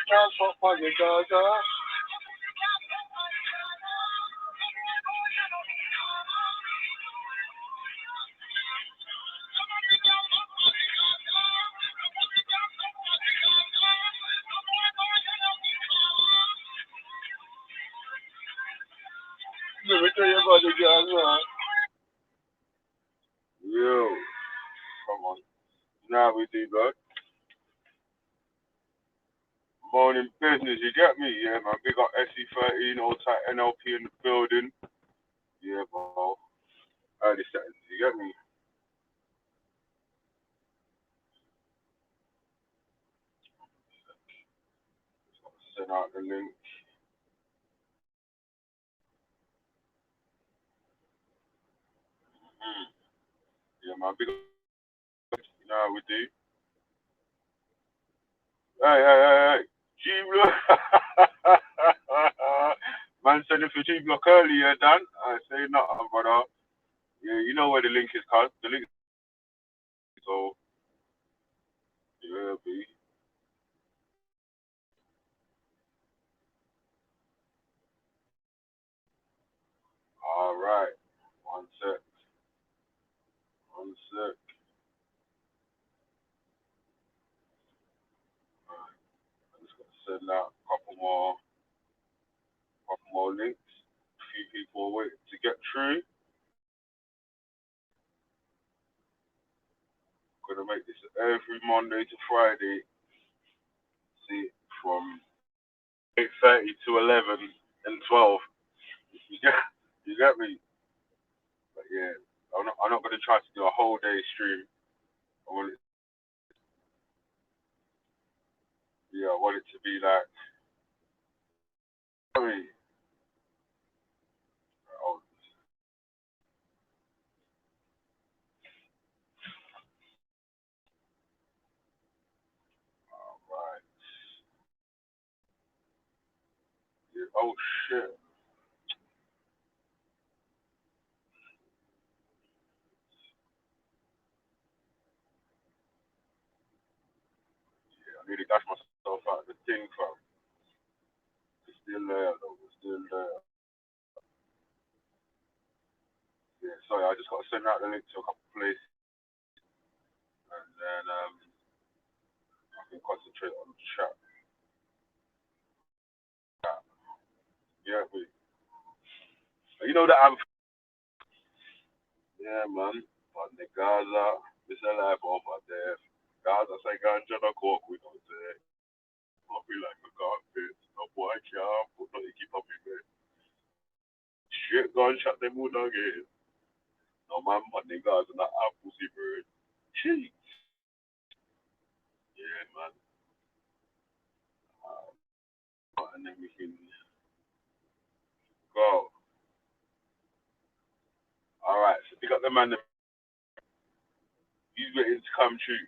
Transport for the Gaza. Let me tell you about the Gaza. Yo, come on. Now we do, bro. Morning business, you get me? Yeah, man. Big up SE13, all tight NLP in the building. Yeah, bro. Early settings, you get me? Send out the link. Yeah, man. Big up. You know how we do. Hey. G Block. Man said if you G Block earlier, Dan. I say nothing, brother. Yeah, you know where the link is, cuz. The link. So, yeah, B. Alright. One sec. One sec. Alright. I just got to send out a couple more links. A few people are waiting to get through. Gonna make this every Monday to Friday. See, from 8:30 to 11 and 12. You get, you get me? But yeah, I'm not gonna try to do a whole day stream. I want it, yeah, I want it to be like, I mean, oh, right, yeah, oh shit, yeah, I need to dash myself out of the thing, fam. It's still there, though. It's still there. Yeah, sorry, I just got to send out the link to a couple places, and then I can concentrate on the chat. Yeah, but you know that I'm. Yeah, man. On the Gaza, this a life over there. Gaza say ganja no coke, we don't say. I feel like a carpet. No boy can't put no keep up in bed. Straight gunshot them would again. No man, but the Gaza not have pussy bird. Gee. Yeah, man. And then we can go. Alright, so pick up the man. He's waiting to come true.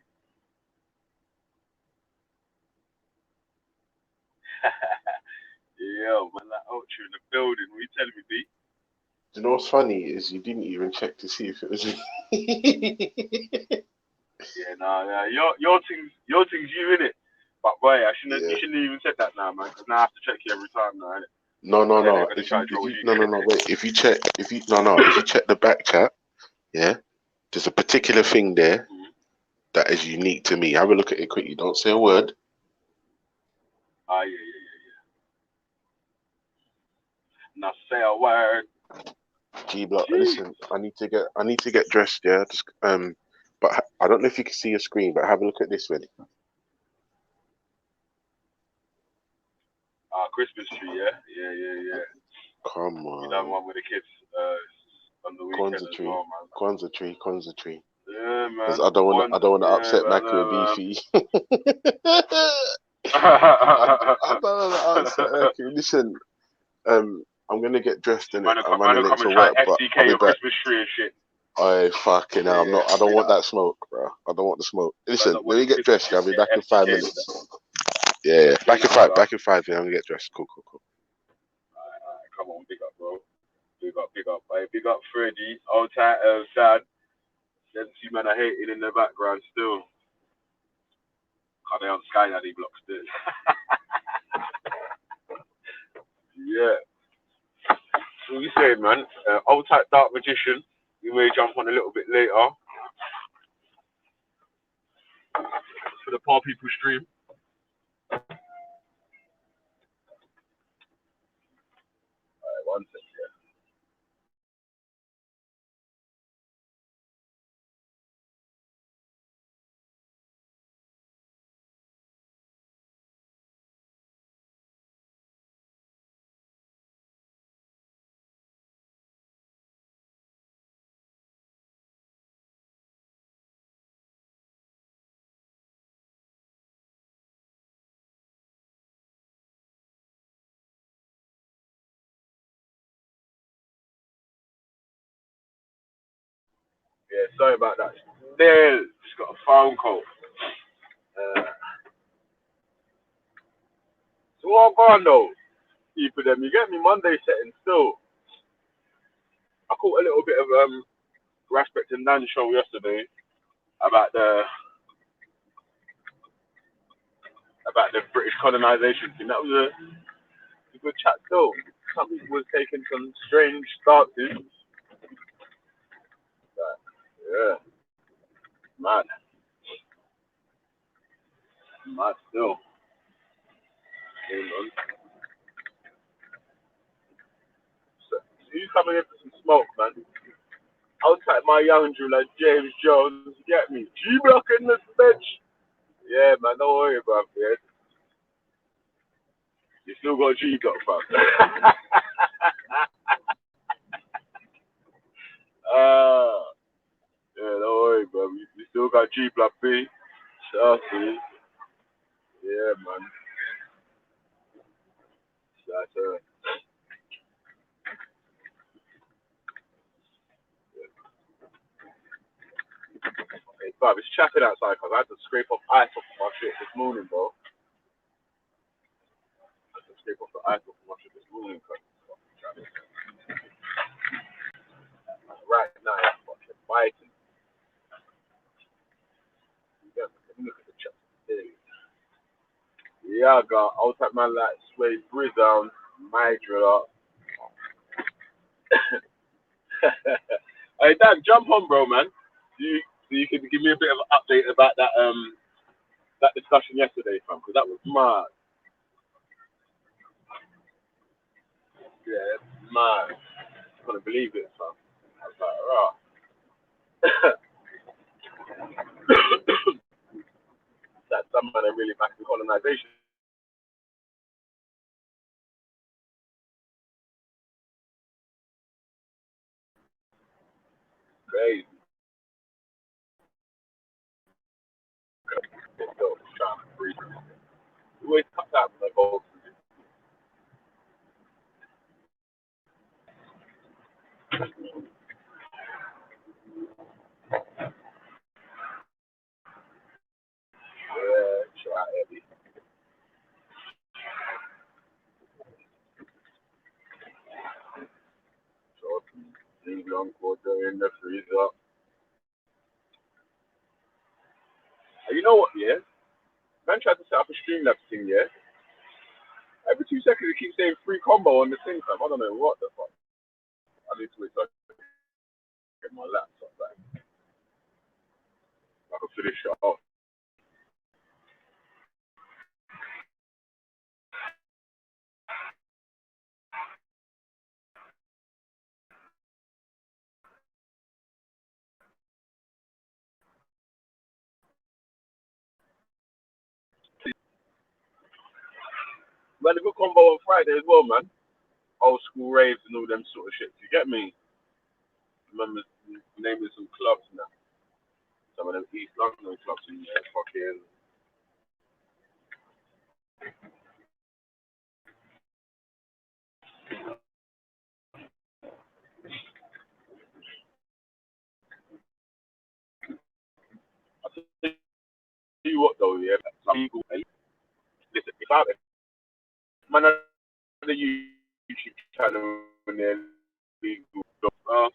Yeah, man, that ultra in the building. What you telling me, B? You know what's funny is you didn't even check to see if it was. Yeah, nah. Your thing's you in it. But boy, Yeah. you shouldn't even said that now, man. Cause now I have to check you every time now, innit? No. Then they're gonna If try you to troll no you. wait. If you check if you check the back chat, yeah, there's a particular thing there that is unique to me. Have a look at it quickly. Don't say a word. Ah, yeah. Now say a word. G Block. Jeez. Listen, I need to get dressed. Yeah, just but I don't know if you can see your screen. But have a look at this one. Christmas tree, yeah. Come You done on, one with the kids on the weekend Kwanzaa as tree, well, man. Kwanzaa tree. Yeah, Because man. I don't want to Yeah, upset man. Macca and Beefy. I don't want to upset Macca. Listen, I'm gonna get dressed in it. I'm Man, running will late come and for try work, but I'll FTK be your back. Christmas tree and shit. I fucking hell, I'm Yeah, not. I don't straight want up. that smoke, bro. I don't want the smoke. Man, Listen, not let want me the get kids to dressed. I'll be get back in FTK with 5 minutes. that. Yeah. Straight Back in up, five. brother. Back in 5. Yeah, I'm gonna get dressed. Cool. Alright, come on, big up, bro. Big up. Hey, big up, Freddy. Old tight, dad. Them two men are hating in the background still. Cause they on Sky Daddy block still. Yeah. What you say, man? Old type Dark Magician. You may jump on a little bit later for the Poor People stream. Alright, one second. Yeah, sorry about that. There, just got a phone call. So what going though? People them, you get me Monday setting still. I caught a little bit of Respect and Dan show yesterday about the British colonisation thing. That was a good chat still. Some people was taking some strange stances. But, yeah, mad. Mad still. Hold on. So you coming in for some smoke, man? I'll type my young Drew like James Jones. Get me? G Block in this bitch. Yeah, man, don't worry about it. You still got G Block, fam. Yeah, don't worry, bro. We still got G Block B. Chelsea. Yeah, man. That's Hey, Bob, it's chapping outside because I had to scrape off ice off my shit this morning, bro. I had to scrape off the ice off my shit this morning because right now it's fucking biting. Yeah, let me look at the chat today. Yeah, I got outside man like Sway Briz down, my driller. Hey, Dan, jump on, bro, man. You can give me a bit of an update about that discussion yesterday, fam, because that was mad. Yeah, mad. I couldn't believe it, fam. I was like, rah. That some man are really back in colonization. Crazy. It's still trying to breathe. You always cut that when I go. Yeah, try heavy. So, New long quarter in the freezer. And you know what, yeah? Man tried to set up a Streamlabs thing, yeah? Every 2 seconds it keeps saying free combo on the thing, fam. I don't know what the fuck. I need to wait till I get my laptop back. I can finish it off. We had a good combo on Friday as well, man. Old school raves and all them sort of shit. You get me? Remember naming some clubs now. Some of them East London clubs in there. Fucking. I tell you what though, yeah. Some people, listen, if I man, the YouTube channel and then legal stuff,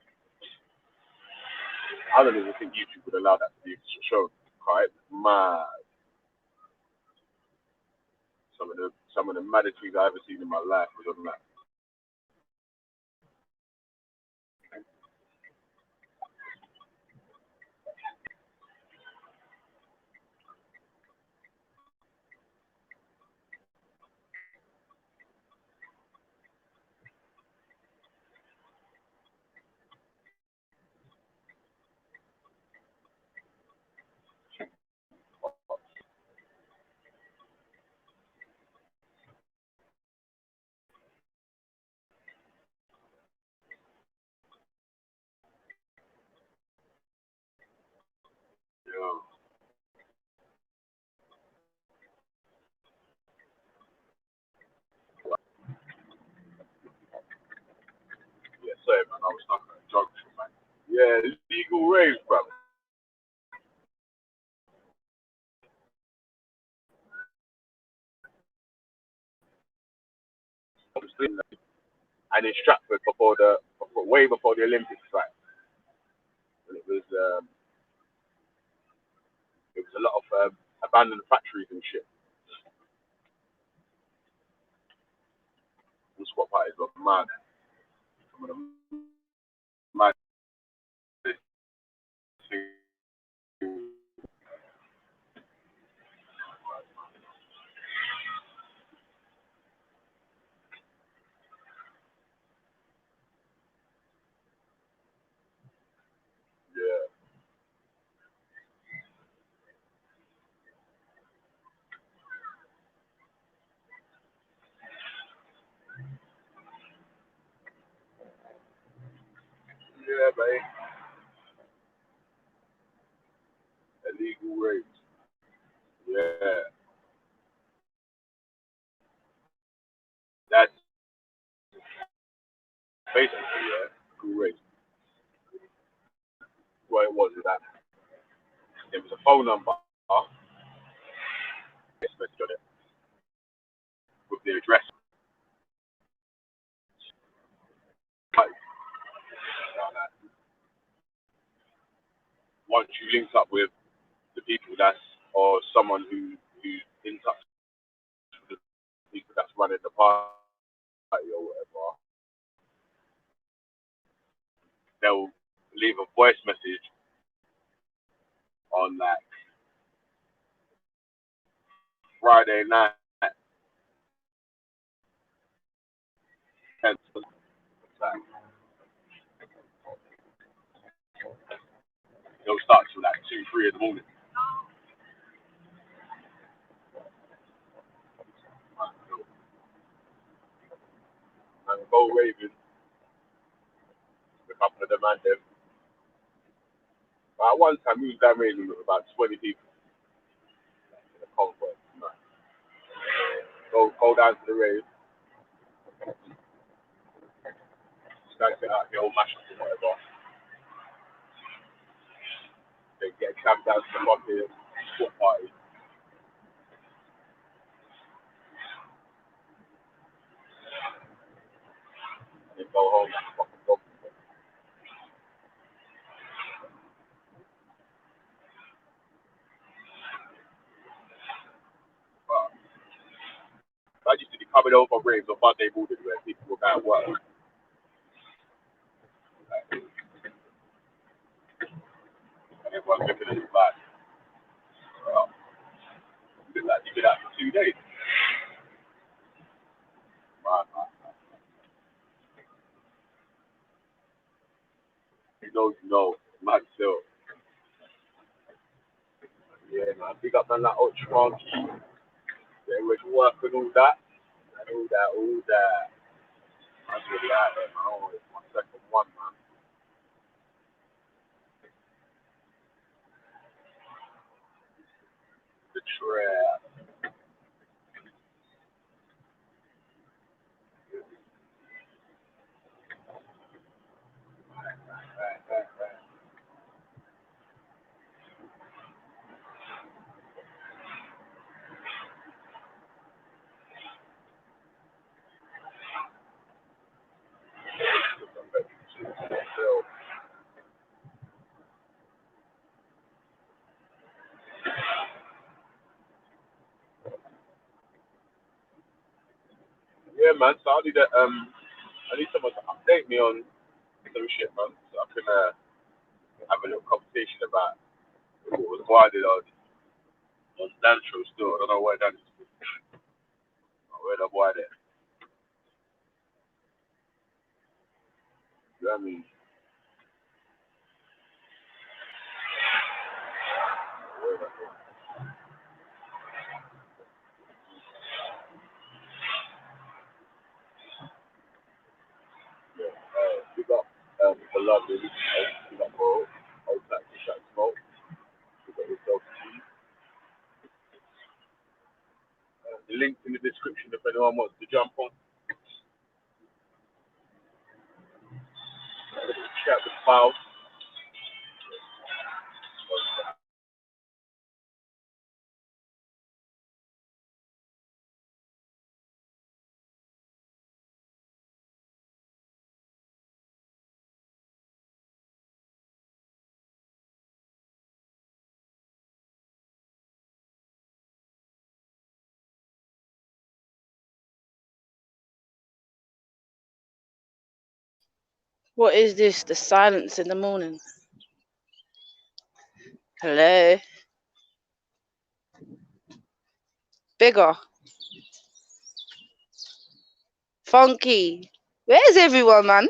I don't even think YouTube would allow that to be shown. Right? Mad. Some of the maddest things I ever seen in my life was on that. I was stuck at a junction, man. Yeah, legal raves, bro. And in Stratford way before the Olympics, right? And it was a lot of abandoned factories and shit. And squat parties were mad. Some of them mad things. Yeah, yeah, mate. Illegal raves. Yeah, that's basically illegal raves. What it was is that there was a phone number, text message on it with the address. Like, once you linked up with the people or someone who's in touch with the people that's running the party or whatever, they'll leave a voice message on like Friday night. And like, they'll start till like 2, 3 in the morning. And go raving with a couple of them and them. But at one time, we was down raving with about 20 people in a convoy. Go down to the rave, skank it out, get all mashed up or whatever. Then get a cab down to the fucking sport party. And then go home like a fucking dog. But I used to be coming over raves on Monday morning where people were going to work. And everyone's looking at you like, well, you've been out for 2 days. Man. You know, man, still. Yeah, man. Big up man like Ultra Monkey. They were working all that. And all that. That's really out there, man. Oh, it's my second one, man. The trap. Yeah, man. So I need someone to update me on some shit, man. So I can have a little conversation about what was guarded on Dancho still. I don't know where that is. Where the boy there. You know what I mean? Where that is. Yeah. Big up the lovely. Big up for old taxi shut smoke. Big up yourself. The link's in the description if anyone wants to jump on. house. What is this? The silence in the morning. Hello? Bigger. Funky. Where's everyone, man?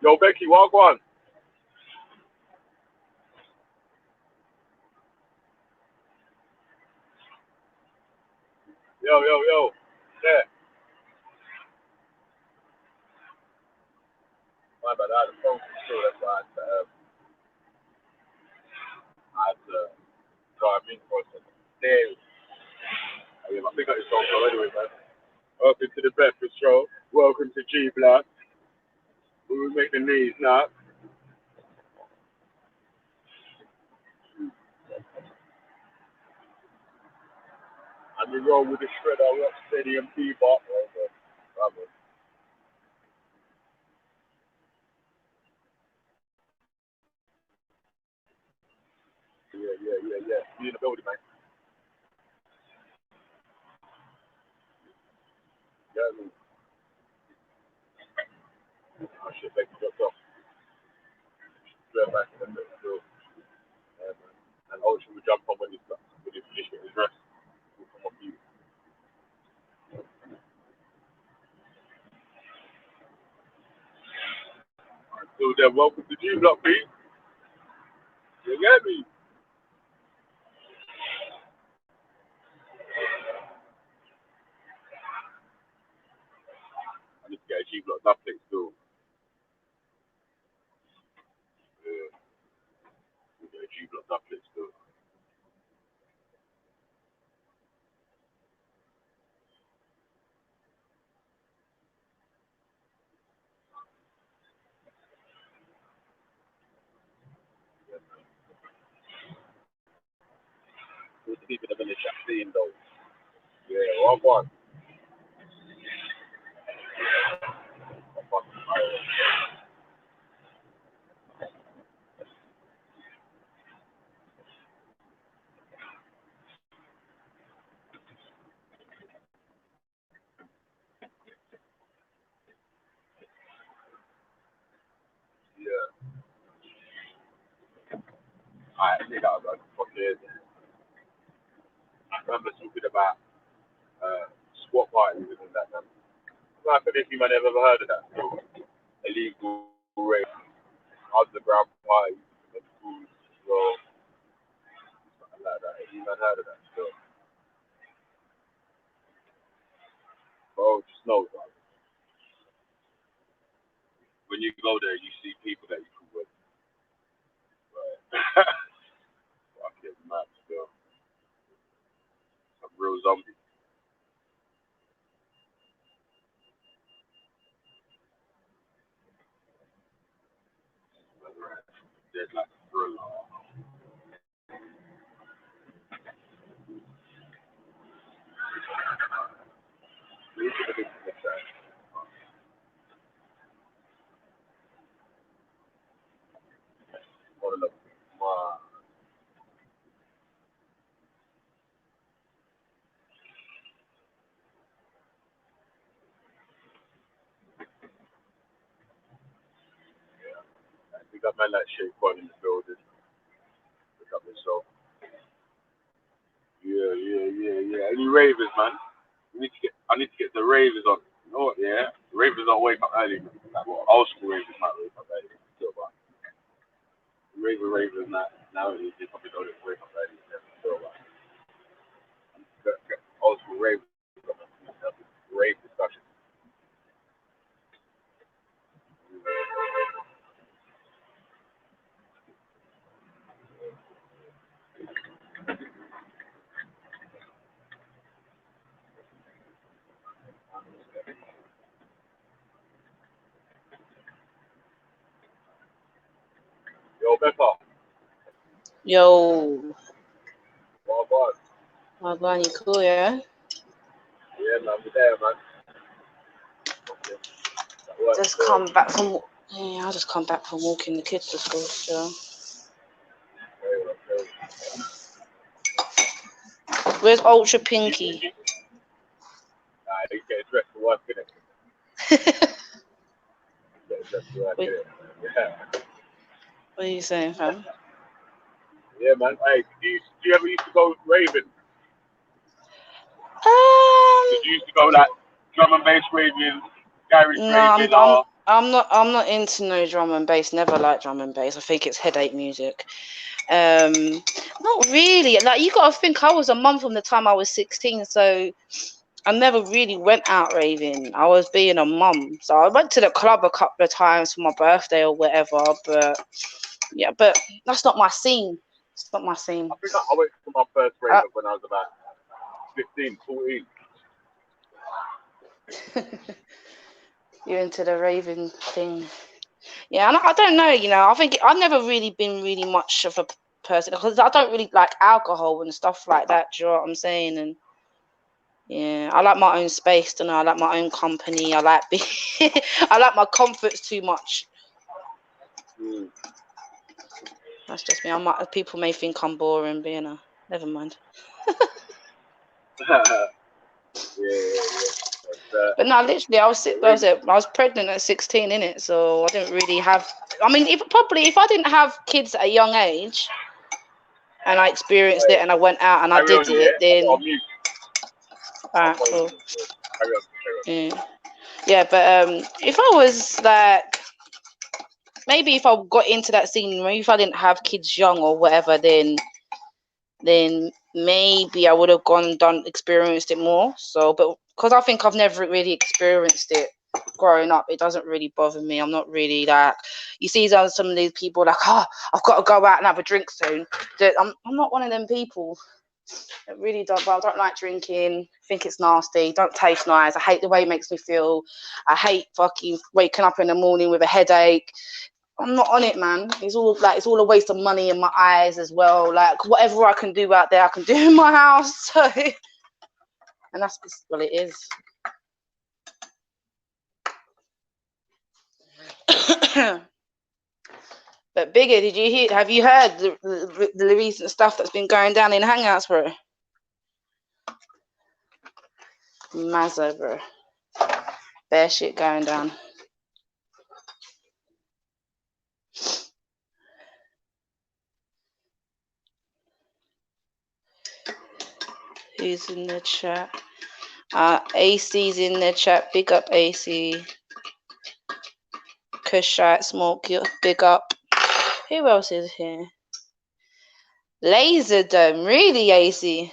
Yo, Becky, walk on. Yo. Yeah. My bad, I had a phone call, so that's why I had to drive in for a second. Damn. I think I just don't know anyway, man. Welcome to the Breakfast Show. Welcome to G Black. We will make the knees now. And we roll with the shredder, rock steady and bebop. Yeah. See you in the building, man. Yeah, I mean, I should make it up. Straight back in the middle. Yeah, man. And Ocean will jump on when he's finished with his rest. We'll come off you. So then, welcome to G Block, B. You get me? I need to get a G Block duplex still. Yeah, get a G Block duplex still. Who's the people in the village that seeing those? Yeah, walk on. Yeah. I think that was like fucking. I remember talking about squat parties and that, man. I don't know if you man ever heard of that. Illegal rape, underground parties, and schools, well, something like that. Have you man heard of that? So, bro, just know, bro. When you go there, you see people that you can with. Right? Fucking mad, still. Some real zombies. There's like real. You got man like Shake One in the building. Pick up yourself. Yeah. Any ravers, man? I need to get the ravers on. You know what? Yeah, ravers don't wake up early. Man. Like what? Old school ravers might wake up early. Still, but ravers nowadays they probably don't wake up early. Still, but old school ravers, rave discussion. Yo, Becca. Yo. What about? Oh, God, you cool, yeah? Yeah, man, we're there, man. Just come back from... Yeah, I just come back from walking the kids to school, so... Okay. Where's Ultra Pinky? He's getting dressed for work, innit? Getting dressed for work, innit? Yeah. What are you saying, fam? Yeah, man. Hey, do you ever used to go raving? Did you used to go like drum and bass raving, garage raving, No, I'm not into no drum and bass. Never liked drum and bass. I think it's headache music. Not really. Like, you gotta think, I was a mum from the time I was 16, so I never really went out raving. I was being a mum, so I went to the club a couple of times for my birthday or whatever. But yeah, but that's not my scene. It's not my scene. I think I went to my first rave when I was about 15, 14. You're into the raving thing. Yeah, and I don't know, you know, I think I've never really been really much of a person because I don't really like alcohol and stuff like that. Do you know what I'm saying? And yeah, I like my own space, don't know. I like my own company. I like I like my comforts too much. That's just me. People may think I'm boring, but you know, never mind. But no, literally, I was pregnant at 16, innit? So I didn't really have. I mean, if I didn't have kids at a young age, and I experienced it, and I went out and I did it, then. Alright, cool. Yeah, but if I was like, maybe if I got into that scene, maybe if I didn't have kids young or whatever, then maybe I would have experienced it more. So, but because I think I've never really experienced it growing up, it doesn't really bother me. I'm not really like, you see some of these people like, oh, I've got to go out and have a drink soon. I'm not one of them people. I really don't. But I don't like drinking. I think it's nasty. Don't taste nice. I hate the way it makes me feel. I hate fucking waking up in the morning with a headache. I'm not on it, man. It's all a waste of money in my eyes as well. Like, whatever I can do out there, I can do in my house. So, and that's just what it is. But Bigger, have you heard the recent stuff that's been going down in Hangouts, bro? Mazza, bro. Bare shit going down. Who's in the chat? AC's in the chat. Big up, AC. Kushite Smoke, big up. Who else is here? Laserdome, really, AC?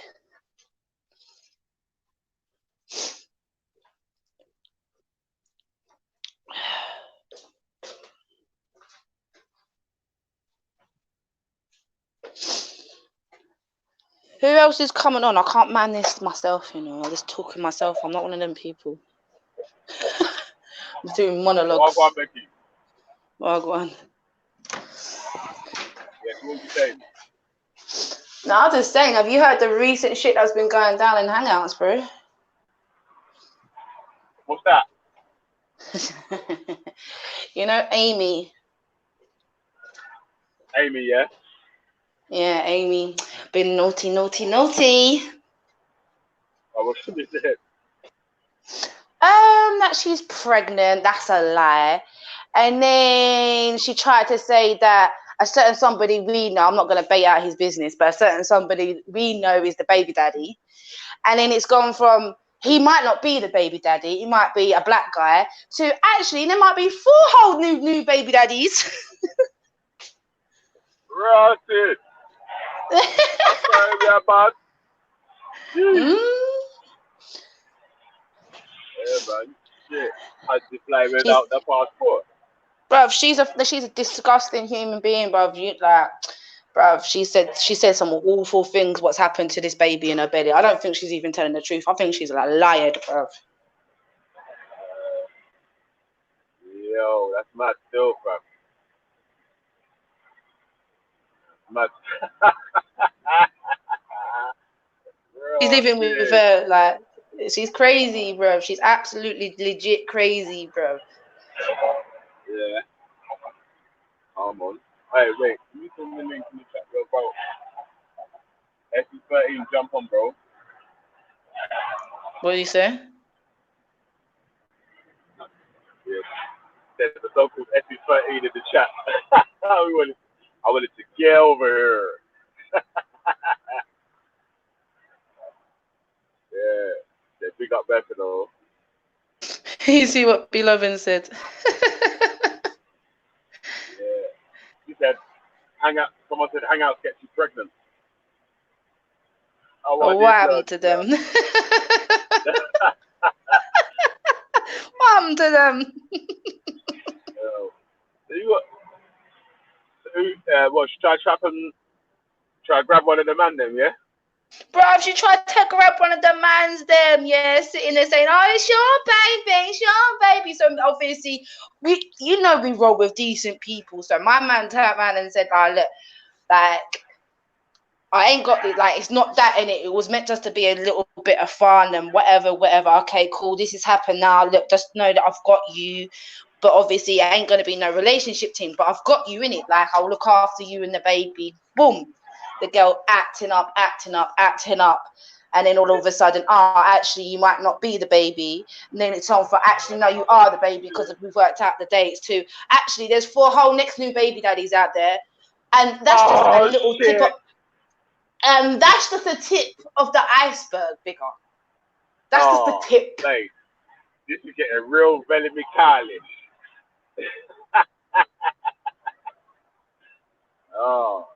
Who else is coming on? I can't man this myself, you know. I just talk to myself. I'm not one of them people. I'm doing monologues. Go on, Becky. Go on. Yeah, what were you saying? No, I was just saying, have you heard the recent shit that's been going down in Hangouts, bro? What's that? You know, Amy. Amy, yeah? Yeah, Amy. Been naughty. Oh, what's she said? That she's pregnant. That's a lie. And then she tried to say that a certain somebody we know, I'm not going to bait out his business, but a certain somebody we know is the baby daddy. And then it's gone from he might not be the baby daddy, he might be a black guy, to actually there might be 4 whole new baby daddies. Rusted. Sorry, we are bad. Mm. Yeah, man. Shit. Had to fly without the passport. Bruv, she's a disgusting human being, bruv. Bruv, she said some awful things what's happened to this baby in her belly. I don't think she's even telling the truth. I think she's like lying, bruv. Yo, that's mad still, bro. Mad. She's living with her, like, she's crazy, bruv. She's absolutely legit crazy, bruv. Yeah. Come on. Hey, wait. Can you send the link in the chat, bro? SE13, jump on, bro. What do you say? Yeah. There's the so-called SE13 in the chat. I wanted to get over here. Yeah. They big up better though. You see what Beloved said? Yeah. He said, someone said hangouts get you pregnant. Oh, what happened to them? What happened to them? What, should try grab one of the man then, yeah? Bruv, she tried to grab one of the man's them, yeah, sitting there saying, oh, it's your baby. So obviously, we roll with decent people. So my man turned around and said, oh, look, like, I ain't got it, like, it's not that in it. It was meant just to be a little bit of fun and whatever. Okay, cool, this has happened now. Look, just know that I've got you. But obviously, I ain't going to be no relationship team, but I've got you in it. Like, I'll look after you and the baby. Boom. The girl acting up. And then all of a sudden, actually, you might not be the baby. And then it's on for, actually, no, you are the baby because we've worked out the dates too. Actually, there's 4 whole next new baby daddies out there. And that's just a little tip of... that's just the tip of the iceberg, bigger. That's just the tip. Mate, this is getting real Velly McCarthy. Oh,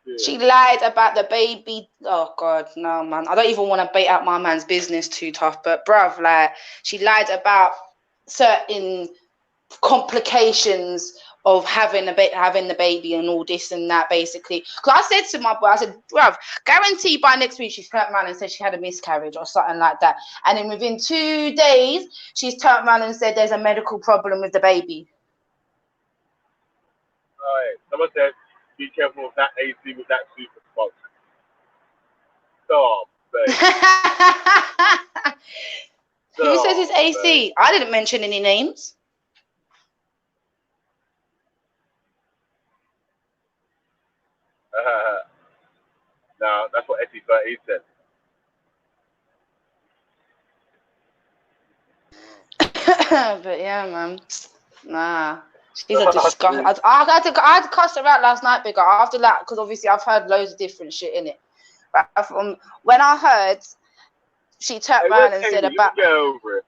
shit. She lied about the baby. Oh God, no, man. I don't even want to bait out my man's business too tough, but bruv, like, she lied about certain complications of having the baby and all this and that, basically. Because I said to my boy, I said, bruv, guarantee by next week she's turned around and said she had a miscarriage or something like that. And then within 2 days, she's turned around and said there's a medical problem with the baby. Alright, someone said, be careful with that AC with that super spot. Stop, babe. Who says it's AC? Babe. I didn't mention any names. No, that's what SE13 said. But yeah, man. Nah. She's a disgusting. I had to cuss her out last night, bigger, after that, because obviously I've heard loads of different shit in it. But from when I heard, she turned around and said about. Get over it.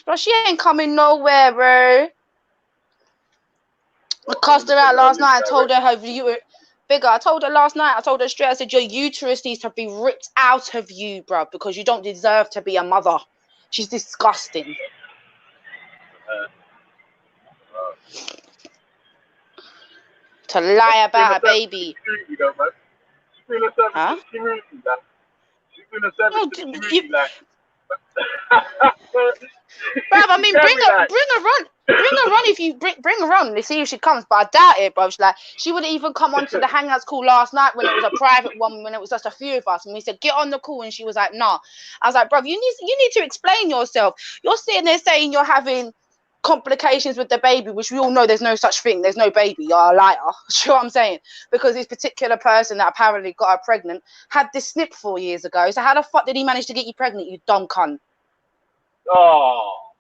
But she ain't coming nowhere, bro. I cussed her out last night. I told her viewer. Bigger, I told her last night, I told her straight, I said, your uterus needs to be ripped out of you, bro, because you don't deserve to be a mother. She's disgusting. To lie about a baby. Huh? She's been a service to the community, like. Bruv, I mean, bring her on if you bring her on. Let's see if she comes, but I doubt it, bro. She wouldn't even come onto the Hangouts call last night when it was a private one, when it was just a few of us, and we said get on the call, and she was like, nah. I was like, bruv, you need to explain yourself. You're sitting there saying you're having complications with the baby, which we all know there's no such thing. There's no baby. You're a liar. You know what I'm saying? Because this particular person that apparently got her pregnant had this snip 4 years ago. So how the fuck did he manage to get you pregnant, you dumb cunt? Oh.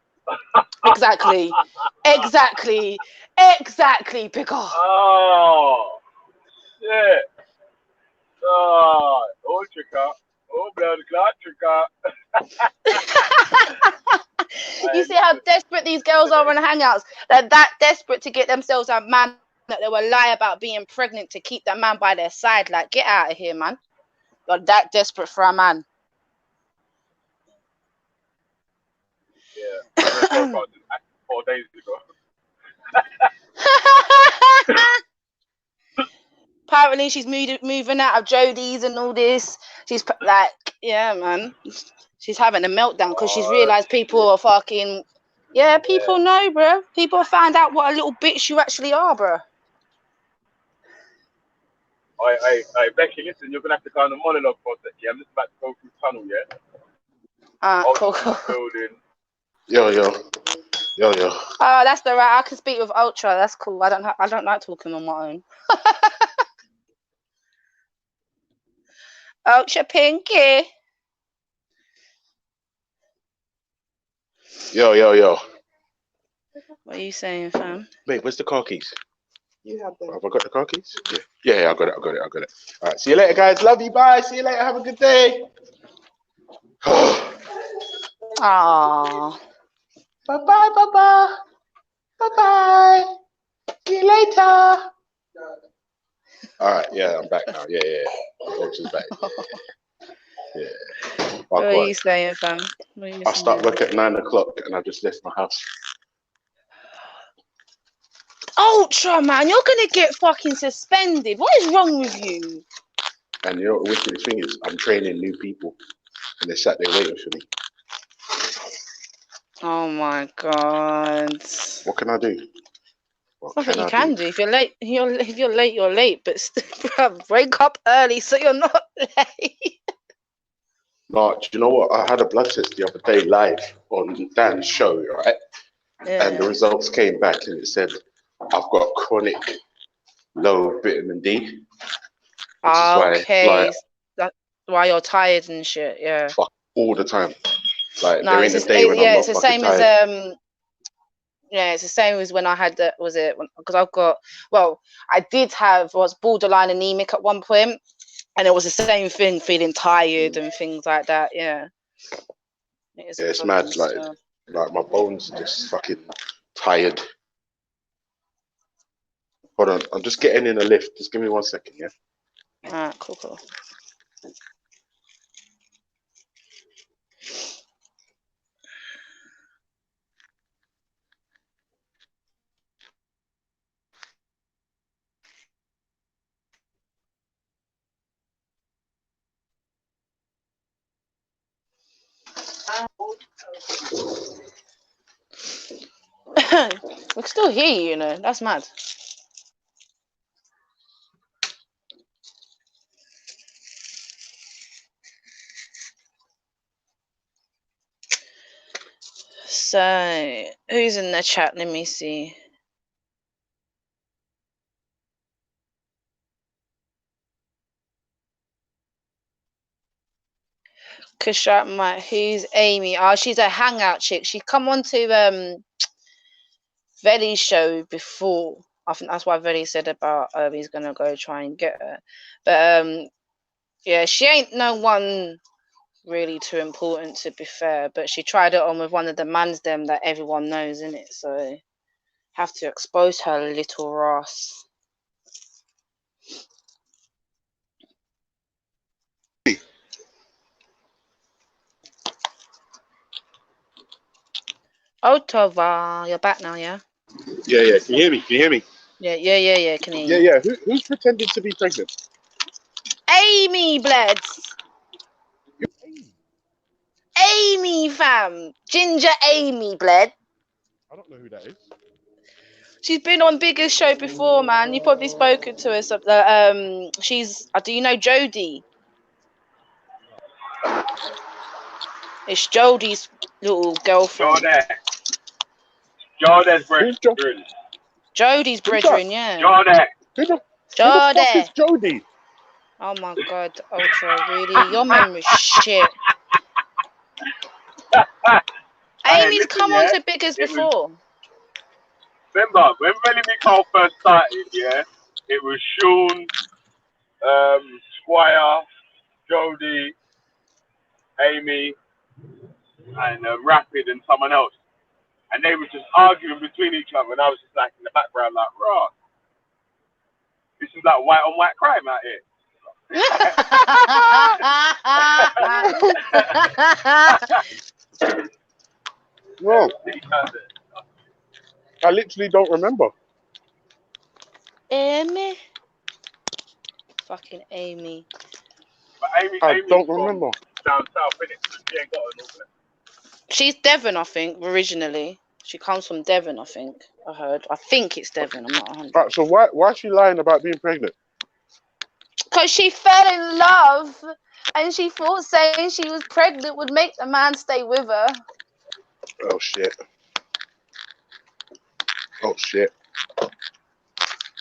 Exactly. Picker. Oh, shit. Oh, chica. Oh, blood clot, chica. You see how desperate these girls are on hangouts? They're that desperate to get themselves a man that they will lie about being pregnant to keep that man by their side. Like, get out of here, man. You're that desperate for a man. Yeah. I read so far 4 days ago. Apparently, she's moving out of Jodie's and all this. She's like, yeah, man. She's having a meltdown because she's realised people are fucking. Yeah, people know, bro. People find out what a little bitch you actually are, bro. Hey, Becky, listen, you're going to have to go on the monologue for a second. Yeah? I'm just about to go through tunnel, yeah? Cool. Building. Yo. Oh, that's the right. I can speak with Ultra. That's cool. I don't like talking on my own. Ultra Pinky. Yo. What are you saying, fam? Mate, where's the car keys? You have them. Have I got the car keys? Yeah, I got it. All right, see you later, guys. Love you. Bye. See you later. Have a good day. Aww. Bye-bye. See you later. All right, yeah, I'm back now. Yeah. Ultra's back. Yeah. What are you saying, fam? I start work at 9 o'clock and I just left my house. Ultra, man, you're gonna get fucking suspended. What is wrong with you? And you know what the wicked thing is? I'm training new people and they sat there waiting for me. Oh my god. What can I do? Nothing you can do. If you're late, you're late. But bruv, wake up early so you're not late. No, do you know what? I had a blood test the other day live on Dan's show, right? Yeah. And the results came back and it said I've got chronic low vitamin D. Okay, that's why you're tired and shit. Yeah. Fuck all the time. Like No, there ain't a day when I'm not it's the fucking same tired. as yeah, it's the same as when I had that. Was it because I've got? Well, I did have was borderline anemic at one point, and it was the same thing, feeling tired and things like that. Yeah. It's mad. Like my bones are just fucking tired. Hold on, I'm just getting in a lift. Just give me 1 second, yeah? Alright, cool. We can still hear you, you know. That's mad. So, who's in the chat? Let me see. Kashat, who's Amy? Oh, she's a hangout chick. She come on to Veli's show before. I think that's why Veli said about he's gonna go try and get her. But yeah, she ain't no one really too important to be fair. But she tried it on with one of the mans them that everyone knows, innit? So have to expose her little ass. Oh, Tova, you're back now, yeah? Yeah. Can you hear me? Yeah. Can hear you. Yeah. Who's pretending to be pregnant? Amy Bleds. Amy, fam. Ginger Amy Bled. I don't know who that is. She's been on Biggest Show before, man. You've probably spoken to her. She's. Do you know Jodie? It's Jodie's little girlfriend. Jordan's brethren. Jodie's brethren, yeah. Jordan. Who the fuck is Jodie? Oh my god, Ultra, really? Your memory's shit. Amy's listen, come yeah, on to Biggers it was- before. Remember, when Bellamy Cole first started, yeah, it was Sean, Squire, Jody, Amy, and Rapid and someone else. And they were just arguing between each other, and I was just like in the background, like, raw. This is like white on white crime out here. No, I literally don't remember. Amy. Fucking Amy. But Amy, I Amy's don't from remember. down south, innit? She ain't got an organ. She's Devon, I think, originally. She comes from Devon, I think. I heard. I think it's Devon. I'm not 100. Right, so why is she lying about being pregnant? Because she fell in love and she thought saying she was pregnant would make the man stay with her. Oh shit. Oh shit.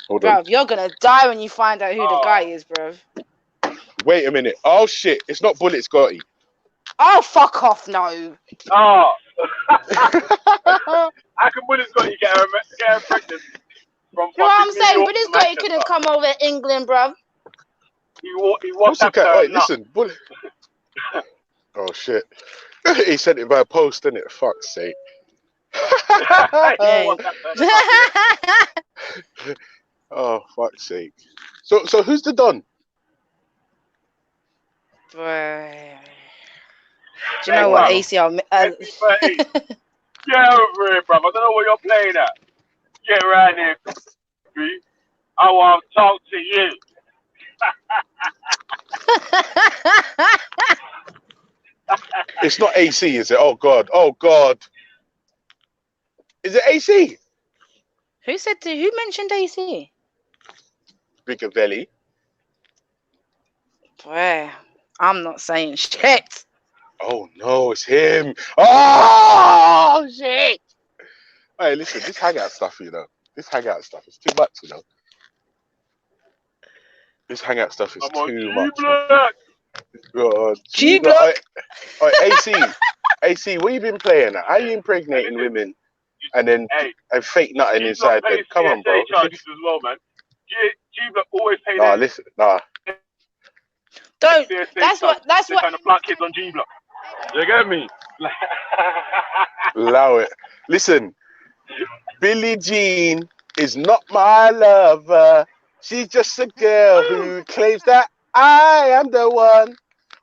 Hold on. Bruv, you're going to die when you find out who the Oh. guy is, bruv. Wait a minute. Oh shit. It's not Bullet Scotty. Oh, fuck off, no. Oh. How come Willis got you get her pregnant from You know what I'm fucking saying? New But York this to guy Manchester? couldn't come over England, bruv. He What's the WhatsApped cat? her. Wait, No. listen. Bullet. Oh shit. He sent it by post, didn't it? Fuck's sake. He Hey. WhatsApped her. Oh fuck's sake. So who's the Don? Bruh. Do you know what, Hey, ACL? SC30. Get over here, bruv. I don't know what you're playing at. Get around here, B. I want to talk to you. It's not AC, is it? Oh god. Oh god. Is it AC? Who mentioned AC? Bigger Belly. Boy, I'm not saying shit. Oh no, it's him. Oh shit. Hey, listen, this hangout stuff, you know. This hangout stuff is too much, you know. This hangout stuff is I'm on too much. G-Block. God, G-Block. Oi, AC, what you been playing at? How you impregnating women and then Hey, fake nutting G-Block inside them? pays Come on, bro. CSA charges as well, man. G-Block always pay Nah, their listen, nah. Don't. CSA That's what. charges. That's They're what. trying to block kids on G-Block. You get me? Allow it. Listen, Billie Jean is not my lover. She's just a girl who claims that I am the one.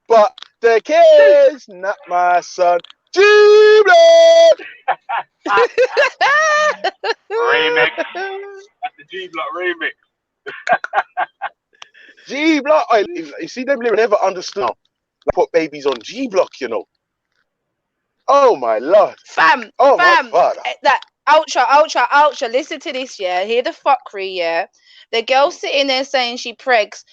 But the kid's not my son. G-Block! Remix. That's the G-Block remix. G-Block. You see them lyrics, never understood. Like put babies on G-Block, you know. Oh my lord. Fam. Oh Fam. my father. That ultra. Listen to this, yeah. Hear the fuckery, yeah. The girl sitting there saying she pregs.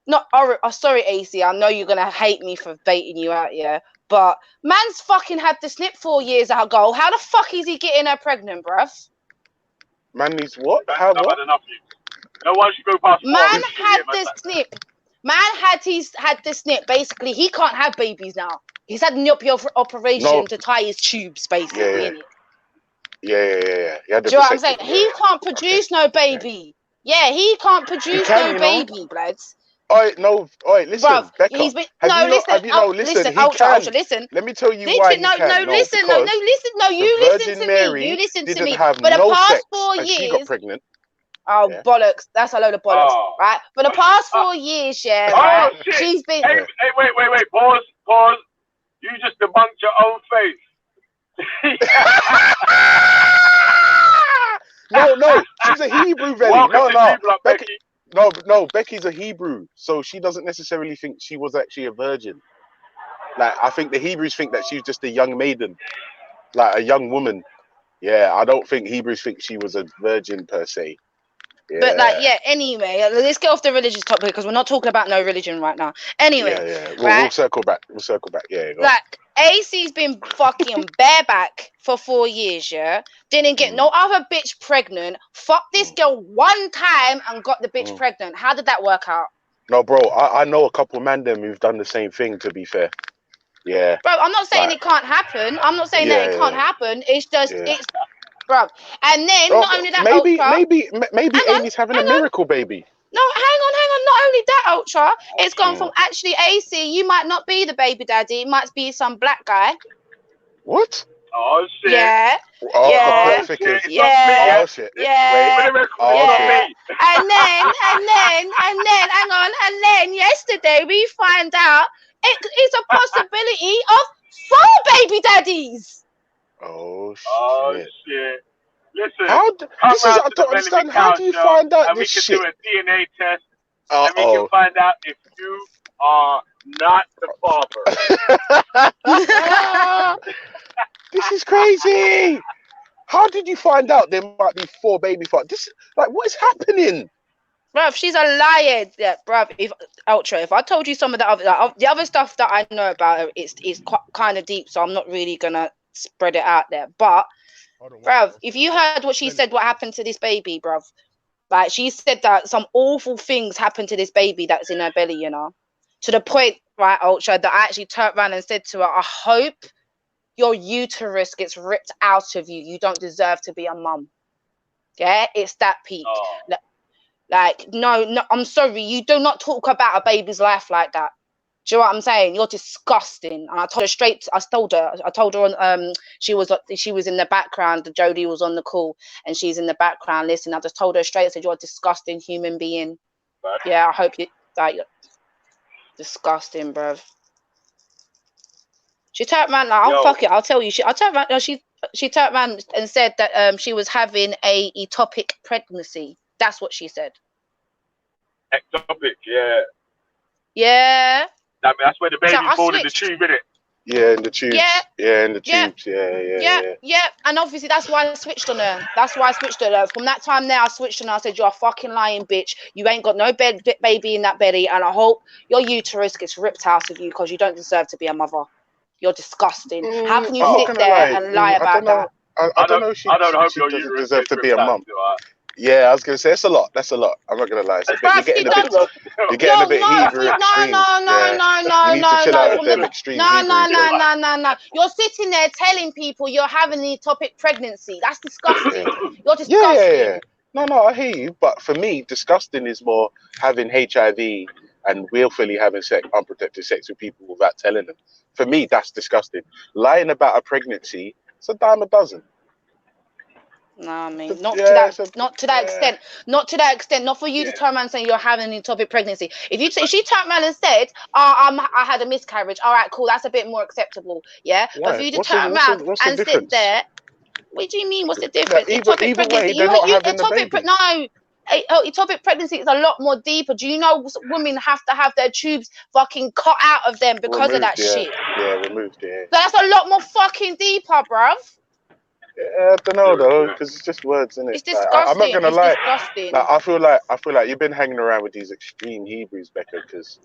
Not. Oh, sorry, AC. I know you're gonna hate me for baiting you out, yeah. But man's fucking had the snip 4 years ago. How the fuck is he getting her pregnant, bruv? Man needs what? That's How not what? had enough. No one should go past. Man 4 had the snip. Man had the snip. Basically, he can't have babies now. He's had an operation No. to tie his tubes, basically. Yeah. Innit? Yeah. He had Do the you know what I'm saying? vasectomy, He can't produce no baby. Yeah, he can't produce can, no you know. baby, bloods. Oi, listen, Bruv, Becca. he's been Have you listen, have you know? Listen, he ultra, can. listen. Let me tell you why he can. Listen, because you the listen Virgin to Mary me. You listen to didn't me. have For the no past sex 4 and she got years. pregnant. Oh, Yeah. bollocks. That's a load of bollocks, Oh. right? For the past 4 years, yeah, Oh, right? shit. She's been... Hey, wait. Pause. You just debunked your own face. No, she's a Hebrew, Velly. Welcome to G-Block, Becky. Becky. No, Becky's a Hebrew, so she doesn't necessarily think she was actually a virgin. Like, I think the Hebrews think that she's just a young maiden, like a young woman. Yeah, I don't think Hebrews think she was a virgin per se. Yeah. But anyway, let's get off the religious topic because we're not talking about no religion right now. Anyway, Yeah. right? We'll circle back. Yeah. Go on. Like AC's been fucking bareback for 4 years, yeah. Didn't get no other bitch pregnant. Fuck this girl one time and got the bitch pregnant. How did that work out? No, bro, I know a couple man them who've done the same thing. To be fair, Yeah. Bro, I'm not saying Right. it can't happen. I'm not saying that it can't happen. It's just, Yeah. it's, bro. And then, Oh, not only that, maybe Ultra. maybe Hang on, Amy's having a hang on. miracle baby. No, hang on. Not only that, Ultra. It's gone from actually AC. You might not be the baby daddy. It might be some black guy. What? Oh shit. Yeah. Oh, Yeah. the plot thickens. It's not me, Oh yeah. shit. Yeah. For the record, Oh, it's not Yeah. me. And then, hang on. And then yesterday we find out it's a possibility of 4 baby daddies. Oh Oh shit. shit. Listen, How? come This is round I to the don't Bellamy understand. How Cow do you show find out and we this can shit? do a DNA test Uh and we can oh. find out if you are not the father. This is crazy. How did you find out there might be 4 baby fathers? This like what is happening? Bruv, she's a liar. Yeah, bruv. If Ultra, if I told you some of the other stuff that I know about her, it's quite kind of deep, so I'm not really gonna spread it out there. But, bruv, if you heard what she said, what happened to this baby, bruv, like she said that some awful things happened to this baby that's in her belly, you know, to the point, right, Ultra, that I actually turned around and said to her, I hope your uterus gets ripped out of you. You don't deserve to be a mum. Yeah, it's that peak. Oh. Like, no, I'm sorry. You do not talk about a baby's life like that. Do you know what I'm saying? You're disgusting. And I told her straight. I told her on. She was in the background. Jodie was on the call, and she's in the background listening. I just told her straight. I said, "You're a disgusting human being." Right. Yeah, I hope you like. You're disgusting, bruv. She turned around like, "Oh fuck it, I'll tell you." She turned around. No, she turned around and said that she was having a ectopic pregnancy. That's what she said. Ectopic, yeah. Yeah. That's where the baby's born in the tube, innit? Yeah, in the tubes. Yeah. In the tubes. Yeah. And obviously that's why I switched on her. From that time there, I switched on her. I said, "You're a fucking lying bitch. You ain't got no baby in that belly, and I hope your uterus gets ripped out of you because you don't deserve to be a mother. You're disgusting. How can you sit there and lie about that?" I don't know. I don't hope she your doesn't uterus deserve to be a ripped out, mum. do I? Yeah, I was gonna say it's a lot. That's a lot. I'm not gonna lie. It's a bit, you're getting a bit Hebrew extreme. No. You need to chill out with them extreme Hebrews. No. You're sitting there telling people you're having the ectopic pregnancy. That's disgusting. You're disgusting. Yeah. No, I hear you. But for me, disgusting is more having HIV and willfully having unprotected sex with people without telling them. For me, that's disgusting. Lying about a pregnancy, it's a dime a dozen. No, I mean, not to that extent. Not for you to turn around and say you're having an ectopic pregnancy. If she turned around and said, I had a miscarriage, all right, cool, that's a bit more acceptable. Yeah. But for you to turn around and sit there, what do you mean? What's the difference? Ectopic pregnancy. Ectopic pregnancy is a lot more deeper. Do you know women have to have their tubes fucking cut out of them because of that shit? Yeah, removed. Yeah. So that's a lot more fucking deeper, bruv. Yeah, I don't know though, because it's just words, isn't it? It's disgusting. I'm not gonna lie. Disgusting. Like, I feel like you've been hanging around with these extreme Hebrews, Becca, because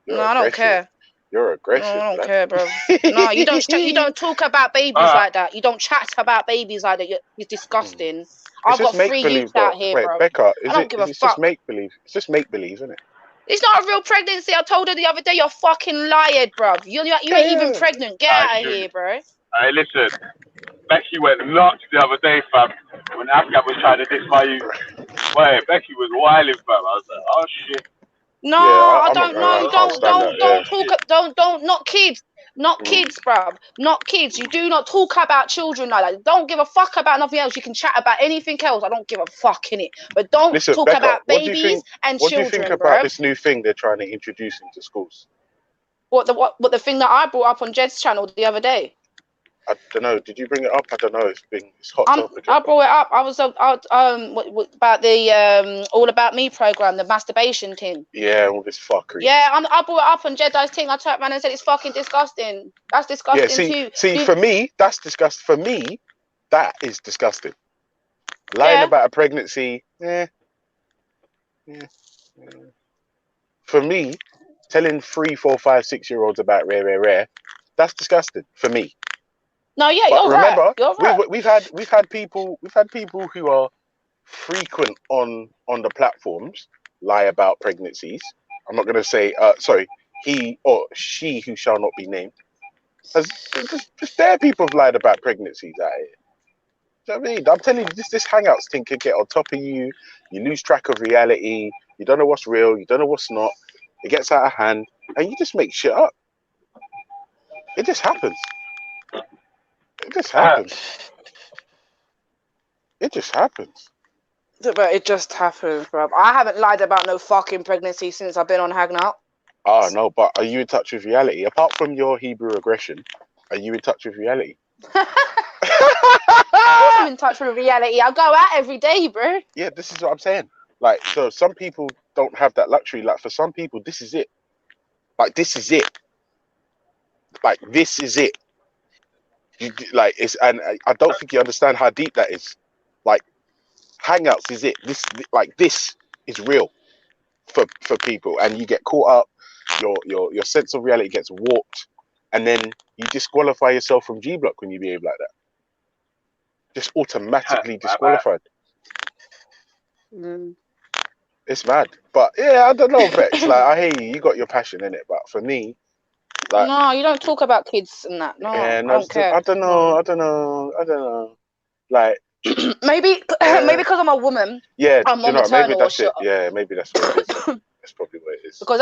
I don't care. You're aggressive. No, I don't care, bro. No, you don't talk about babies like that. You don't chat about babies like that. You're disgusting. I've got 3 youths out here, bro. Becca, I don't give a fuck. It's just make believe. It's just make believe, isn't it? It's not a real pregnancy. I told her the other day, you're fucking lying, bro. You ain't even pregnant. Get out of here, bro. Hey, listen. Becky went nuts the other day, fam. When Afghan was trying to diss my youth. Wait, Becky was wilding, fam. I was like, oh shit. No, I don't know. Don't talk. Not kids. Not kids, bruv. Not kids. You do not talk about children like that. Don't give a fuck about nothing else. You can chat about anything else. I don't give a fuck in it. But don't talk Becca, about babies and children, What do you think about this new thing they're trying to introduce into schools? What the thing that I brought up on Jed's channel the other day? I don't know. Did you bring it up? I don't know. It's hot topic. I brought it up. I was about the All About Me program, the masturbation thing. Yeah, all this fuckery. Yeah, I brought it up on Jedi's thing. I turned around and said it's fucking disgusting. That's disgusting too. See, for me, that's disgusting. For me, that is disgusting. Lying about a pregnancy, For me, telling 3, 4, 5, 6-year-olds about rare, that's disgusting for me. No, yeah, but remember, right. You're right. We've had people who are frequent on the platforms lie about pregnancies. I'm not going to say he or she who shall not be named. Just bare people have lied about pregnancies out here. Do you know what I mean? I'm telling you, this hangouts thing can get on top of you. You lose track of reality. You don't know what's real. You don't know what's not. It gets out of hand, and you just make shit up. It just happens. It just happens. It just happens. But it just happens, bro. I haven't lied about no fucking pregnancy since I've been on Hangout. Oh no, but are you in touch with reality? Apart from your Hebrew aggression, are you in touch with reality? Of course I'm in touch with reality. I go out every day, bro. Yeah, this is what I'm saying. Like, so some people don't have that luxury. Like, for some people, this is it. Like, this is it. Like, this is it. Like, it's, and I don't think you understand how deep that is. Like, Hangouts is it. This is real for people, and you get caught up. Your sense of reality gets warped, and then you disqualify yourself from G Block when you behave like that. Just automatically disqualified. It's mad. But yeah, I don't know, Vex. Like, I hear you got your passion in it, but for me, like, no, you don't talk about kids and that. No, yeah, I don't care. I don't know. Like, maybe because I'm a woman. Yeah, I'm you know, maybe maternal that's or it. Yeah, maybe that's what it is. That's probably what it is. Because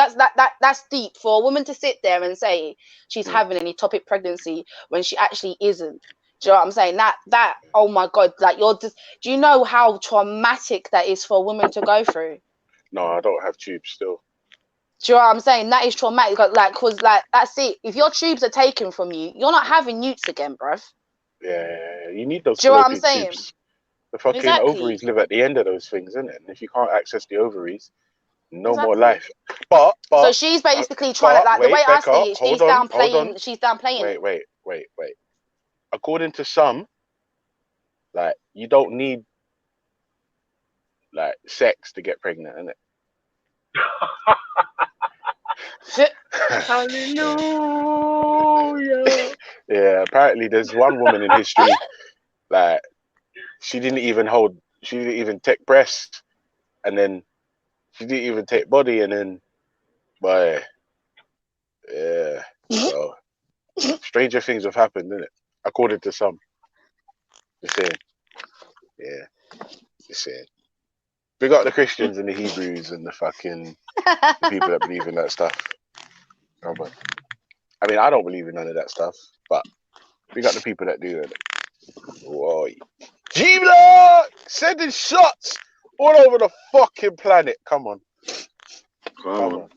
that's deep for a woman to sit there and say she's having an ectopic pregnancy when she actually isn't. Do you know what I'm saying? That oh my god, like you're just. Do you know how traumatic that is for a woman to go through? No, I don't have tubes still. Do you know what I'm saying? That is traumatic. Cause that's it. If your tubes are taken from you, you're not having newts again, bruv. Yeah, you need those. Do you know what I'm fallopian saying? tubes. The fucking Exactly. ovaries live at the end of those things, isn't it? And if you can't access the ovaries, no more Exactly. life. But so she's basically trying to, like, wait, the way Becca, I see it, she's downplaying. She's downplaying. Wait. According to some, like, you don't need like sex to get pregnant, innit? Hallelujah. Yeah, apparently there's one woman in history, like, she didn't even take breast, and then she didn't even take body, and then, boy, yeah, so stranger things have happened, innit? According to some. Just saying. Yeah, just saying. We got the Christians and the Hebrews and the fucking the people that believe in that stuff. Oh, but I mean, I don't believe in none of that stuff, but we got the people that do it. Whoa. G-Block! Sending shots all over the fucking planet. Come on. So,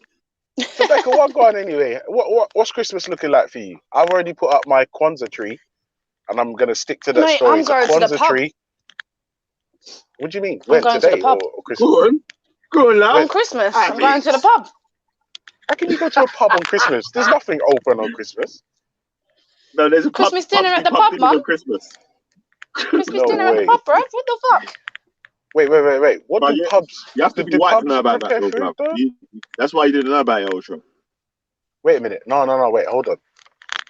Becca, what going anyway? What's Christmas looking like for you? I've already put up my Kwanzaa tree, and I'm going to stick to that Mate, story. I'm going to the pub. Tree. What do you mean? I'm going today to the pub. or Christmas? Go on, love. On Christmas. I'm going to the pub. How can you go to a pub on Christmas? There's nothing open on Christmas. No, there's a Christmas dinner at the pub, man. Christmas dinner at the pub, bro. What the fuck? Wait. What do pubs? You have to be white to know about that, though, bro. That's why you didn't know about it, Ultra. Wait a minute. No. Wait, hold on.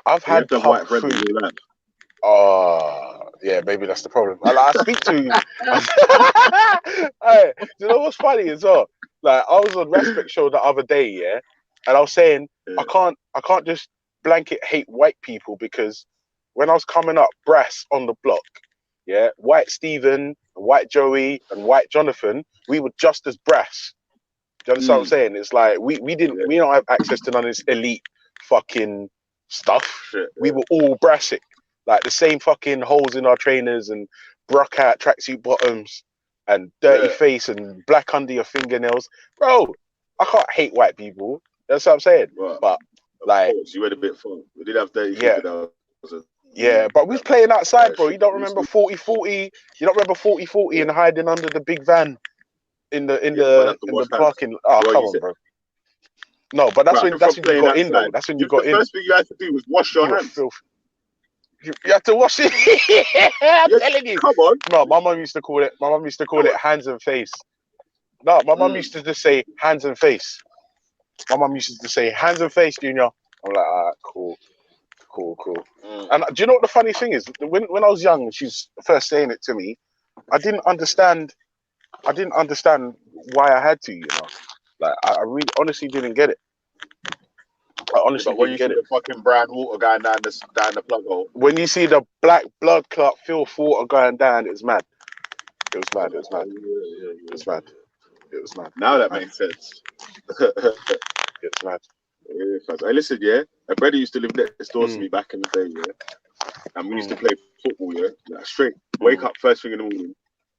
I've had pub white food. Bread in Oh, yeah, maybe that's the problem. I speak to you. Hey, you know what's funny as well? Like, I was on Respect Show the other day, yeah, and I was saying I can't just blanket hate white people, because when I was coming up brass on the block, yeah, White Stephen, White Joey, and White Jonathan, we were just as brass. Do you understand what I'm saying? It's like we don't have access to none of this elite fucking stuff. We were all brassic. Like, the same fucking holes in our trainers and brock out tracksuit bottoms and dirty face and black under your fingernails. Bro, I can't hate white people. That's what I'm saying. Right. But, like, you went a bit fun. We did have dirty but we was playing outside, bro. You don't remember 40-40? You don't remember 40-40 and hiding under the big van in the parking? Oh, come on, bro. No, but that's when you got in, though. That's when you got in. The first thing you had to do was wash your hands. You have to wash it. I'm telling you. Come on. No, my mum used to call it hands and face. No, my mum used to just say hands and face. My mum used to say hands and face, Junior. I'm like, all right, cool. And do you know what the funny thing is? When I was young, she's first saying it to me, I didn't understand why I had to, you know. Like, I really honestly didn't get it. I honestly But when didn't you get see it. the fucking brown water going down the plug hole, When you see the black blood clot filth water going down, it's mad. It was mad. It was mad. It was mad. It was mad. now that Mad. makes sense. It's mad. Yeah, cause I listen, yeah. A brother used to live next door to Mm. me back in the day, yeah. And we used to Mm. play football, yeah. Like straight, wake up first thing in the morning.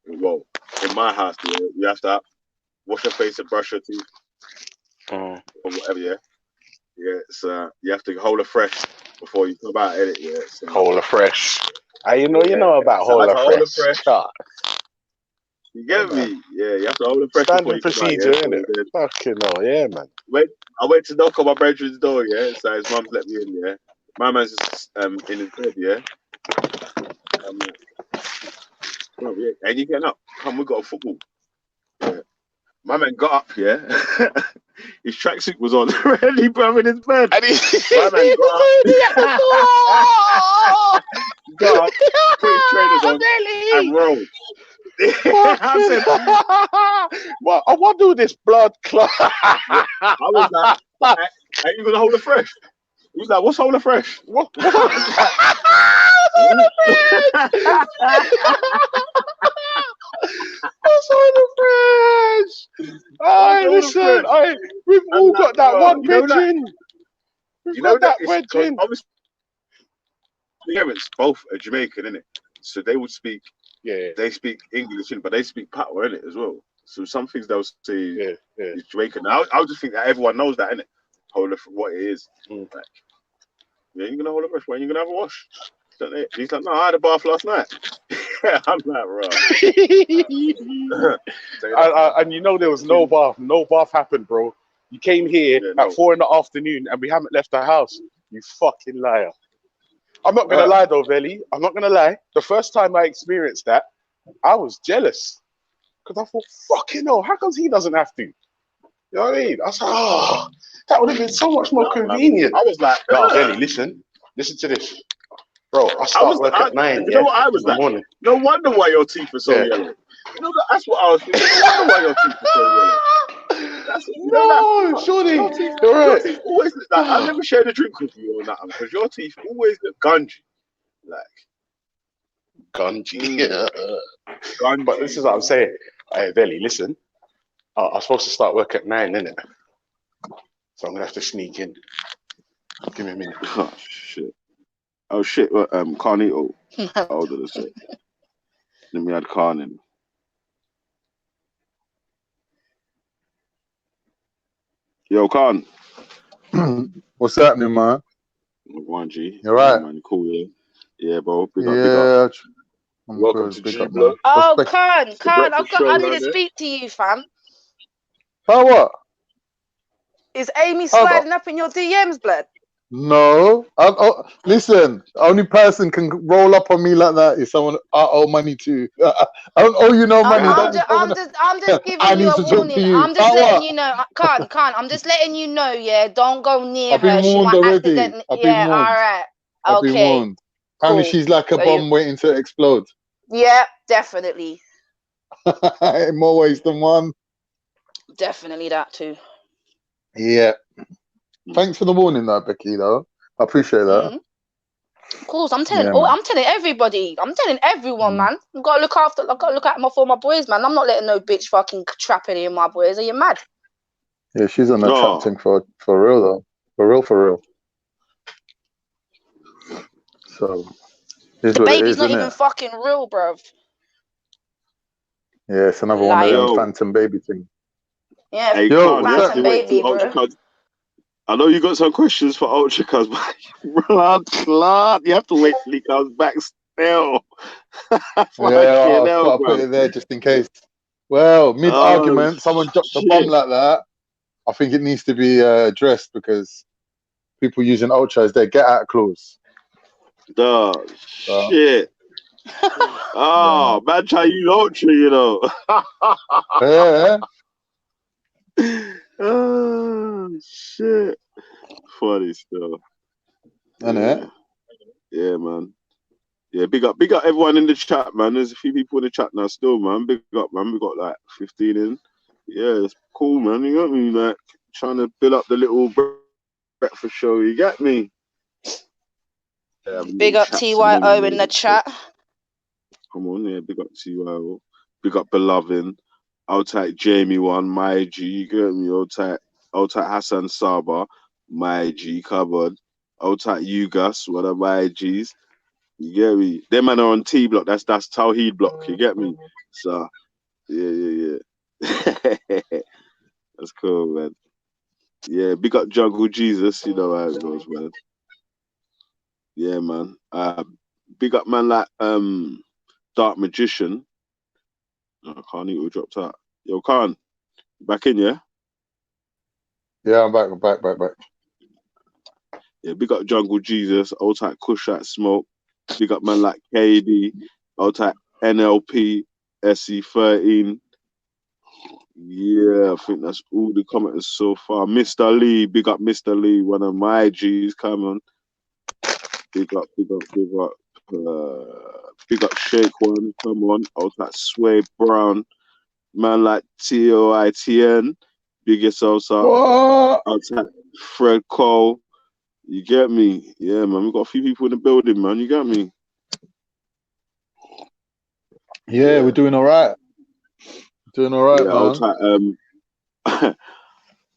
Well, in my house, yeah, you have to wash your face and brush your teeth Mm. or whatever, yeah. Yeah, so you have to hold it fresh before you come out, edit, yeah. So, Hola Fresh. You yeah. know about So I had Hola to hold it Fresh. fresh. You get Yeah, man. me? Yeah, you have to hold it fresh before Standard you come out, procedure, yeah. So innit? then Fucking hell, yeah, man. I went to knock on my brethren's door, yeah. So his mum's let me in, yeah. My man's just in his bed, yeah. I'm like, bro, yeah, and you getting up? Come, we got a football. Yeah. My man got up, yeah. His tracksuit was on, ready, bro, in his bed. And My man got up, put his trainers on, and rolled. I said, well, I want to do this blood clot. I was like, are you gonna hold it fresh? He was like, what's hold it fresh? What? What's on the fresh? Listen, we've all got that one bridging. We've got that bridging. Obviously, parents both are Jamaican, innit? So they would speak. Yeah. They speak English, but they speak Patois, innit, as well. So some things they'll say is Jamaican. Now I just think that everyone knows that, innit? Hold it for what it is. Mm. Like, yeah, you're gonna hold it fresh. When you gonna have a wash? He's like, no, I had a bath last night. I'm like, right. And you know there was no bath. No bath happened, bro. You came here at 4 PM and we haven't left the house. You fucking liar. I'm not gonna lie though, Veli. I'm not gonna lie. The first time I experienced that, I was jealous. Because I thought, fucking hell, how comes he doesn't have to? You know what I mean? I was like, oh, that would have been so much more convenient. I was like, no, Veli, listen to this. Bro, I start work at 9. You know what I was like? Morning. No wonder why your teeth are so yellow. You know, that's what I was thinking. No wonder why your teeth are so yellow. Shorty, your teeth always look like, I've never shared a drink with you or nothing because your teeth always look gungy. Like gungy. Gungy. But this is what I'm saying. Hey, Veli, listen. I was supposed to start work at 9, innit? So I'm gonna have to sneak in. Give me a minute. Oh shit! Carnito. Hold on a sec. Let me add Carn in. Yo, Carn. What's happening, man? One G. You right? Man, cool, yeah. Yeah, bro. Big up. Welcome to G Block. Oh, Carn, I need to speak to you, fam. Oh, what? Is Amy sliding up in your DMs, blood? No. Listen, only person can roll up on me like that is someone I owe money to. I don't owe you no money. I'm just giving you a warning. I'm just letting you know. Can't. I'm just letting you know, yeah. Don't go near her. She might accidentally. Yeah, all right. I've been warned. Apparently she's like a bomb waiting to explode. Yeah, definitely. In more ways than one. Definitely that too. Yeah. Thanks for the warning, though, Becky. Though I appreciate that. Of course, I'm telling. I'm telling everybody. I'm telling everyone, man. I've got to look after. I've got to look out for my boys, man. I'm not letting no bitch fucking trap any of my boys. Are you mad? Yeah, she's on the trap thing for real, though. For real. So the baby's not even fucking real, bruv. Yeah, it's another one of them phantom baby thing. Yeah, hey, phantom baby, bro. I know you got some questions for Ultra Cuz, but you have to wait till he comes back still. I'll put it there just in case. Well, mid-argument, someone dropped a bomb like that. I think it needs to be addressed because people using Ultra as their get-out clause. Shit. Man, try use Ultra, you know. Oh shit! Funny stuff. Yeah, man. Yeah, big up everyone in the chat, man. There's a few people in the chat now still, man. Big up, man. We got like 15 in. Yeah, it's cool, man. You know what I mean? Like trying to build up the little breakfast show. You get me? Big up TYO in the chat. Come on, yeah. Big up TYO. Big up Beloved. I'll take Jamie one, my G. You get me? I'll take Hassan Saba, my G. Cupboard. I'll take you, Gus. One of my G's. You get me? Them man are on T block. That's Tawheed block. You get me? So, yeah. That's cool, man. Yeah, big up Jungle Jesus. You know how it goes, man. Yeah, man. Big up man like Dark Magician. I can't eat. We dropped out. Yo, Khan, back in, yeah? Yeah, I'm back. Yeah, big up Jungle Jesus. Old type Kushite Smoke. Big up man like KD. Old type NLP, SE13. Yeah, I think that's all the commenters so far. Mr. Lee, big up Mr. Lee, one of my G's. Come on. Big up. Big up Shake One. Come on. Old type Sway Brown. Man like TOITN. Big yourselves up. What? Old type Fred Cole. You get me? Yeah, man. We got a few people in the building, man. You get me? Yeah, we're doing all right. Doing all right, man.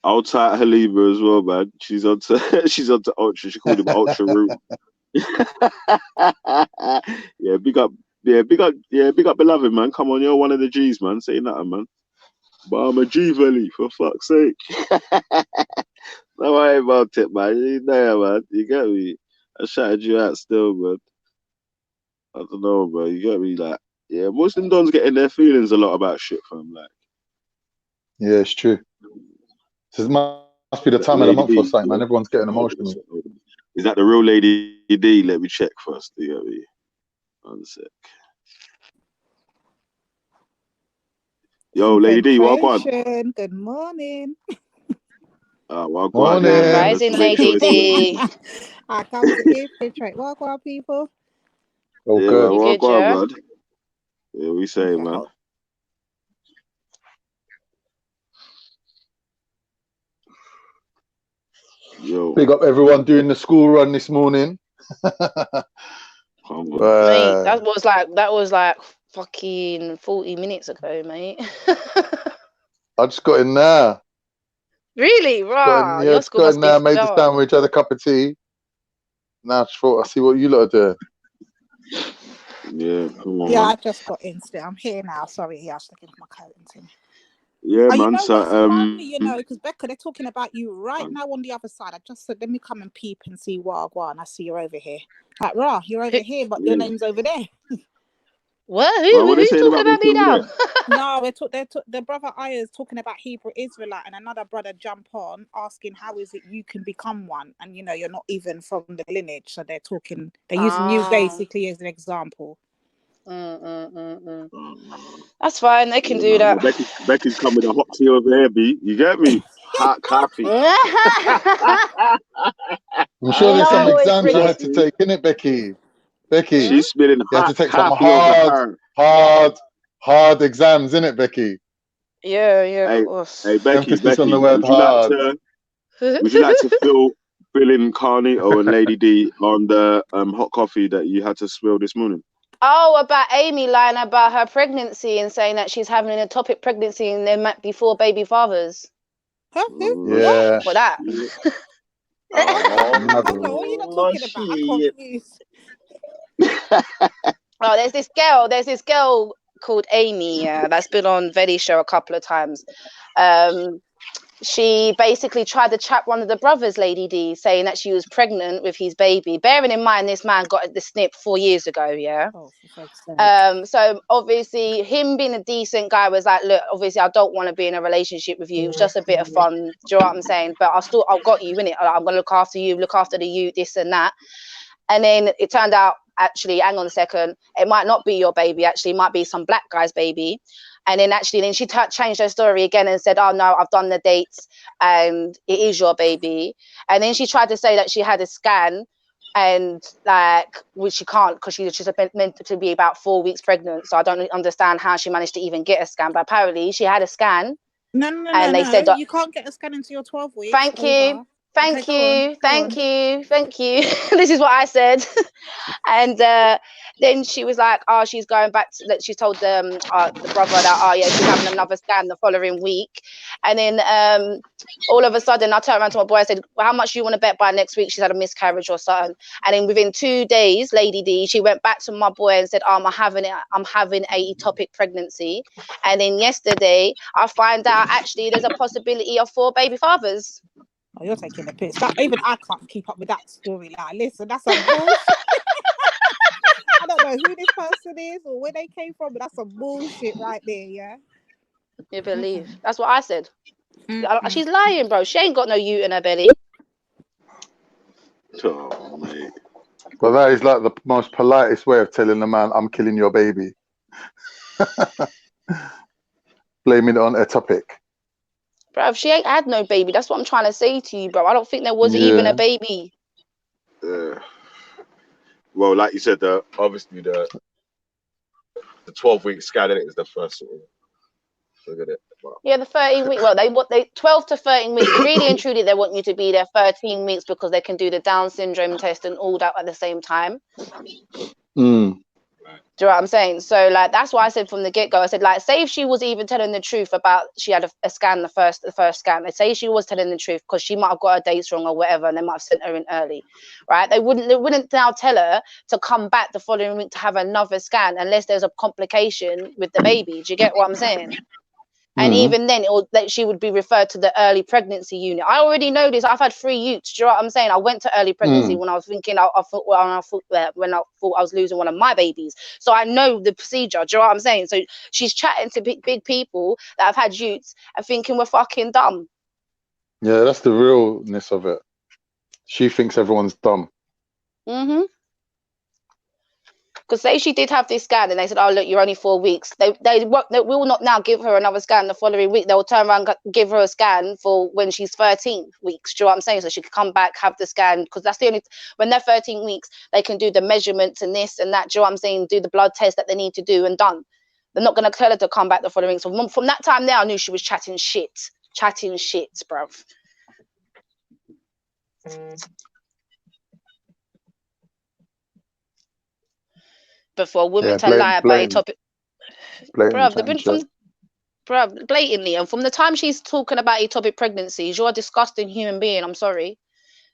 I'll type Haliba as well, man. She's on to Ultra. She called him Ultra Root. Yeah, big up Beloved, man. Come on, you're one of the G's, man. Say nothing, man. But I'm a G Valley, for fuck's sake. Don't worry about it, man. You know, man. You get me? I shouted you out still, man. I don't know, bro. You get me? Like, yeah, Muslim dons get in their feelings a lot about shit, fam. Like, yeah, it's true. This must be the time of the month or something, man. Everyone's getting emotional. Is that the real Lady D? Let me check first. You get me? 1 sec. Yo, Lady D, what on? Good morning. What Morning. Rising, Lady D. I come to infiltrate. What on, people? Oh, yeah, good. man, what good, on, yeah? man? Yeah, we say, man. Yo, Big up everyone doing the school run this morning. come on. Mate, that was like fucking 40 minutes ago, mate. I just got in there. Really? Right. Yeah, just got in there, made the sandwich, had a cup of tea. Now I just thought, I see what you lot are doing. Yeah, come on. Yeah, man. I just got into it. I'm here now. Sorry, I was looking for my coat and thing. Yeah, man. You know So, what's funny, you know, because Becca, they're talking about you right now on the other side. I just said, let me come and peep and see Wagwan. I see you're over here. Like, rah, you're over here, but your name's over there. What? What Who's talking about me now? No, the brother Aya's talking about Hebrew Israelite, and another brother jump on asking how is it you can become one, and you know you're not even from the lineage, so they're using you basically as an example. That's fine. They can do that. Becky's coming with a hot tea over here, B. You get me? Hot coffee. I'm sure there's some exams you had to take, innit, Becky? Becky, she's spilling you had to take some hard exams, innit, Becky? Yeah. Hey, Becky. Emphasis on the word hard. Would you like to fill in Carnito and Lady D on the hot coffee that you had to spill this morning? Oh, about Amy lying about her pregnancy and saying that she's having an ectopic pregnancy and there might be 4 baby fathers. Huh? Yeah. What that? What are you not talking about? I'm confused. Oh, there's this girl called Amy that's been on Vedi's show a couple of times. She basically tried to trap one of the brothers, Lady D, saying that she was pregnant with his baby. Bearing in mind this man got the snip 4 years ago, yeah. So obviously him being a decent guy was like, look, obviously I don't want to be in a relationship with you. It was just a bit of fun. Do you know what I'm saying? But I've got you in it. I'm gonna look after you, look after the youth, this and that. And then it turned out, actually, hang on a second, it might not be your baby, actually, it might be some black guy's baby. And then actually, she changed her story again and said, oh, no, I've done the dates and it is your baby. And then she tried to say that she had a scan and which she can't because she's meant to be about 4 weeks pregnant. So I don't understand how she managed to even get a scan. But apparently she had a scan. No. They said you can't get a scan until you're 12 weeks. Thank you. Thank Okay, you, go on. thank you, thank you. This is what I said. And then she was like, oh, she's going back to that. She told the brother that, oh yeah, she's having another scan the following week. And then all of a sudden I turned around to my boy, I said, well, how much do you want to bet by next week she's had a miscarriage or something? And then within 2 days, Lady D, she went back to my boy and said, oh, I'm having a ectopic pregnancy. And then yesterday I find out actually there's a possibility of 4 baby fathers. Oh, you're taking the piss. That even I can't keep up with that story. Like, listen, that's some bullshit. I don't know who this person is or where they came from, but that's some bullshit right there, yeah. You believe? That's what I said. Mm-mm. She's lying, bro. She ain't got no ute in her belly. Oh, mate. But that is like the most politest way of telling the man, I'm killing your baby. Blaming it on a topic. Bro, she ain't had no baby. That's what I'm trying to say to you, bro. I don't think there was even a baby. Well, like you said, obviously the 12-week scan is the first sort of look at it. Wow. Yeah, the 13 week. Well, they 12 to 13 weeks. Really and truly, they want you to be there 13 weeks because they can do the Down syndrome test and all that at the same time. Do you know what I'm saying? So like that's why I said from the get-go, I said, like, say if she was even telling the truth about she had a scan, the first scan, let's say she was telling the truth because she might have got her dates wrong or whatever, and they might have sent her in early, right? They wouldn't now tell her to come back the following week to have another scan unless there's a complication with the baby. Do you get what I'm saying? And even then, she would be referred to the early pregnancy unit. I already know this. I've had 3 utes. Do you know what I'm saying? I went to early pregnancy when I was thinking, when I thought I was losing one of my babies. So I know the procedure. Do you know what I'm saying? So she's chatting to big people that have had utes and thinking we're fucking dumb. Yeah, that's the realness of it. She thinks everyone's dumb. Because say she did have this scan and they said, oh, look, you're only 4 weeks. They will not now give her another scan the following week. They'll turn around and give her a scan for when she's 13 weeks. Do you know what I'm saying? So she could come back, have the scan. Because that's the only, when they're 13 weeks, they can do the measurements and this and that. Do you know what I'm saying? Do the blood test that they need to do and done. They're not going to tell her to come back the following week. So from that time there, I knew she was chatting shit. Chatting shit, bruv. But for a woman to lie about a topic, bruv, blatantly, and from the time she's talking about ectopic pregnancies, you're a disgusting human being. I'm sorry.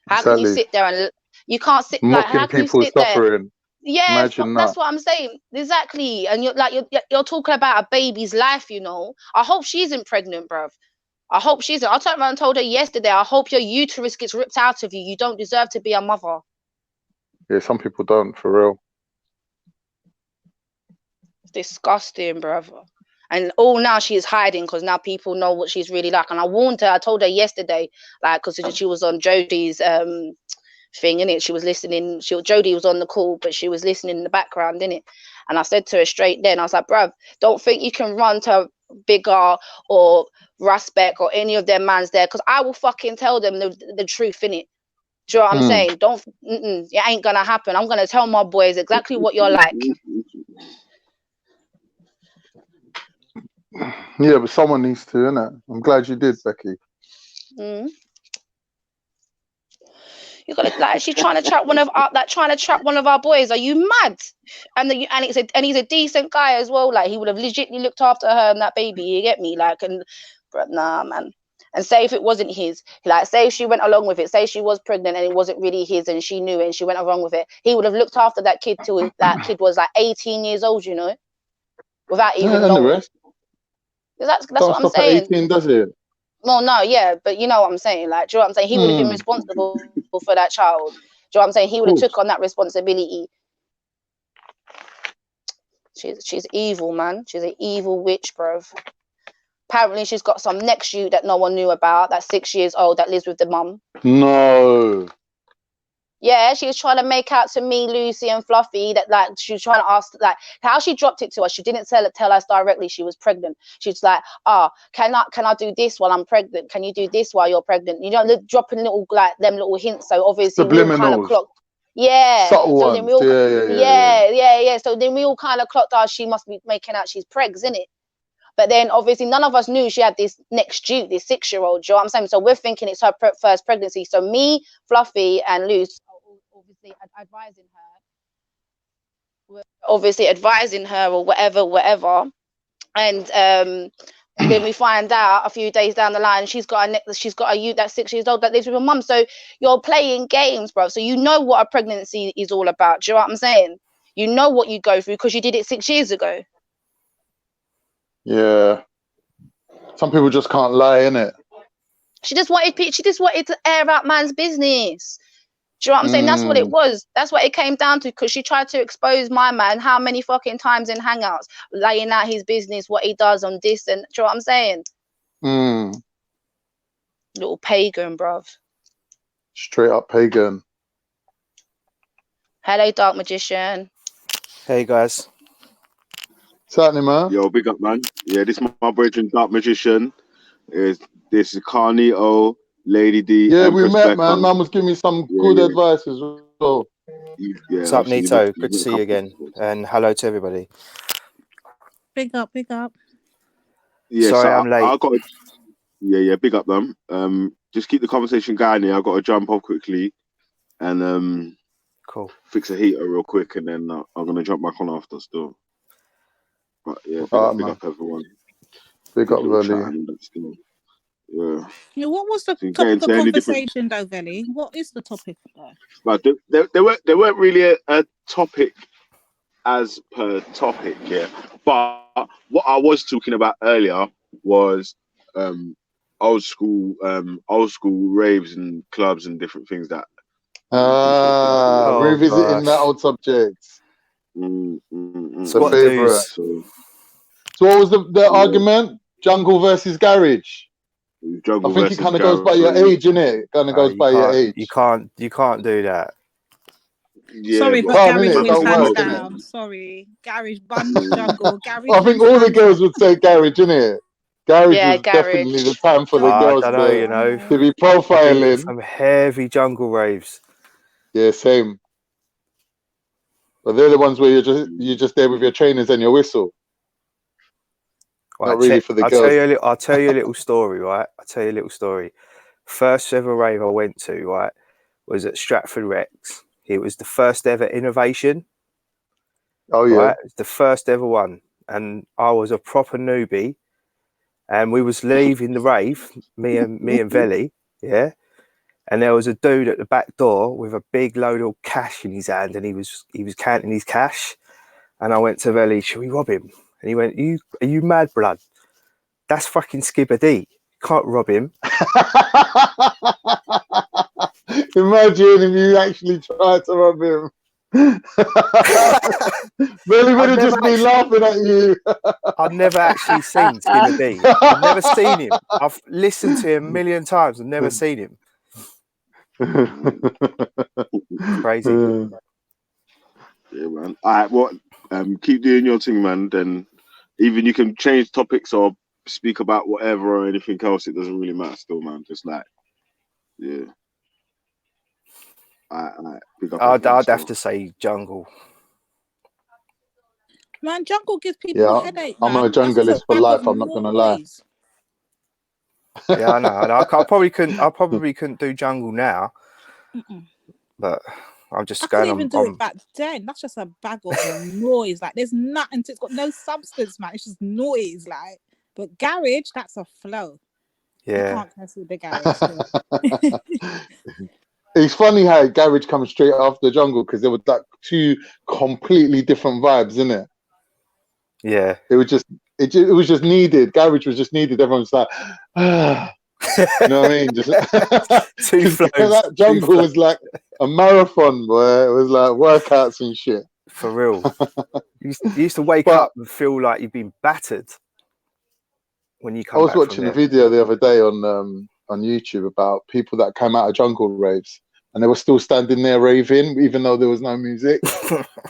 How can you sit there and you can't sit like how can you sit there? Yeah, that's what I'm saying. Exactly. And you're talking about a baby's life, you know. I hope she isn't pregnant, bruv. I hope she isn't. I turned around and told her yesterday, I hope your uterus gets ripped out of you. You don't deserve to be a mother. Yeah, some people don't, for real. Disgusting, brother. And now she is hiding because now people know what she's really like. And I warned her. I told her yesterday, like, because she was on Jodie's thing, innit? She was listening. Jodie was on the call, but she was listening in the background, innit? And I said to her straight then, I was like, bruv, don't think you can run to Bigger or Rasbeck or any of their mans there, because I will fucking tell them the truth, innit? Do you know what I'm saying? It ain't gonna happen. I'm gonna tell my boys exactly what you're like. Yeah, but someone needs to, innit? I'm glad you did, Becky. You gotta like she's trying to trap one of our boys. Are you mad? And he's a decent guy as well. Like he would have legitimately looked after her and that baby. You get me? Like but nah, man. And say if it wasn't his, like say if she went along with it, say she was pregnant and it wasn't really his and she knew it and she went along with it, he would have looked after that kid till that kid was like 18 years old, you know, without even knowing. The rest. That's what I'm saying. At 18, does it? Well, no, yeah, but you know what I'm saying. Like, do you know what I'm saying? He would have been responsible for that child. Do you know what I'm saying? He would have took on that responsibility. She's evil, man. She's an evil witch, bro. Apparently, she's got some next you that no one knew about. That's 6 years old that lives with the mum. No. Yeah, she was trying to make out to me, Lucy and Fluffy, that like she was trying to ask like how she dropped it to us. She didn't tell us directly she was pregnant. She's like, can I do this while I'm pregnant? Can you do this while you're pregnant? You know, dropping little like them little hints. So obviously we all kind of clocked. Yeah. Subtle so then we all, yeah. So then we all kind of clocked, she must be making out she's pregs, innit? But then obviously none of us knew she had this next due, this 6-year-old. Do you know what I'm saying? So we're thinking it's her first pregnancy. So me, Fluffy, and Luce are obviously advising her or whatever. And then we find out a few days down the line she's got a youth that's 6 years old that lives with her mum. So you're playing games, bro. So you know what a pregnancy is all about. Do you know what I'm saying? You know what you go through because you did it 6 years ago. Yeah. Some people just can't lie, innit? She just wanted to air out man's business. Do you know what I'm saying? That's what it was. That's what it came down to, because she tried to expose my man how many fucking times in Hangouts, laying out his business, what he does on this, and do you know what I'm saying? Little pagan, bruv. Straight up pagan. Hello, Dark Magician. Hey, guys. What's happening, man? Yo, big up, man. Yeah, this is my brethren, Dark Magician. This is Carnito, Lady D. Yeah, we Empress met, Becca. man. Man was giving me some good advice as well. Yeah, What's up, Nito? Good to see you again. And hello to everybody. Big up, big up. Yeah, sorry, so I'm late. Yeah, big up them. Just keep the conversation going here. I got to jump off quickly and cool. Fix a heater real quick, and then I'm gonna jump back on after still. But yeah, big up everyone. Big up, Veli. Yeah. What was the topic of conversation, though, Veli? What is the topic though? But there weren't really a topic as per topic, yeah. But what I was talking about earlier was old school raves and clubs and different things that. Revisiting that old subject. It's a favorite. So what was the argument? Jungle versus garage. Jungle I think it kind of goes by your age, innit? It kind of goes by your age. You can't do that. Yeah, sorry, but garage wins hands down. Sorry, garage, buns, jungle, garage. I think all the girls would say garage, innit? Garage was definitely the time for the girls to be profiling. Some heavy jungle raves. Yeah, same. But they're the ones where you're just there with your trainers and your whistle. Right, not really for the girls. I'll tell you a little story, right? First ever rave I went to, right, was at Stratford Rex. It was the first ever Innovation. Oh yeah, right? It was the first ever one, and I was a proper newbie. And we was leaving the rave, me and Veli, yeah. And there was a dude at the back door with a big load of cash in his hand, and he was counting his cash. And I went to Veli, "Shall we rob him?" And he went, "Are you mad, blood? That's fucking Skibber D. Can't rob him." Imagine if you actually tried to rob him. Veli would have just been laughing at you. I've never actually seen Skibber D. I've never seen him. I've listened to him a million times. I've never seen him. Crazy. Yeah, man. All right, well, keep doing your thing, man. Then even you can change topics or speak about whatever or anything else. It doesn't really matter still, man. Just like, yeah. I'd have to say jungle. Man, jungle gives people a headache. Man. I'm a junglist for life. I'm not gonna lie. Yeah, I know. I probably couldn't do jungle now. But I'm just going. I couldn't even do it back then. That's just a bag of noise. Like there's nothing. It's got no substance, man. It's just noise. Like, but garage, that's a flow. Yeah. You can't cancel the garage. It's funny how garage comes straight after jungle because there were like two completely different vibes, isn't it? Yeah. It was just needed. Garage was just needed. Everyone's like, ah. You know what I mean? Just two flows. That jungle was like a marathon, boy. It was like workouts and shit. For real. You used to wake up and feel like you've been battered when you come back. I was watching a video the other day on YouTube about people that came out of jungle raves and they were still standing there raving even though there was no music.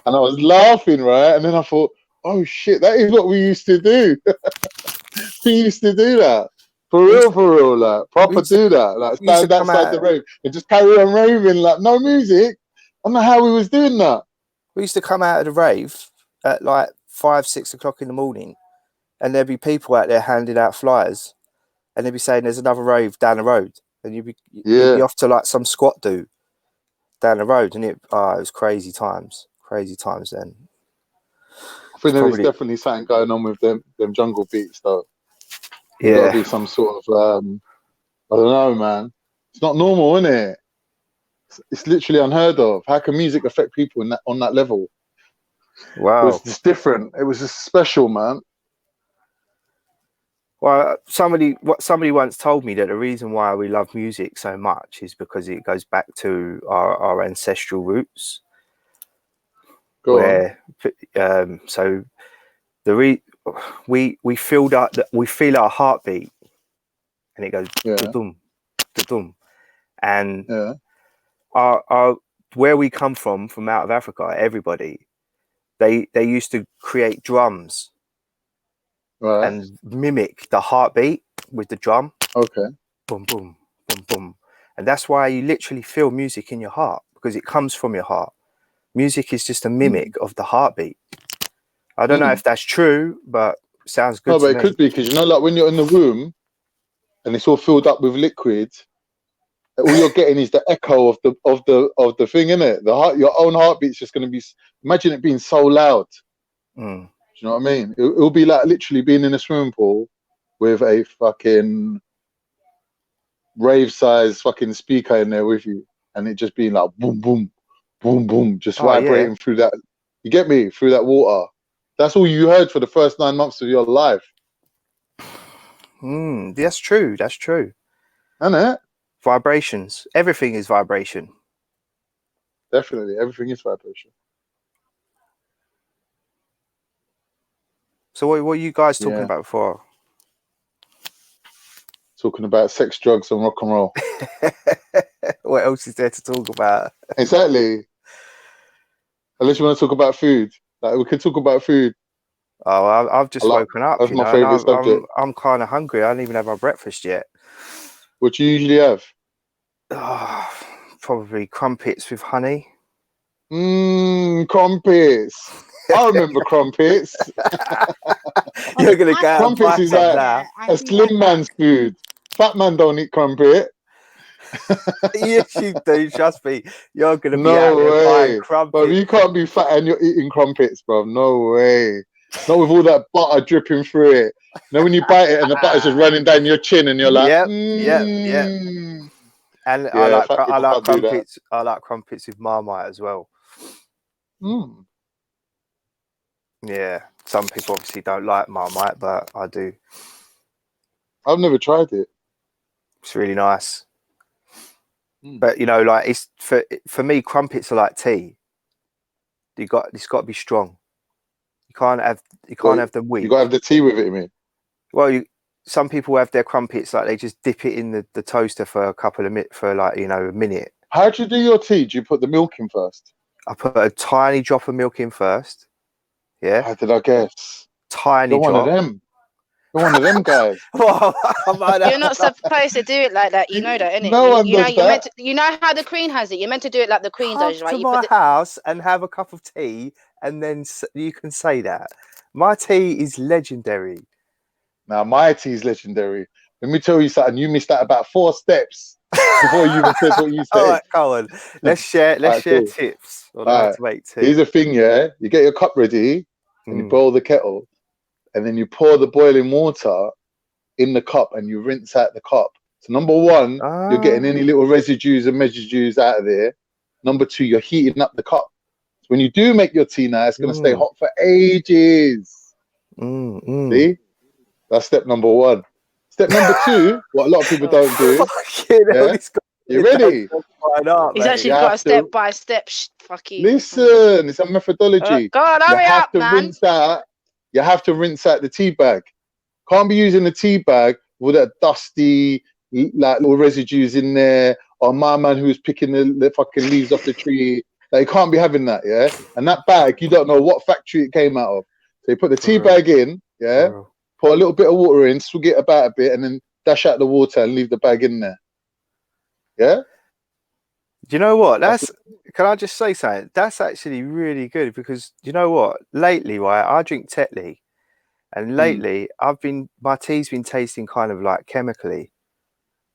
And I was laughing, right? And then I thought, oh shit, that is what we used to do. We used to do that. For real, like proper do that. Like stand outside the rave and just carry on raving, like no music. I don't know how we was doing that. We used to come out of the rave at like 5-6 o'clock in the morning and there'd be people out there handing out flyers, and they'd be saying there's another rave down the road, and you'd be off to like some squat do down the road, and it was crazy times then. I think there is definitely something going on with them jungle beats though. There's got to be some sort of I don't know, man. It's not normal, isn't it? It's literally unheard of. How can music affect people on that level? Wow. It was just different. It was just special, man. Well, somebody once told me that the reason why we love music so much is because it goes back to our ancestral roots. So we feel our heartbeat, and it goes da-dum, da-dum. And our where we come from out of Africa, everybody, they used to create drums and mimic the heartbeat with the drum. Okay. Boom, boom, boom, boom. And that's why you literally feel music in your heart, because it comes from your heart. Music is just a mimic of the heartbeat. I don't know if that's true, but it sounds good to me. No, but it could be, because like when you're in the room and it's all filled up with liquid, all you're getting is the echo of the thing, innit? Your own heartbeat's just going to be. Imagine it being so loud. Do you know what I mean? It'll be like literally being in a swimming pool with a fucking rave-sized fucking speaker in there with you, and it just being like boom, boom, boom, boom, just vibrating through that. You get me? Through that water. That's all you heard for the first 9 months of your life. That's true. That's true. Isn't it? Vibrations. Everything is vibration. Definitely. Everything is vibration. So what were you guys talking about before? Talking about sex, drugs, and rock and roll. What else is there to talk about? Exactly. Unless you want to talk about food. Like, we could talk about food. Oh, I've just woken up. That's my favourite subject. I'm kind of hungry. I didn't even have my breakfast yet. What do you usually have? Probably crumpets with honey. Crumpets. I remember crumpets. You're going to get crumpets is like a slim man's food. Fat man don't eat crumpet. Yes, you do. Trust me. You're going to be out there buying crumpets. But you can't be fat and you're eating crumpets, bro. No way. Not with all that butter dripping through it. You know, when you bite it and the butter's just running down your chin and you're like, yep. And I like crumpets. I like crumpets with Marmite as well. Yeah. Some people obviously don't like Marmite, but I do. I've never tried it. It's really nice. But you know, like it's for me, crumpets are like tea. It's got to be strong. You can't have them weak. You gotta have the tea with it, you mean? Well, some people have their crumpets like they just dip it in the toaster for a couple of minutes, for like, a minute. How do you do your tea? Do you put the milk in first? I put a tiny drop of milk in first. Yeah. How did I guess? Tiny drop. One of them. You're one of them guys. You're not supposed to do it like that. You know that, innit? No one does that. You know how the Queen has it. You're meant to do it like the Queen does, right? Come to my house and have a cup of tea, and then you can say that. My tea is legendary. Now, my tea is legendary. Let me tell you something. You missed out about 4 steps before you even said what you said. All right, go on. Let's share tips on how to make tea. Here's the thing, yeah? You get your cup ready, and you boil the kettle, and then you pour the boiling water in the cup, and you rinse out the cup. So number 1, you're getting any little residues and residues out of there. Number 2, you're heating up the cup. So when you do make your tea now, it's going to stay hot for ages. See? That's step number 1. Step number 2, what a lot of people don't do. You ready? He's actually got a step-by-step fucking. Listen, it's a methodology. Go on, hurry up, man. You have to rinse out the tea bag. Can't be using the tea bag with that dusty, like, little residues in there. Or my man who's picking the fucking leaves off the tree. Like, you can't be having that, yeah? And that bag, you don't know what factory it came out of. So you put the tea bag in, yeah? Put a little bit of water in, swig it about a bit, and then dash out the water and leave the bag in there. Yeah? Do you know what? Can I just say something? That's actually really good, because you know what? Lately, right, I drink Tetley, And lately, my tea's been tasting kind of like chemically.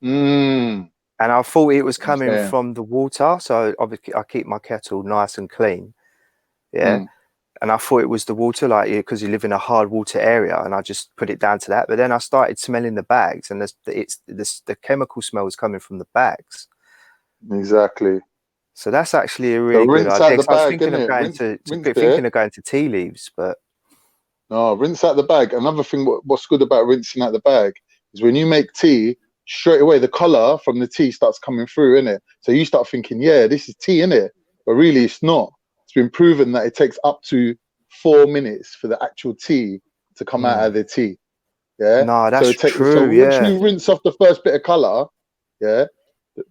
Mm. And I thought it was That's what I'm coming saying. from the water. So obviously I keep my kettle nice and clean. Yeah. And I thought it was the water, like, because you live in a hard water area, and I just put it down to that. But then I started smelling the bags, and the chemical smell was coming from the bags. Exactly. So that's actually a really good rinse idea. out the I was bag, thinking of innit? going going to tea leaves, but no, rinse out the bag. Another thing, what's good about rinsing out the bag is when you make tea, straight away the color from the tea starts coming through, innit? So you start thinking, yeah, this is tea, innit? But really, it's not. It's been proven that it takes up to 4 minutes for the actual tea to come out of the tea. Yeah. No, that's true. So once Yeah. you rinse off the first bit of color, yeah,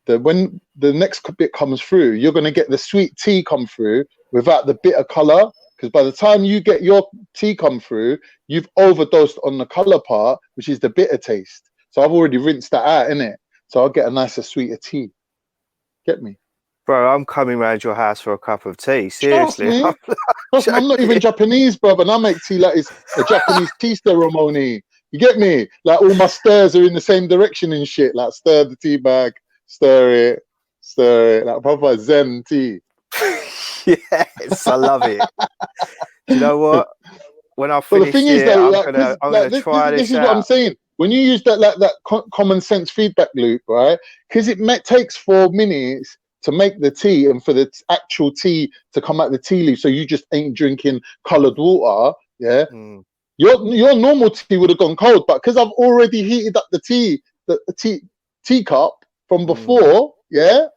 when the next bit comes through, you're gonna get the sweet tea come through without the bitter color. Because by the time you get your tea come through, you've overdosed on the color part, which is the bitter taste. So I've already rinsed that out, innit? So I'll get a nicer, sweeter tea. Get me? Bro, I'm coming round your house for a cup of tea. Seriously. Trust me, I'm not even Japanese, bro, and I make tea like it's a Japanese tea ceremony. You get me? Like all my stirs are in the same direction and shit. Like stir the tea bag, stir it. Like proper Zen tea. Yes, I love it. You know what? When I finish the thing is, though, I'm gonna try this is out. what I'm saying. When you use that common sense feedback loop, right? Because it takes 4 minutes to make the tea and for the actual tea to come out the tea leaf, so you just ain't drinking coloured water. Yeah, your normal tea would have gone cold, but because I've already heated up the teacup from before. Yeah,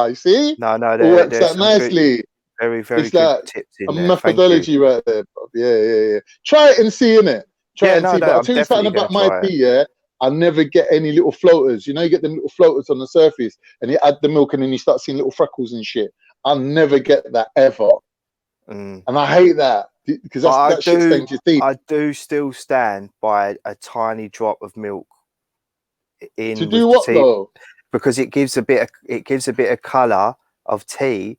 you see? No, it works out nicely. Very, very it's good like tips in a there. methodology right there, bro. Yeah. Try it and see, innit? Try and see. But I'll tell you something about my tea, yeah? I never get any little floaters. You know, you get them little floaters on the surface and you add the milk and then you start seeing little freckles and shit. I'll never get that ever. And I hate that because that shit stains your teeth. I do still stand by a tiny drop of milk in to do what tea, though? Because it gives a bit of colour of tea.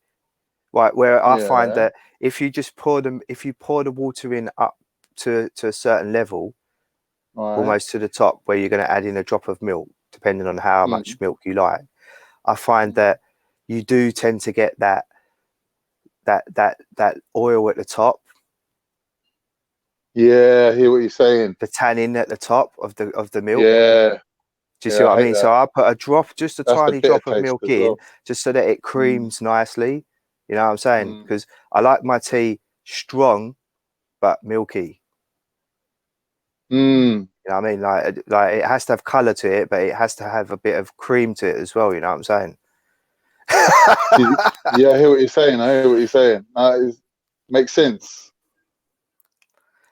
Right, where I find that if you pour the water in up to a certain level, almost to the top, where you're going to add in a drop of milk, depending on how much milk you like, I find that you do tend to get that oil at the top. Yeah, I hear what you're saying. The tannin at the top of the milk. Yeah. Do you see what I mean? That. So I put a tiny drop of milk in, just so that it creams nicely. You know what I'm saying? Because I like my tea strong, but milky. You know what I mean? Like it has to have colour to it, but it has to have a bit of cream to it as well. You know what I'm saying? Yeah, I hear what you're saying. Makes sense.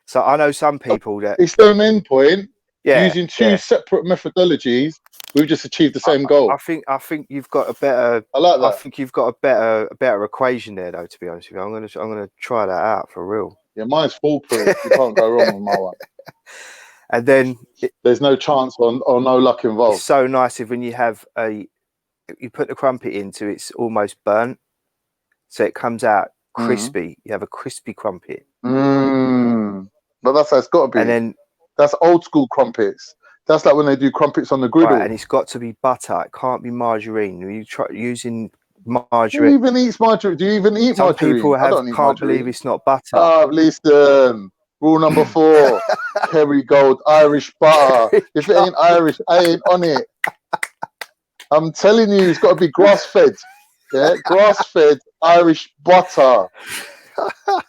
So I know some people that it's their end point. Using two separate methodologies, we've just achieved the same goal. I think you've got a better. I like that. I think you've got a better equation there, though. To be honest with you, I'm gonna try that out for real. Yeah, mine's foolproof. You can't go wrong with my one. And then there's no chance or no luck involved. It's so nice if when you have you put the crumpet into it's almost burnt, so it comes out crispy. You have a crispy crumpet. But that's how it's got to be. And then that's old school crumpets. That's like when they do crumpets on the griddle. Right, and it's got to be butter. It can't be margarine. You try using margarine. Who even eats margarine? Do you even eat Some margarine? people can't margarine. Believe it's not butter. Oh, listen. Rule number 4. Kerrygold Irish butter. If it ain't Irish, I ain't on it. I'm telling you, it's got to be grass-fed. Yeah, grass-fed Irish butter.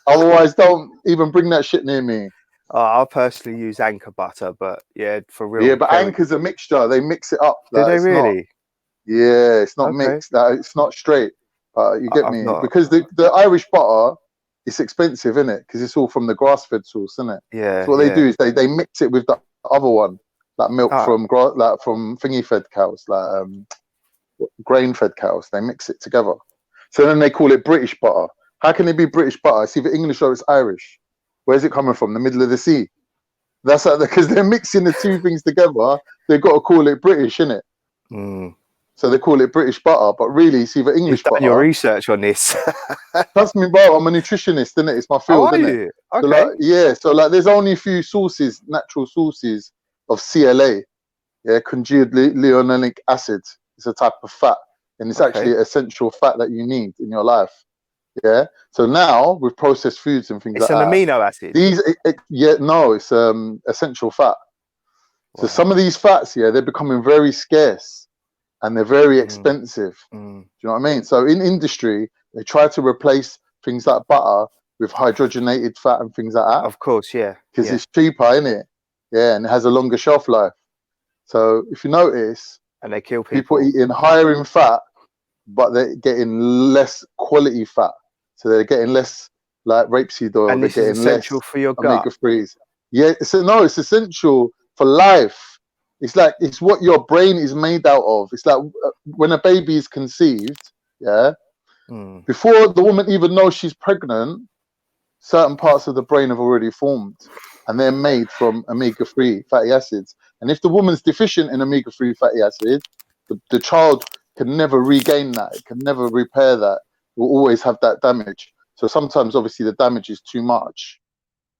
Otherwise, don't even bring that shit near me. I personally use Anchor butter, but yeah, for real. Yeah, but Anchor's a mixture. They mix it up. Do they really? Yeah, it's not mixed. It's not straight. You get me? Because the Irish butter, it's expensive, isn't it? Because it's all from the grass-fed source, isn't it? Yeah. So what they do is they mix it with the other one, like milk from thingy-fed cows, like grain-fed cows. They mix it together. So then they call it British butter. How can it be British butter? It's either English or it's Irish. Where's it coming from? The middle of the sea. That's because they're mixing the two things together. They've got to call it British, innit? So they call it British butter, but really it's either English butter. Your research on this. Trust me, bro. I'm a nutritionist, innit? It's my field, innit? So Okay. like, yeah, so like there's only a few sources, natural sources of CLA, conjugated linoleic acid. It's a type of fat, and it's actually Okay. an essential fat that you need in your life. Yeah. So now with processed foods and things It's like an that, amino acid. it's essential fat. So Wow. some of these fats, they're becoming very scarce and they're very expensive. Mm. Do you know what I mean? So in industry, they try to replace things like butter with hydrogenated fat and things like that Of course, yeah. because Yeah. it's cheaper, isn't it? Yeah, and it has a longer shelf life. So if you notice, And they kill people people. eating higher in fat, but they're getting less quality fat. So they're getting less like rapeseed oil. And They're this is getting less essential for your gut. omega-3s. Yeah, it's essential for life. It's like it's what your brain is made out of. It's like when a baby is conceived, before the woman even knows she's pregnant, certain parts of the brain have already formed, and they're made from omega-3 fatty acids. And if the woman's deficient in omega-3 fatty acid, the child can never regain that. It can never repair that. It will always have that damage. So sometimes, obviously, the damage is too much,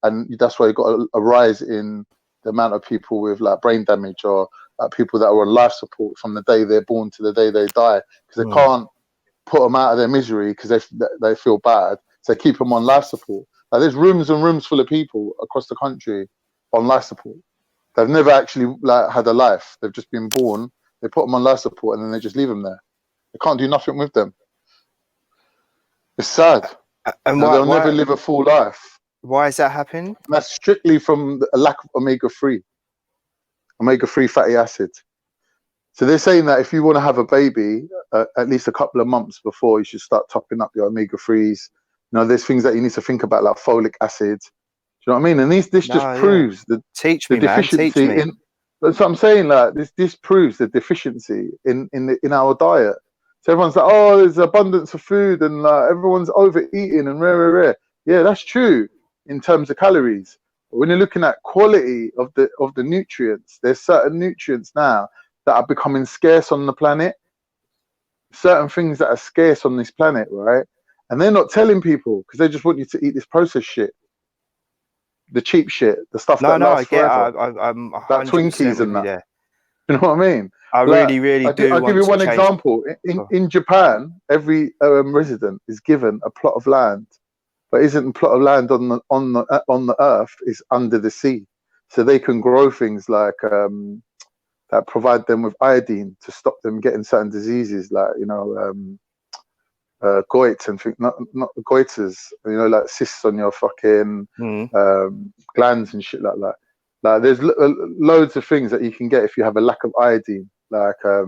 and that's why you've got a rise in the amount of people with like brain damage or people that are on life support from the day they're born to the day they die, because they can't put them out of their misery because they feel bad. So they keep them on life support. Like there's rooms and rooms full of people across the country on life support. They've never actually like had a life. They've just been born. They put them on life support and then they just leave them there. They can't do nothing with them. It's sad. And they'll never live a full life. Why is that happening? And that's strictly from a lack of omega-3 fatty acid. So they're saying that if you want to have a baby, at least a couple of months before, you should start topping up your omega-3s. You know, there's things that you need to think about, like folic acid. Do you know what I mean? And this just proves the deficiency in. That's what I'm saying. Like this proves the deficiency in our diet. So everyone's like, oh, there's abundance of food and everyone's overeating and rare. Yeah, that's true in terms of calories. But when you're looking at quality of the nutrients, there's certain nutrients now that are becoming scarce on the planet. Certain things that are scarce on this planet, right? And they're not telling people because they just want you to eat this processed shit, the cheap shit, the stuff that lasts forever. I'm like Twinkies and that. There. You know what I mean? I really do. I'll give you one example. In Japan, every resident is given a plot of land, but isn't a plot of land on the earth, is under the sea, so they can grow things like that provide them with iodine to stop them getting certain diseases, like goits and not goiters, like cysts on your fucking glands and shit like that. Like there's loads of things that you can get if you have a lack of iodine. Like I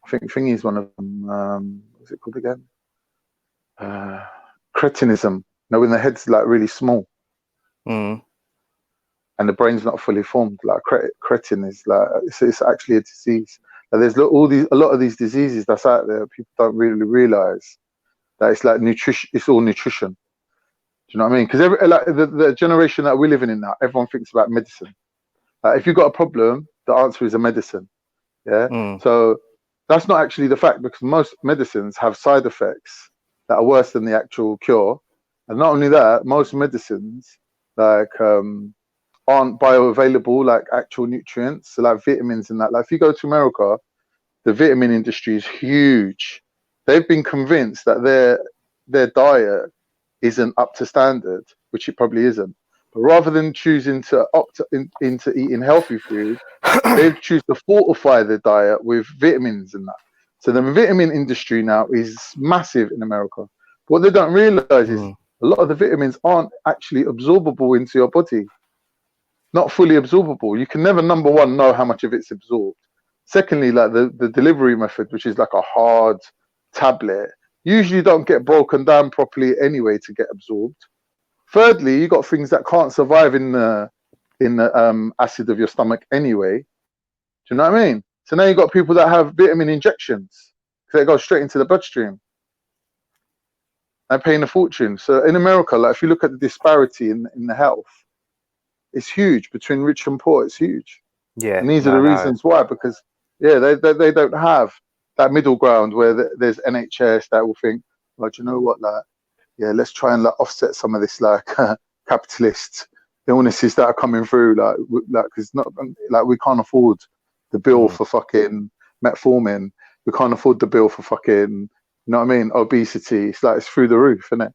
think thingy is one of them. What's it called again? Cretinism. When the head's like really small. And the brain's not fully formed, like cretin is like it's actually a disease. Like there's a lot of these diseases that's out there. People don't really realize that it's like nutrition. It's all nutrition. Do you know what I mean? Because like the generation that we're living in now, everyone thinks about medicine. If you've got a problem, the answer is a medicine. Yeah. So that's not actually the fact, because most medicines have side effects that are worse than the actual cure. And not only that, most medicines like aren't bioavailable, like actual nutrients, so like vitamins and that. Like if you go to America, the vitamin industry is huge. They've been convinced that their diet isn't up to standard, which it probably isn't. But rather than choosing to opt into eating healthy food, they choose to fortify their diet with vitamins and that. So the vitamin industry now is massive in America. What they don't realize is a lot of the vitamins aren't actually absorbable into your body. Not fully absorbable. You can never, number one, know how much of it's absorbed. Secondly, like the delivery method, which is like a hard tablet, usually don't get broken down properly anyway to get absorbed. Thirdly, you got things that can't survive in the acid of your stomach anyway. Do you know what I mean? So now you got people that have vitamin injections because they go straight into the bloodstream. They're paying a fortune. So in America, like if you look at the disparity in the health, it's huge between rich and poor. It's huge. Yeah. And these are the reasons why, because they don't have that middle ground where there's NHS that will think, well, do you know what, like, yeah, let's try and like offset some of this like capitalist illnesses that are coming through, like it's not like we can't afford the bill for fucking metformin. We can't afford the bill for fucking, you know what I mean, obesity. It's like it's through the roof, isn't it?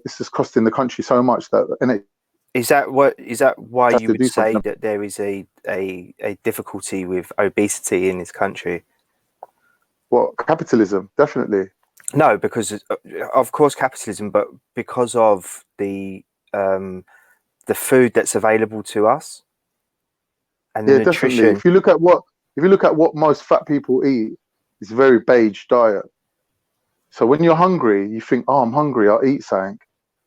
It's just costing the country so much that, innit? Is that why Has you to would do say something. that there is a difficulty with obesity in this country? What, capitalism? Definitely. No, because of course capitalism, but because of the food that's available to us and the Yeah, nutrition. definitely. If you look at what most fat people eat, it's a very beige diet. So when you're hungry, you think, oh, I'm hungry, I'll eat something.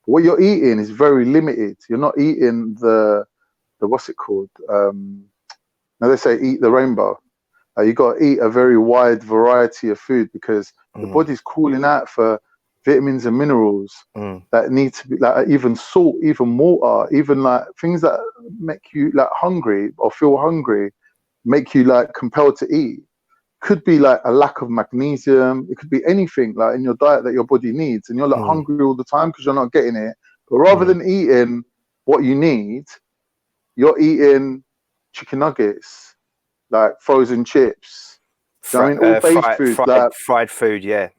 But what you're eating is very limited. You're not eating the what's it called? Now they say eat the rainbow. You got to eat a very wide variety of food because the body's calling out for vitamins and minerals that need to be, like, even salt, even water, even like things that make you like hungry or feel hungry, make you like compelled to eat. Could be like a lack of magnesium. It could be anything like in your diet that your body needs, and you're like hungry all the time because you're not getting it. But rather than eating what you need, you're eating chicken nuggets, like frozen chips. I mean, all beige food, like fried food, yeah.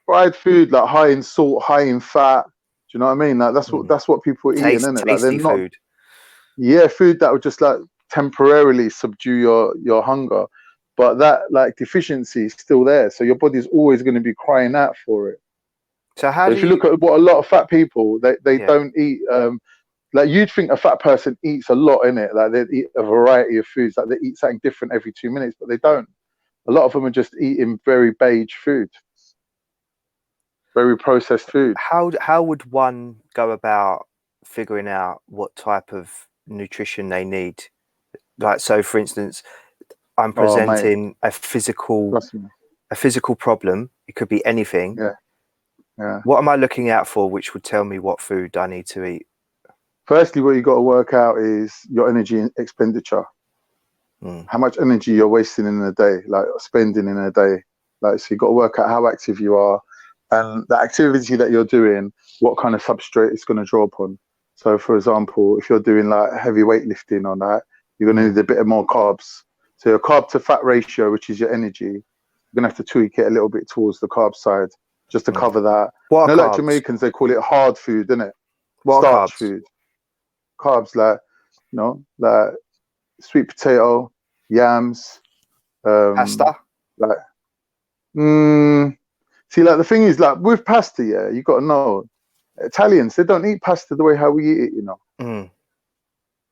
fried food, like high in salt, high in fat. Do you know what I mean? Like that's what people are eating, isn't it? Like they're not. Food. Yeah, food that would just like temporarily subdue your hunger, but that like deficiency is still there. So your body's always going to be crying out for it. So how if you look at what a lot of fat people, they Yeah. don't eat. Like you'd think a fat person eats a lot in it, like they eat a variety of foods, like they eat something different every 2 minutes, but they don't. A lot of them are just eating very beige food, very processed food. How would one go about figuring out what type of nutrition they need? Like, so for instance, I'm presenting a physical problem. It could be anything. Yeah. What am I looking out for, which would tell me what food I need to eat? Firstly, what you got to work out is your energy expenditure. How much energy you're wasting in a day, like spending in a day. Like, so you got to work out how active you are, and the activity that you're doing, what kind of substrate it's going to draw upon. So, for example, if you're doing like heavy weightlifting on that, you're going to need a bit more carbs. So your carb to fat ratio, which is your energy, you're going to have to tweak it a little bit towards the carb side just to cover that. What are like carbs? Jamaicans, they call it hard food, isn't it? What Starch carbs? food. Carbs like, you know, like sweet potato, yams, pasta. Like, see, like the thing is, like with pasta, yeah, you got to know, Italians, they don't eat pasta the way how we eat it, you know.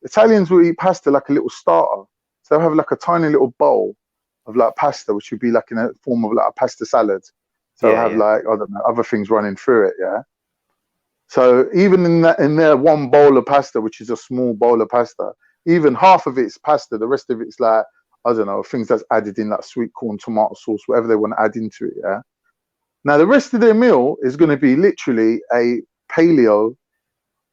Italians will eat pasta like a little starter. So they'll have like a tiny little bowl of like pasta, which would be like in a form of like a pasta salad. So they'll have like, I don't know, other things running through it, yeah. So even in their one bowl of pasta, which is a small bowl of pasta, even half of it's pasta, the rest of it's like, I don't know, things that's added in, like sweet corn, tomato sauce, whatever they want to add into it, yeah. Now the rest of their meal is going to be literally a paleo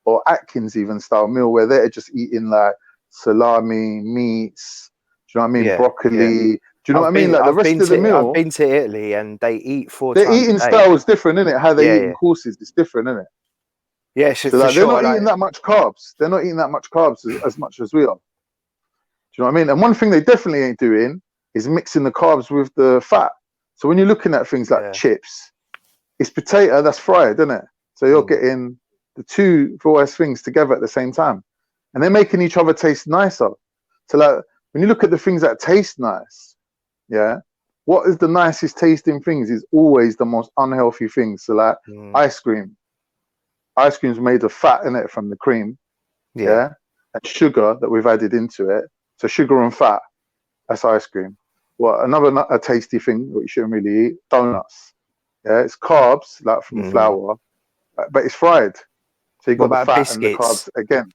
or Atkins even style meal where they're just eating like salami, meats, do you know what I mean? Broccoli. Do you know what I mean? Like the rest of the meal. I've been to Italy and they eat 4 their times eating a day. style is different, isn't it? How they eat in courses is different, isn't it? Yeah, so like, they're not eating that much carbs. They're not eating that much carbs as much as we are. Do you know what I mean? And one thing they definitely ain't doing is mixing the carbs with the fat. So when you're looking at things like chips, it's potato that's fried, isn't it? So you're getting the two various things together at the same time, and they're making each other taste nicer. So like when you look at the things that taste nice, yeah, what is the nicest tasting things is always the most unhealthy things. So like ice cream. Ice cream's made of fat in it from the cream, yeah, and sugar that we've added into it. So sugar and fat, that's ice cream. Well, a tasty thing that you shouldn't really eat, donuts. Yeah, it's carbs like from flour, but it's fried. So you got the fat and the carbs again.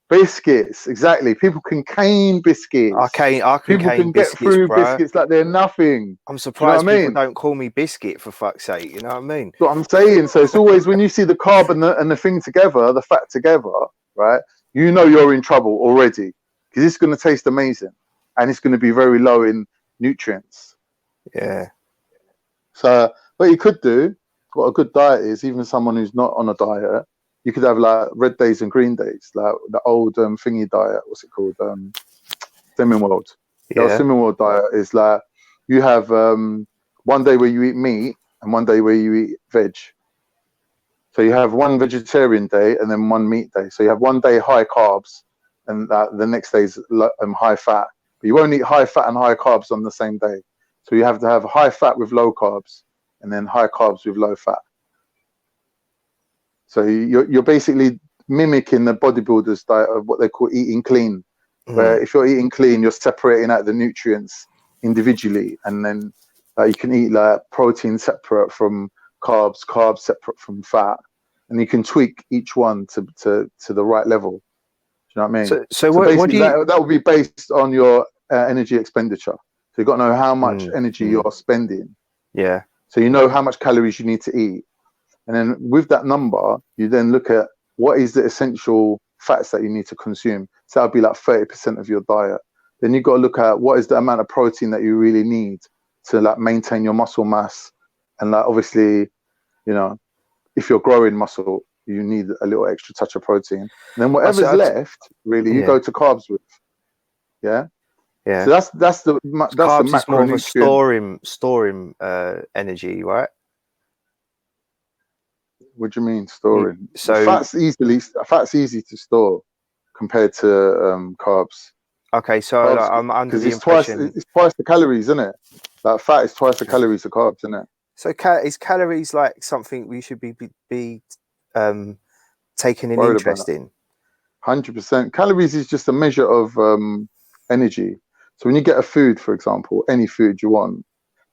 Biscuits, exactly. People can cane biscuits. People can get through biscuits like they're nothing. I'm surprised you know people don't call me biscuit, for fuck's sake. You know what I mean? That's what I'm saying. So it's always when you see the carb and the thing together, the fat together, right? You know you're in trouble already because it's going to taste amazing and it's going to be very low in nutrients. Yeah. So what you could do, what a good diet is, even someone who's not on a diet, you could have like red days and green days, like the old thingy diet. What's it called? Slimming World. The old Slimming World diet is like you have one day where you eat meat and one day where you eat veg. So you have one vegetarian day and then one meat day. So you have one day high carbs and the next day is high fat. But you won't eat high fat and high carbs on the same day. So you have to have high fat with low carbs and then high carbs with low fat. So you're basically mimicking the bodybuilder's diet of what they call eating clean. Where if you're eating clean, you're separating out the nutrients individually. And then you can eat like protein separate from carbs separate from fat, and you can tweak each one to the right level. Do you know what I mean? So what do you... that will be based on your energy expenditure. So you've got to know how much energy you're spending. Yeah. So you know how much calories you need to eat, and then with that number, you then look at what is the essential fats that you need to consume. So that'll be like 30% of your diet. Then you've got to look at what is the amount of protein that you really need to like maintain your muscle mass, and like obviously, you know, if you're growing muscle, you need a little extra touch of protein. And then whatever's left, really, you go to carbs with. Yeah. Yeah. So that's the carbs the is more of a storing energy, right? What do you mean storing? So fat's easy to store compared to carbs. Okay, so carbs, like, I'm under the impression it's twice the calories, isn't it? Like fat is twice the calories of carbs, isn't it? So is calories like something we should be taking an interest in? 100%. Calories is just a measure of energy. So when you get a food, for example, any food you want,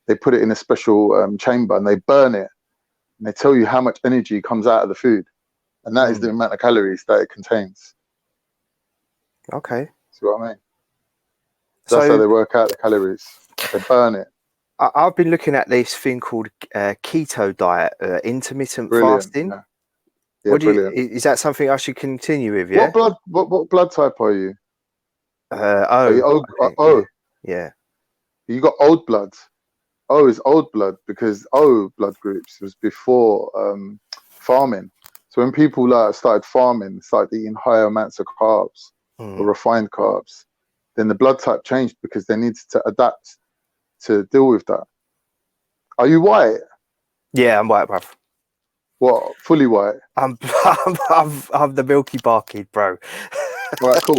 they put it in a special chamber and they burn it. And they tell you how much energy comes out of the food. And that is the amount of calories that it contains. Okay. See what I mean? That's how they work out the calories. They burn it. I've been looking at this thing called keto diet, intermittent fasting. Yeah, yeah, brilliant. Is that something I should continue with? Yeah. What blood type are you? O. Yeah. You got old blood. O is old blood because O blood groups was before farming. So when people started farming, started eating higher amounts of carbs or refined carbs, then the blood type changed because they needed to adapt to deal with that. Are you white? Yeah, I'm white, bruv. What? Fully white? I'm the Milky Bar kid, bro. Right, cool.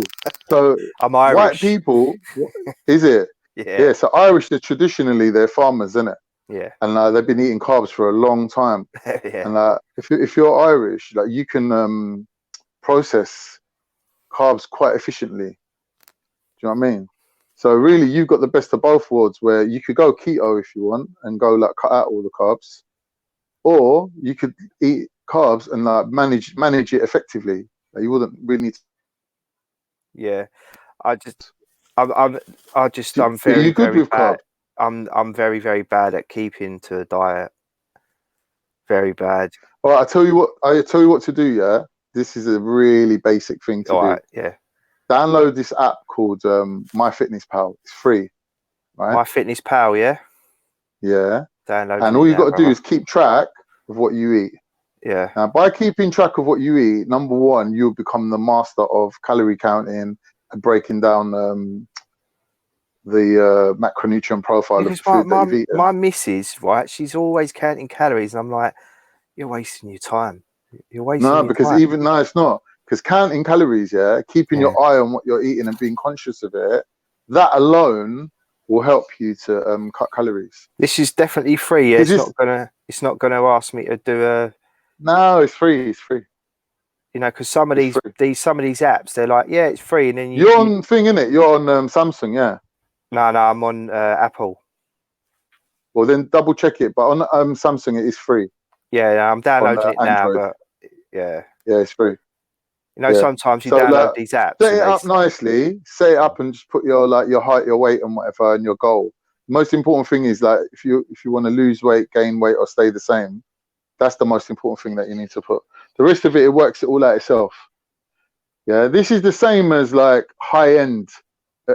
So I'm Irish. White people, is it? Yeah. So Irish, they're farmers, isn't it? Yeah. And they've been eating carbs for a long time. Yeah. And if you're Irish, you can process carbs quite efficiently. Do you know what I mean? So really, you've got the best of both worlds, where you could go keto if you want and go cut out all the carbs, or you could eat carbs and manage it effectively. You wouldn't really need to. Yeah, I'm very, you good very with bad. carbs? I'm very, very bad at keeping to a diet. Very bad. All right, I tell you what to do. Yeah, this is a really basic thing to do. Right, yeah. Download this app called MyFitnessPal. It's free, right? MyFitnessPal, yeah. Yeah. Download. And all you've got to do is keep track of what you eat. Yeah. Now, by keeping track of what you eat, number one, you'll become the master of calorie counting and breaking down the macronutrient profile of the food that you've eaten. My missus, right? She's always counting calories, and I'm like, you're wasting your time. You're wasting your time. No, it's not. Because counting calories, keeping your eye on what you're eating and being conscious of it, that alone will help you to cut calories. This is definitely free. Yeah? It's not gonna ask me to do a. No, it's free. It's free. You know, because some of these apps, they're like, yeah, it's free, and then you're on thing, innit? You're on Samsung, yeah. No, I'm on Apple. Well, then double check it. But on Samsung, it is free. Yeah, I'm downloading it now, Android. but yeah, it's free. You know, sometimes you download these apps. Set it up nicely. Set it up and just put your height, your weight, and whatever, and your goal. The most important thing is if you want to lose weight, gain weight, or stay the same, that's the most important thing that you need to put. The rest of it works it all out itself. Yeah, this is the same as high end. Do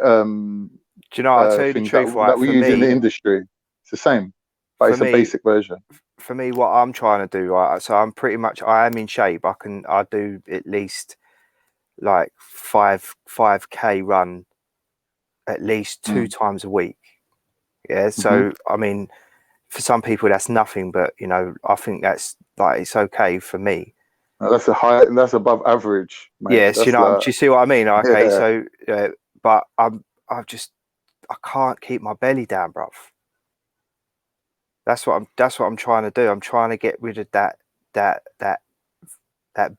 you know? I'll tell you the truth, right? That we use in the industry. It's the same, but it's a basic version. for me, what I'm trying to do, right? So I am in shape. I do at least like 5K run at least 2 times a week. Yeah. So I mean, for some people that's nothing, but you know, I think that's like it's okay for me. That's above average, mate. Yes, That's you know, like, do you see what I mean? Okay, yeah. so but I can't keep my belly down, bruv. That's what I'm trying to do. I'm trying to get rid of that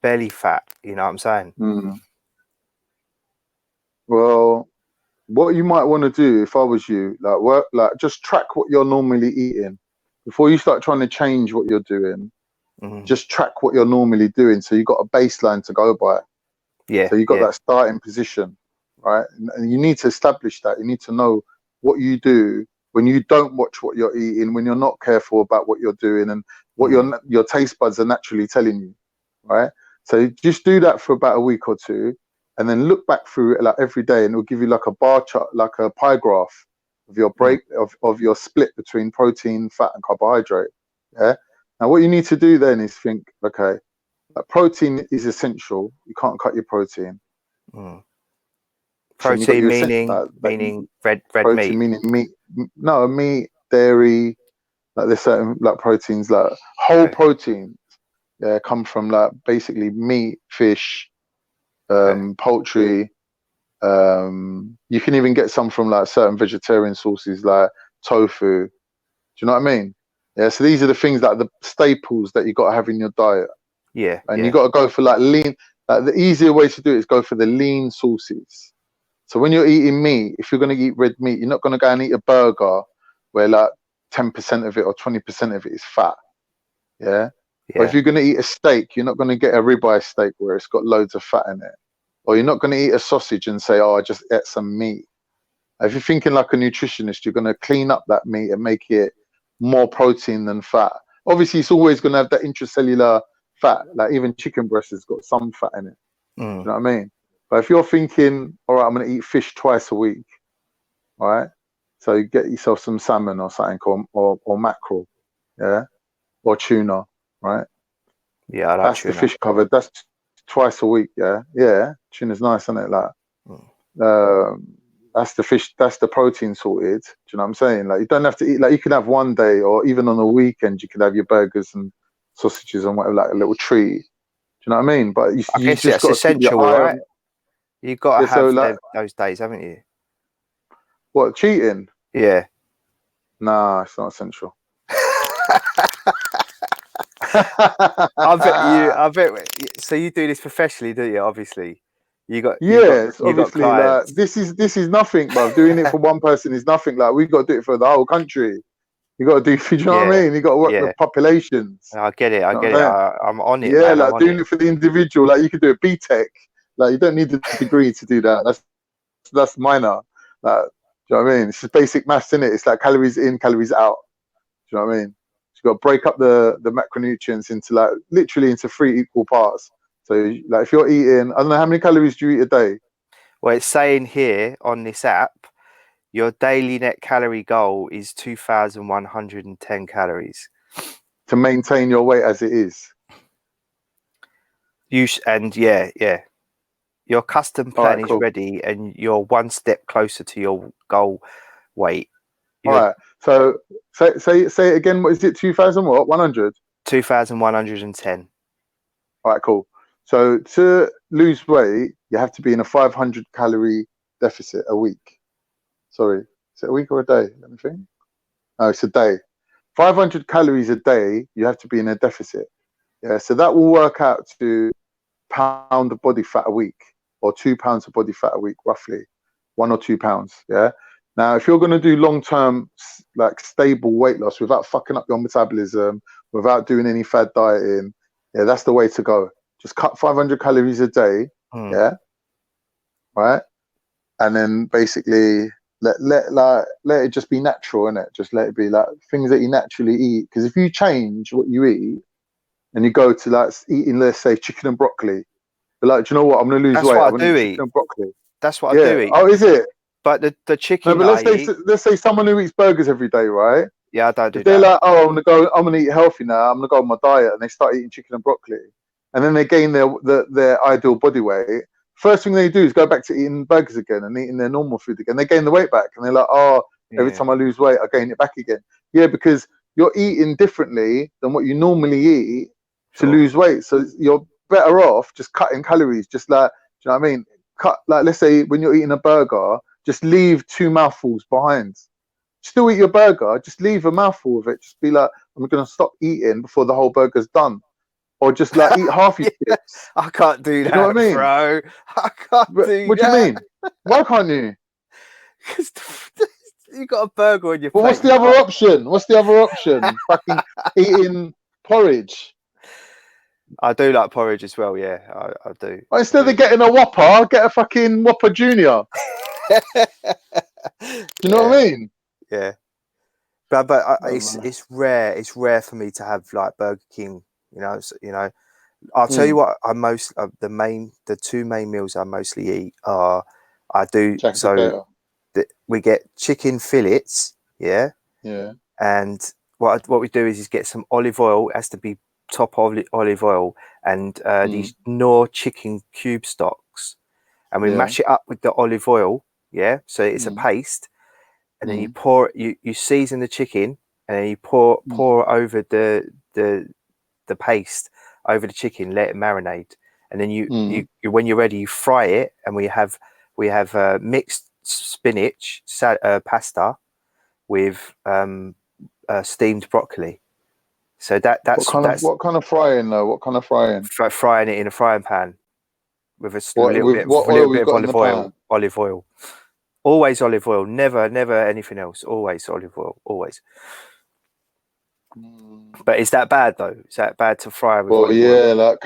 belly fat. You know what I'm saying? Well, what you might want to do if I was you, like just track what you're normally eating before you start trying to change what you're doing. Just track what you're normally doing, so you've got a baseline to go by. Yeah. So you've got that starting position, right? And you need to establish that. You need to know what you do when you don't watch what you're eating, when you're not careful about what you're doing, and what your taste buds are naturally telling you, right? So just do that for about a week or two, and then look back through it like every day, and it'll give you like a bar chart, like a pie graph of your of your split between protein, fat, and carbohydrate. Yeah. Now what you need to do then is think, okay, protein is essential. You can't cut your protein. Protein meaning red protein meat. Meaning meat. No, meat, dairy. Like there's certain like proteins, like whole proteins. Yeah, come from like basically meat, fish, poultry. You can even get some from like certain vegetarian sources like tofu. Do you know what I mean? Yeah. So these are the things that are the staples that you got to have in your diet. Yeah. And you got to go for like lean. Like the easier way to do it is go for the lean sources. So when you're eating meat, if you're going to eat red meat, you're not going to go and eat a burger where like 10% of it or 20% of it is fat. Yeah. Or if you're going to eat a steak, you're not going to get a ribeye steak where it's got loads of fat in it. Or you're not going to eat a sausage and say, oh, I just ate some meat. If you're thinking like a nutritionist, you're going to clean up that meat and make it more protein than fat. Obviously, it's always going to have that intracellular fat. Like even chicken breast has got some fat in it. Do you know what I mean? But if you're thinking, all right, I'm going to eat fish twice a week, all right? So you get yourself some salmon or something, or mackerel, yeah, or tuna, right? Yeah, that's tuna. The fish covered. That's twice a week, yeah. Yeah, tuna's nice, isn't it? Like, that's the fish. That's the protein sorted. Do you know what I'm saying? Like, you don't have to eat. Like, you can have one day, or even on a weekend, you could have your burgers and sausages and whatever, like a little treat. Do you know what I mean? But you guess just got to keep your eye right? on. You've got to have those days, haven't you? What, cheating? Yeah. Nah, it's not essential. I bet. So you do this professionally, do you? Obviously, obviously. Like this is nothing, but doing it for one person is nothing. Like we've got to do it for the whole country. You got to do. Do you know what I mean? You got to work the populations. I get it. I'm on it. Yeah, man, like doing it for the individual. Like you could do a BTEC. Like you don't need a degree to do that. That's minor. Like, do you know what I mean? It's just basic maths, isn't it? It's like calories in, calories out. Do you know what I mean? So you've got to break up the macronutrients into like literally into 3 equal parts. So like if you're eating, I don't know, how many calories do you eat a day? Well, it's saying here on this app, your daily net calorie goal is 2,110 calories. To maintain your weight as it is. Yeah. Your custom plan is ready, and you're one step closer to your goal weight. All right. So say it again. What is it? 2,000 what? 100? 2,110. All right, cool. So to lose weight, you have to be in a 500 calorie deficit a week. Sorry, is it a week or a day? Let me think. No, it's a day. 500 calories a day, you have to be in a deficit. Yeah, so that will work out to £1 of body fat a week, or 2 pounds of body fat a week, roughly 1 or 2 pounds. Yeah. Now, if you're going to do long-term, like stable weight loss without fucking up your metabolism, without doing any fad dieting, yeah, that's the way to go. Just cut 500 calories a day. Yeah. Right. And then basically let it just be natural, innit? Just let it be like things that you naturally eat. Because if you change what you eat and you go to like eating, let's say, chicken and broccoli, but like, do you know what? I'm going to lose weight. I'm going to eat chicken and broccoli. That's what I do eat. Oh, is it? But the chicken. No, but let's say someone who eats burgers every day, right? Yeah, I don't do If they're that. like, oh, I'm gonna eat healthy now, I'm gonna go on my diet, and they start eating chicken and broccoli, and then they gain their ideal body weight. First thing they do is go back to eating burgers again and eating their normal food again. They gain the weight back, and they're like, oh, every Yeah, time I lose weight, I gain it back again. Yeah, because you're eating differently than what you normally eat to sure. lose weight. So you're better off just cutting calories. Just like, do you know what I mean? Cut, like, let's say when you're eating a burger, just leave 2 mouthfuls behind. Still eat your burger, just leave a mouthful of it. Just be like, I'm gonna stop eating before the whole burger's done, or just like eat half your Yeah, chips. I can't do You that, know what I mean? bro. I can't do What do you that. mean? Why can't you? Because you got a burger on your Well, plate. what's the other option? What's the other option? Fucking eating porridge. I do like porridge as well. Yeah, I do. Well, instead of getting a Whopper, get a fucking Whopper Junior. Do you know what I mean? Yeah, but it's rare. It's rare for me to have like Burger King. You know, I'll tell you what. The 2 main meals I mostly eat are we get chicken fillets. Yeah. Yeah. And what we do is get some olive oil. It has to be top olive oil, and these Knorr chicken cube stocks, and we mash it up with the olive oil. Yeah, so it's a paste, and then you pour you season the chicken, and then you pour over the paste over the chicken, let it marinate, and then you when you're ready, you fry it, and we have mixed spinach pasta with steamed broccoli. So that's what kind of frying though? What kind of frying? Frying it in a frying pan with a What little bit of olive oil. Always olive oil. Never anything else. Always olive oil. Always. But is that bad though? Is that bad to fry with olive oil?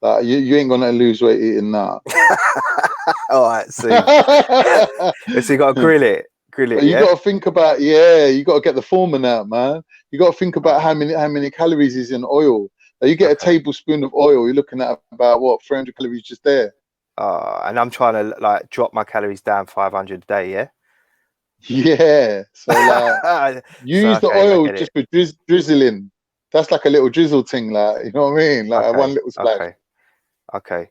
Like you ain't gonna lose weight eating that. All right, so you got to grill it. You got to think about you got to get the foreman out, man. You got to think about how many calories is in oil. You get a tablespoon of oil, you're looking at about 300 calories just there. And I'm trying to like drop my calories down 500 a day, yeah. Yeah, so like use the oil just for drizzling. That's like a little drizzle thing, like, you know what I mean? Like one little splash. Okay.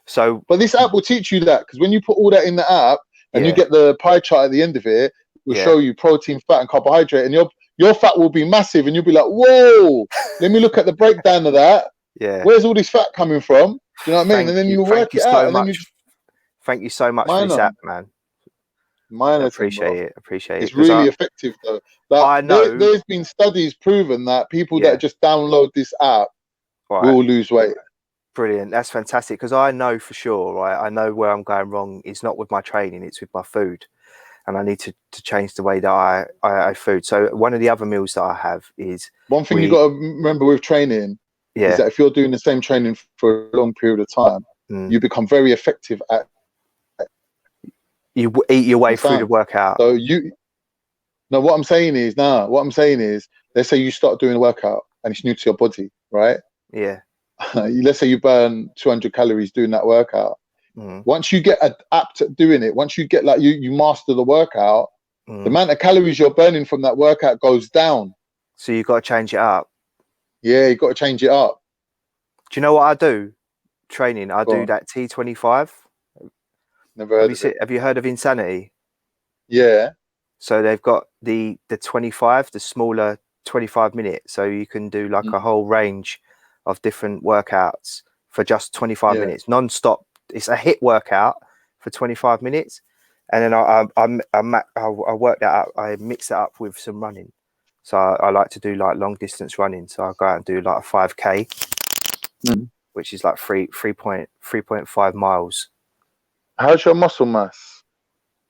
So, but this app will teach you that, because when you put all that in the app and you get the pie chart at the end of it, will show you protein, fat, and carbohydrate, and your fat will be massive, and you'll be like, whoa, let me look at the breakdown of that. Yeah, where's all this fat coming from? Do you know what I mean? And then you work it out. Thank you so much for this app, man. I appreciate it. It's really effective though. Like, I know there's been studies proven that people that just download this app will lose weight. Brilliant. That's fantastic, because I know for sure, right? I know where I'm going wrong. It's not with my training, it's with my food. And I need to change the way that I food. So one of the other meals that I have is... One thing you got to remember with training is that if you're doing the same training for a long period of time, you become very effective at... You eat your way through the workout. So what I'm saying is, let's say you start doing a workout and it's new to your body, right? Yeah. Let's say you burn 200 calories doing that workout. Once you get apt at doing it, once you get you master the workout, the amount of calories you're burning from that workout goes down. So you've got to change it up. Yeah, you've got to change it up. Do you know what I do? Training. I do that T25. Never heard of it. Have you heard of Insanity? Yeah. So they've got the 25, the smaller 25 minutes. So you can do like a whole range of different workouts for just 25 minutes, non-stop. It's a HIIT workout for 25 minutes, and then I work that out. I mix it up with some running. So I like to do like long distance running. So I go out and do like a 5K, which is like 3.5 miles. How's your muscle mass?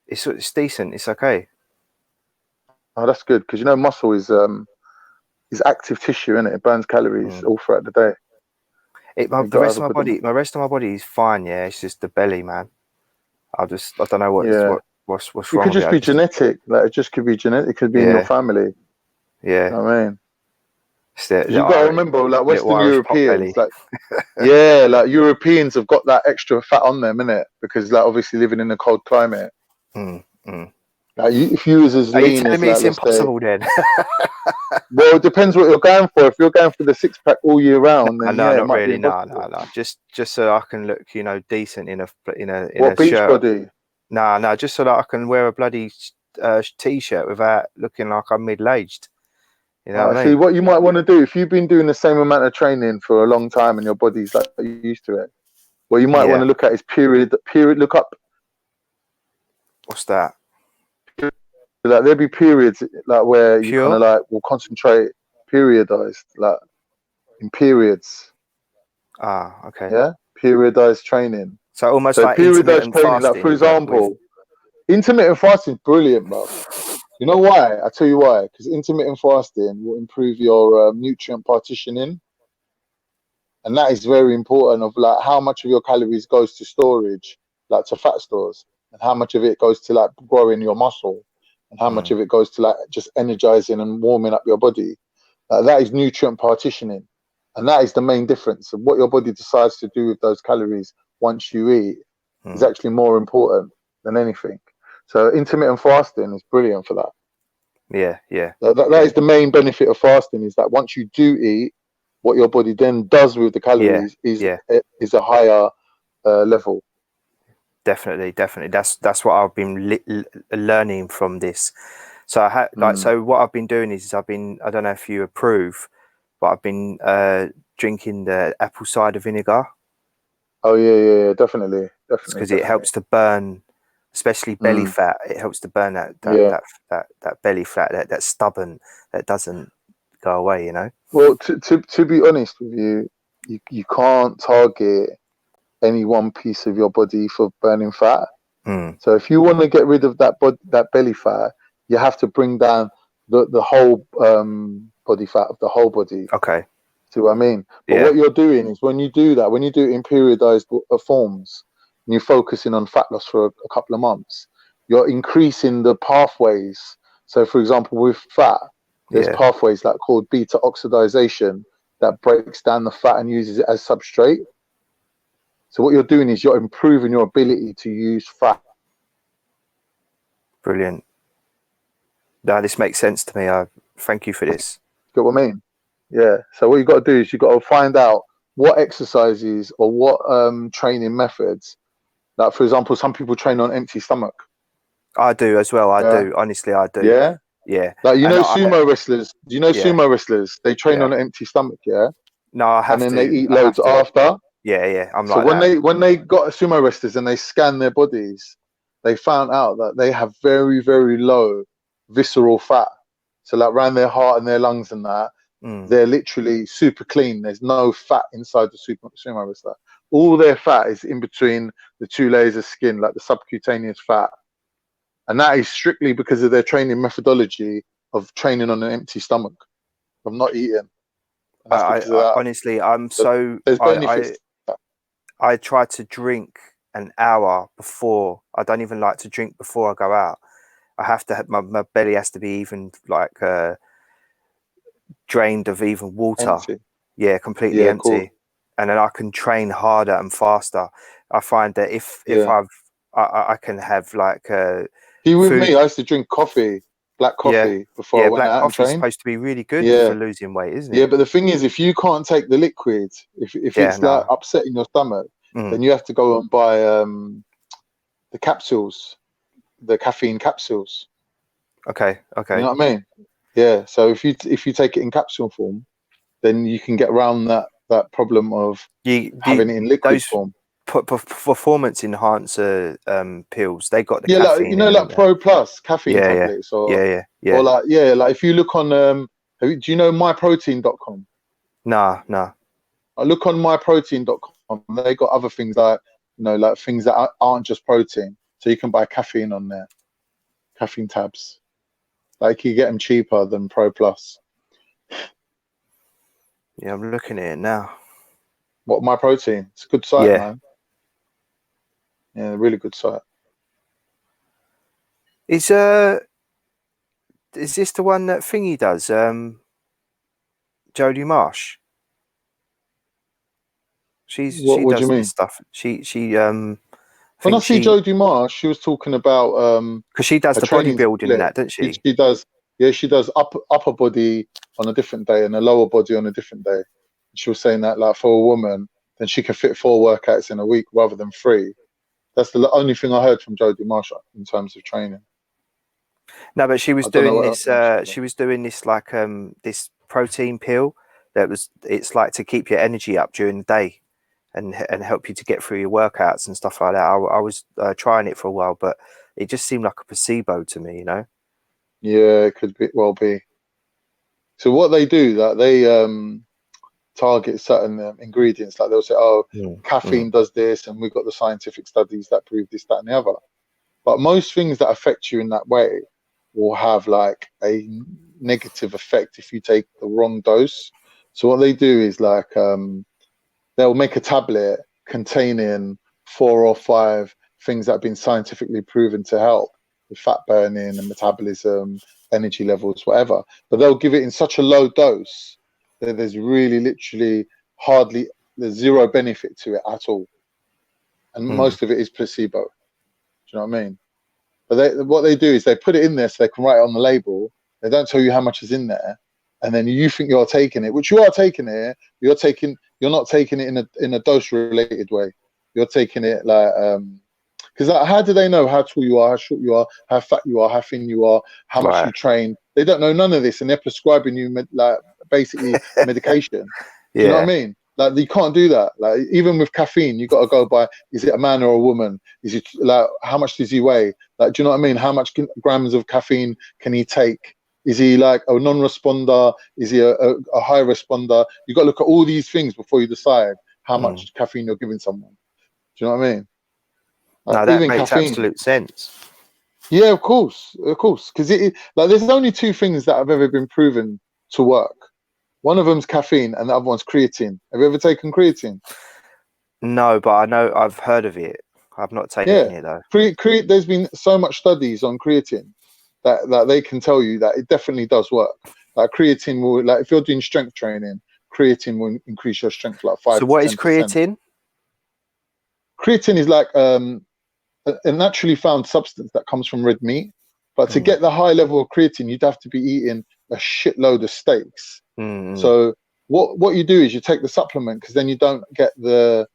It's decent. It's okay. Oh, that's good, because muscle is active tissue, isn't it? It burns calories all throughout the day. The rest of my body is fine. Yeah, it's just the belly, man. I don't know what's wrong. It could just be genetic. Like, it just could be genetic. It could be in your family. Yeah, you know what I mean. You've got to remember, like Western Europeans, like Europeans have got that extra fat on them, innit? Because like obviously living in a cold climate. Like if you was as Are you lean telling as me like, it's let's say, impossible then? well, it depends what you're going for. If you're going for the 6-pack all year round, then No, yeah, it not might be really. No. impossible. Just so I can look, decent in a What beach shirt. body? No, just so that I can wear a bloody t-shirt without looking like I'm middle-aged. You know what I See, mean? what you might want to do if you've been doing the same amount of training for a long time and your body's like used to it, what you might want to Yeah. look at is period lookup. What's that? Like there'll be periods like where you kind Pure? of like will concentrate periodized, like in periods. Ah, okay. Yeah, periodized training. So almost So like periodized intermittent training, like for fasting, but with example, intermittent fasting is brilliant, bro. You know why? I tell you why. Because intermittent fasting will improve your nutrient partitioning, and that is very important. Of like how much of your calories goes to storage, like to fat stores, and how much of it goes to like growing your muscle, and how much of it goes to like just energizing and warming up your body. That is nutrient partitioning, and that is the main difference. And what your body decides to do with those calories once you eat is actually more important than anything. So intermittent fasting is brilliant for that. yeah. That is the main benefit of fasting, is that once you do eat, what your body then does with the calories is a higher level. Definitely. That's what I've been learning from this. So so what I've been doing is I don't know if you approve, but I've been drinking the apple cider vinegar. Oh yeah, definitely. Because it helps to burn, especially belly fat. It helps to burn that belly fat, that stubborn that doesn't go away. Well, to be honest with you, you can't target any one piece of your body for burning fat. So if you want to get rid of that belly fat, you have to bring down the whole body fat of the whole body. Okay. See what I mean? But what you're doing is when you do that, when you do it in periodized forms, and you're focusing on fat loss for a couple of months, you're increasing the pathways. So, for example, with fat, there's pathways that are called beta oxidization that breaks down the fat and uses it as substrate. So what you're doing is you're improving your ability to use fat. Brilliant. No, this makes sense to me. I thank you for this. Get what I mean? Yeah. So what you got to do is you got to find out what exercises or what training methods. Like for example, some people train on empty stomach. I do as well. I do. Honestly, I do. Yeah. Yeah. Like sumo wrestlers. Do you know sumo wrestlers? They train on an empty stomach. Yeah. No, I have and then to. they eat loads after. Yeah. I'm so like when that. when they got sumo wrestlers and they scanned their bodies, they found out that they have very, very low visceral fat. So like around their heart and their lungs and that, they're literally super clean. There's no fat inside the sumo wrestler. All their fat is in between the two layers of skin, like the subcutaneous fat. And that is strictly because of their training methodology of training on an empty stomach, of not eating. Honestly, I'm so there's benefits. I try to drink an hour before. I don't even like to drink before I go out. I have to have my belly has to be even like drained of even water. Empty. Yeah, completely empty. Cool. And then I can train harder and faster. I find that if I can have like See, with me, I used to drink black coffee before I went out and trained. Coffee's supposed to be really good for losing weight, isn't it? Yeah, but the thing is, if you can't take the liquid, if it's like upsetting your stomach, then you have to go and buy the capsules, the caffeine capsules. Okay. You know what I mean? Yeah. So if you take it in capsule form, then you can get around that problem of having it in liquid form. Performance enhancer pills, they got the like caffeine like Pro Plus caffeine tablets, or or like like if you look on do you know myprotein.com? No. I look on myprotein.com. They got other things like like things that aren't just protein, so you can buy caffeine on there, caffeine tabs. Like you get them cheaper than Pro Plus. Yeah, I'm looking at it now. What, MyProtein? It's a good site, man. Yeah, really good site. Is this the one that Thingy does? Jodie Marsh. She does this stuff. She When I think see Jodie Marsh, she was talking about because she does her the training bodybuilding split. and that, doesn't she? She does, yeah, she does upper body on a different day and a lower body on a different day. She was saying that, like, for a woman, then she can fit 4 workouts in a week rather than 3. That's the only thing I heard from Jodie Marsh in terms of training. No, but she was I don't know doing what this. else She was doing this like this protein pill that was. It's like to keep your energy up during the day, and help you to get through your workouts and stuff like that. I was trying it for a while, but it just seemed like a placebo to me, you know. Yeah, it could well be. So what they do, that they target certain ingredients, like they'll say, oh, caffeine does this, and we've got the scientific studies that prove this, that, and the other. But most things that affect you in that way will have like a negative effect if you take the wrong dose. So what they do is like they'll make a tablet containing 4 or 5 things that have been scientifically proven to help with fat burning and metabolism, energy levels, whatever. But they'll give it in such a low dose that there's really literally there's zero benefit to it at all. And most of it is placebo. Do you know what I mean? But what they do is they put it in there so they can write it on the label. They don't tell you how much is in there. And then you think you're taking it, which you are taking it. You're not taking it in a dose related way. You're taking it like because how do they know how tall you are, how short you are, how fat you are, how thin you are, how much you train? They don't know none of this, and they're prescribing you like basically medication. Do you know what I mean? Like, you can't do that. Like, even with caffeine, you got to go by, is it a man or a woman? Is it like, how much does he weigh? Like, do you know what I mean? How much grams of caffeine can he take? Is he like a non-responder? Is he a high responder? You got to look at all these things before you decide how much caffeine you're giving someone. Do you know what I mean? Like, no, that even makes caffeine, absolute sense. Yeah, of course, because like there's only 2 things that have ever been proven to work. One of them's caffeine, and the other one's creatine. Have you ever taken creatine? No, but I know I've heard of it. I've not taken it though. There's been so much studies on creatine that they can tell you that it definitely does work. Like, creatine will, like, if you're doing strength training, creatine will increase your strength like 5 So what to is 10%. creatine? Creatine is like a naturally found substance that comes from red meat. But to get the high level of creatine, you'd have to be eating a shitload of steaks. So what you do is you take the supplement, because then you don't get the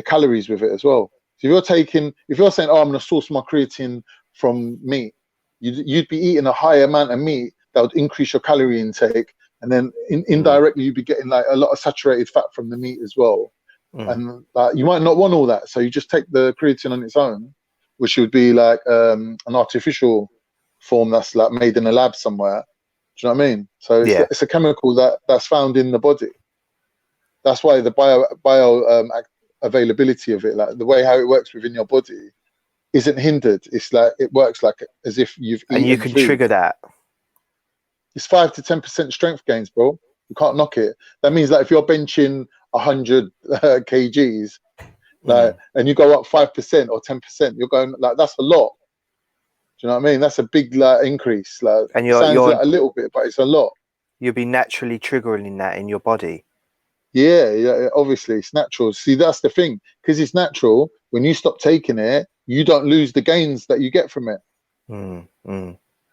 calories with it as well. So if you're saying, oh, I'm going to source my creatine from meat, you'd be eating a high amount of meat that would increase your calorie intake, and then indirectly you'd be getting like a lot of saturated fat from the meat as well. And you might not want all that, so you just take the creatine on its own, which would be like an artificial form that's like made in a lab somewhere. Do you know what I mean? So it's a chemical that's found in the body. That's why the bio availability of it, like the way how it works within your body, isn't hindered. It's like it works like as if you've eaten and you can food. trigger that. It's 5 to 10% strength gains, bro. You can't knock it. That means that if you're benching 100 kgs, like, and you go up 5% or 10%, you're going like, that's a lot. Do you know what I mean? That's a big like increase. Like, And it sounds like a little bit, but it's a lot. You'll be naturally triggering that in your body. Yeah, obviously it's natural. See, that's the thing, because it's natural. When you stop taking it, you don't lose the gains that you get from it.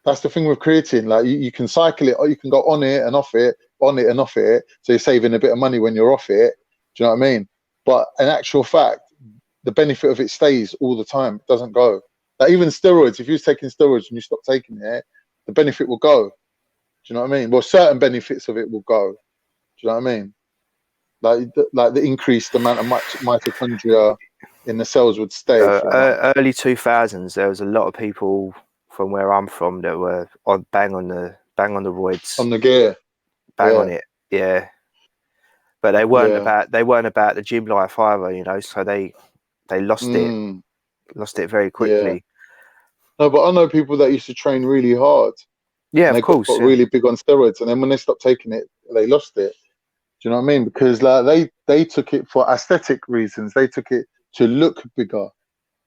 That's the thing with creatine. Like, you can cycle it, or you can go on it and off it, on it and off it. So you're saving a bit of money when you're off it. Do you know what I mean? But in actual fact, the benefit of it stays all the time. It doesn't go. Like, even steroids, if you're taking steroids and you stop taking it, the benefit will go. Do you know what I mean? Well, certain benefits of it will go. Do you know what I mean? Like the increased amount of mitochondria in the cells would stay. Early 2000s, there was a lot of people from where I'm from that were bang on the roids, on the gear, on it, But they weren't about the gym life either, you know. So they lost it very quickly. No, but I know people that used to train really hard. Yeah, of course. Got really big on steroids, and then when they stopped taking it, they lost it. Do you know what I mean? Because like they took it for aesthetic reasons. They took it to look bigger.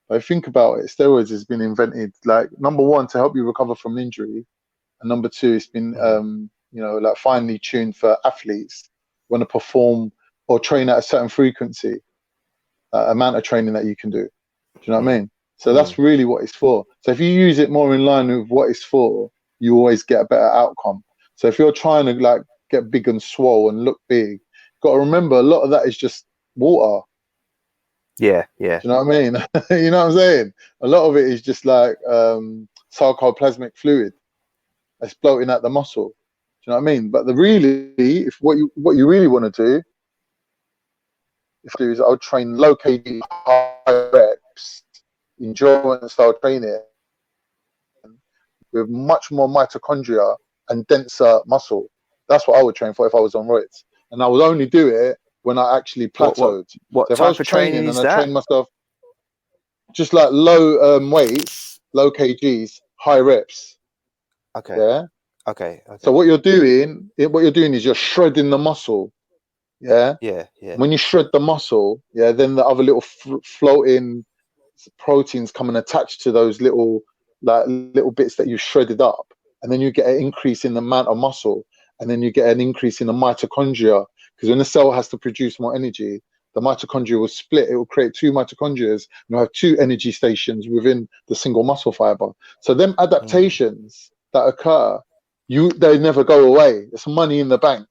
But think about it, steroids has been invented, like, number one, to help you recover from injury, and number two, it's been like finely tuned for athletes who want to perform or train at a certain frequency, amount of training that you can do. Do you know what I mean? So that's really what it's for. So if you use it more in line with what it's for, you always get a better outcome. So if you're trying to like get big and swole and look big, got to remember a lot of that is just water. Yeah. Do you know what I mean? You know what I'm saying? A lot of it is just like sarcoplasmic fluid that's floating at the muscle. Do you know what I mean? But if what you really want to do, is I would train low kg, high reps, endurance style training with much more mitochondria and denser muscle. That's what I would train for if I was on roids, and I would only do it when I actually plateaued. What so if type I was of training is and I that? trained myself just like low weights, low kgs, high reps. Okay. Yeah. Okay. So what you're doing is you're shredding the muscle. Yeah. Yeah. When you shred the muscle, then the other little floating proteins come and attach to those little bits that you shredded up, and then you get an increase in the amount of muscle, and then you get an increase in the mitochondria, because when the cell has to produce more energy, the mitochondria will split. It will create two mitochondria, and you'll have two energy stations within the single muscle fiber. So them adaptations that occur, they never go away. It's money in the bank.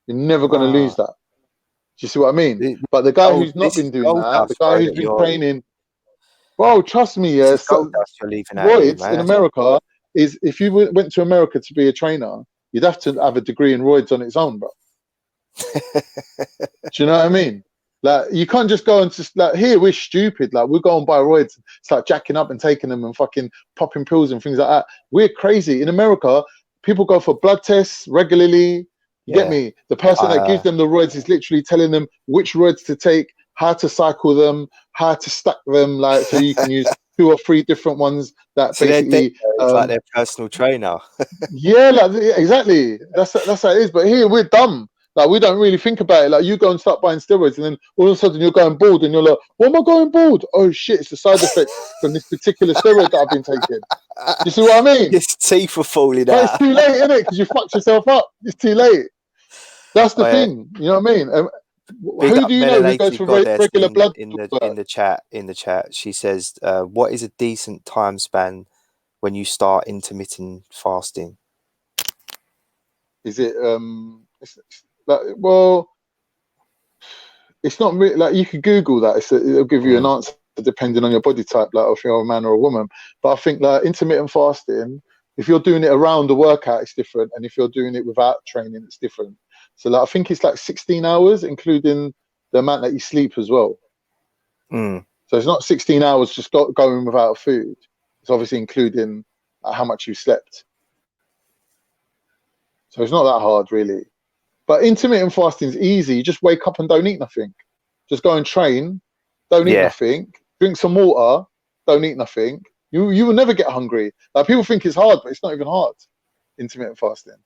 You're never going to lose that. Do you see what I mean? But the guy who's not been doing that, the guy who's been training, bro, trust me, roids in America is, if you went to America to be a trainer, you'd have to have a degree in roids on its own, bro. Do you know what I mean? Like, you can't just go and just like, here we're stupid. Like, we'll go and buy roids, start jacking up and taking them and fucking popping pills and things like that. We're crazy. In America, people go for blood tests regularly. You get me? The person that gives them the roids is literally telling them which roids to take, how to cycle them, how to stack them, like, so you can use 2 or 3 different ones that so basically it's like their personal trainer. Yeah, like, exactly. That's how it is. But here we're dumb. Like, we don't really think about it. Like, you go and start buying steroids, and then all of a sudden you're going bald, and you're like, "What am I going bald? Oh shit! It's a side effect from this particular steroid that I've been taking." You see what I mean? His teeth are falling but out. It's too late, isn't it? Because you fucked yourself up. It's too late. That's the thing. You know what I mean? Who do you know who goes for regular blood? In the chat, she says, "What is a decent time span when you start intermittent fasting?" Is it well, it's not really, like, you could Google that. It'll give you an answer depending on your body type, like if you're a man or a woman. But I think like intermittent fasting, if you're doing it around the workout, it's different, and if you're doing it without training, it's different. So like, I think it's like 16 hours, including the amount that you sleep as well. So it's not 16 hours just going without food. It's obviously including how much you slept. So it's not that hard, really. But intermittent fasting is easy. You just wake up and don't eat nothing. Just go and train, don't eat nothing, drink some water, don't eat nothing. You will never get hungry. Like, people think it's hard, but it's not even hard. Intermittent fasting.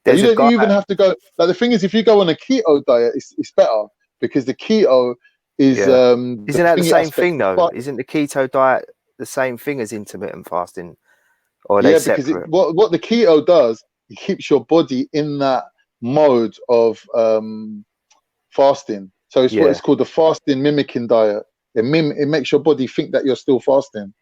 You don't even have to go. Like, the thing is, if you go on a keto diet, it's better, because the keto is isn't that the same thing though? But isn't the keto diet the same thing as intermittent fasting, or are they separate? Because what the keto does, it keeps your body in that mode of fasting. So it's what it's called, the fasting mimicking diet. It makes your body think that you're still fasting.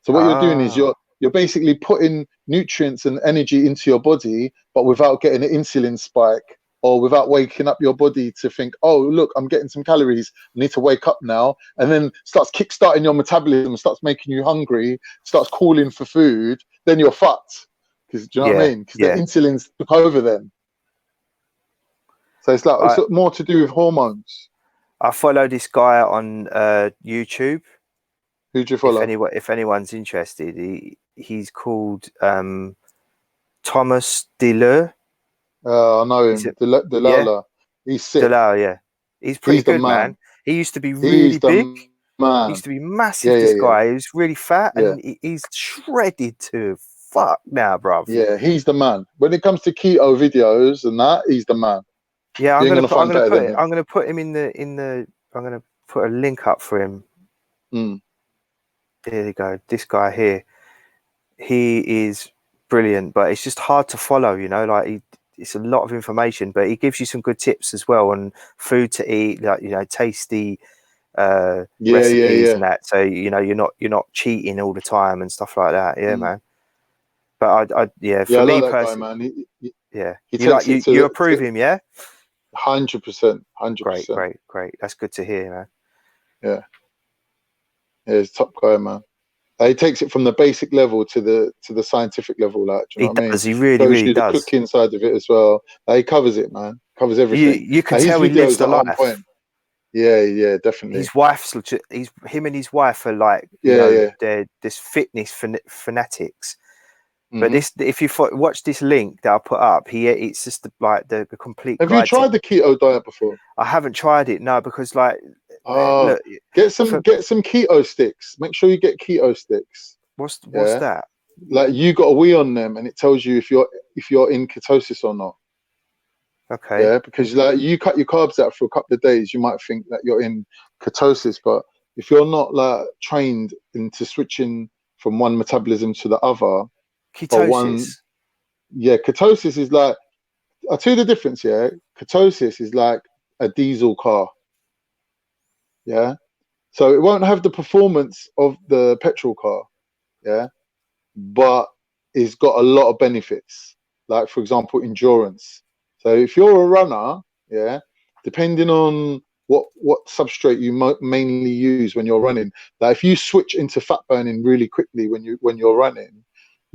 So what you're doing is you're basically putting nutrients and energy into your body, but without getting an insulin spike, or without waking up your body to think, oh, look, I'm getting some calories, I need to wake up now. And then starts kickstarting your metabolism, starts making you hungry, starts calling for food. Then you're fucked. Because, do you know what I mean? Because the insulin's took over then. So it's like, it's more to do with hormones. I follow this guy on YouTube. Who do you follow? If anyone's interested, he's called Thomas DeLue. I know him. DeLala. He's sick. DeLala, yeah. He's pretty good, man. He used to be really big. Man. He used to be massive, this guy. He was really fat, and he's shredded to fuck now, bruv. Yeah, he's the man. When it comes to keto videos and that, he's the man. Yeah, I'm gonna put him in the I'm gonna put a link up for him. There you go. This guy here, he is brilliant, but it's just hard to follow, you know, like it's a lot of information, but he gives you some good tips as well on food to eat, like, you know, tasty recipes and that. So you know, you're not cheating all the time and stuff like that. Yeah, man. But I for me personally, you approve him, yeah. 100%, 100%. Great. That's good to hear, man. Yeah, he's a top guy, man. He takes it from the basic level to the scientific level, like, do you know what I mean? He really does. The cooking side of it as well. He covers it, man. Covers everything. You can tell he lives the life. Yeah, definitely. His wife's him and his wife are like, they're this fitness fanatics. But if you watch this link that I put up, it's just the complete. Have you tried the keto diet before? I haven't tried it, no, because like, look, get some keto sticks. Make sure you get keto sticks. What's that? Like, you got a wee on them, and it tells you if you're in ketosis or not. Okay. Yeah, because like, you cut your carbs out for a couple of days, you might think that you're in ketosis, but if you're not like trained into switching from one metabolism to the other. Ketosis. Ketosis is like, I'll tell you the difference. Yeah, ketosis is like a diesel car. Yeah, so it won't have the performance of the petrol car. Yeah, but it's got a lot of benefits. Like, for example, endurance. So if you're a runner, yeah, depending on what substrate you mainly use when you're running, like if you switch into fat burning really quickly when you're running,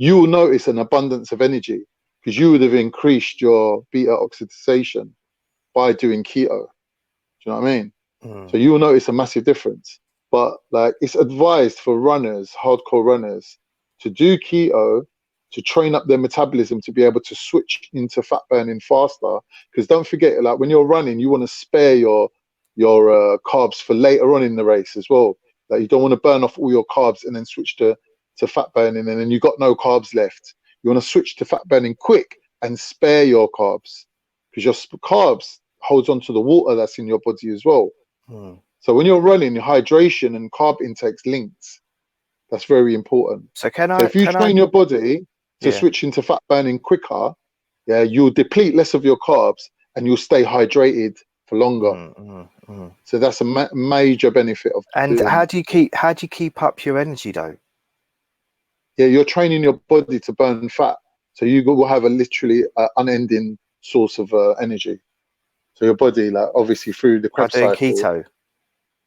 you will notice an abundance of energy because you would have increased your beta oxidation by doing keto. Do you know what I mean? So you will notice a massive difference. But like, it's advised for runners, hardcore runners, to do keto to train up their metabolism to be able to switch into fat burning faster. Because don't forget, like, when you're running, you want to spare your carbs for later on in the race as well. Like, you don't want to burn off all your carbs and then switch to fat burning, and then you got no carbs left. You want to switch to fat burning quick and spare your carbs, because your carbs holds on to the water that's in your body as well. So when you're running, your hydration and carb intake's linked. That's very important. So if you train your body to switch into fat burning quicker, you'll deplete less of your carbs and you'll stay hydrated for longer. So that's a major benefit of. And how do you keep up your energy though? Yeah, you're training your body to burn fat, so you will have a literally unending source of energy. So your body, like, obviously through the Krebs cycle. Keto.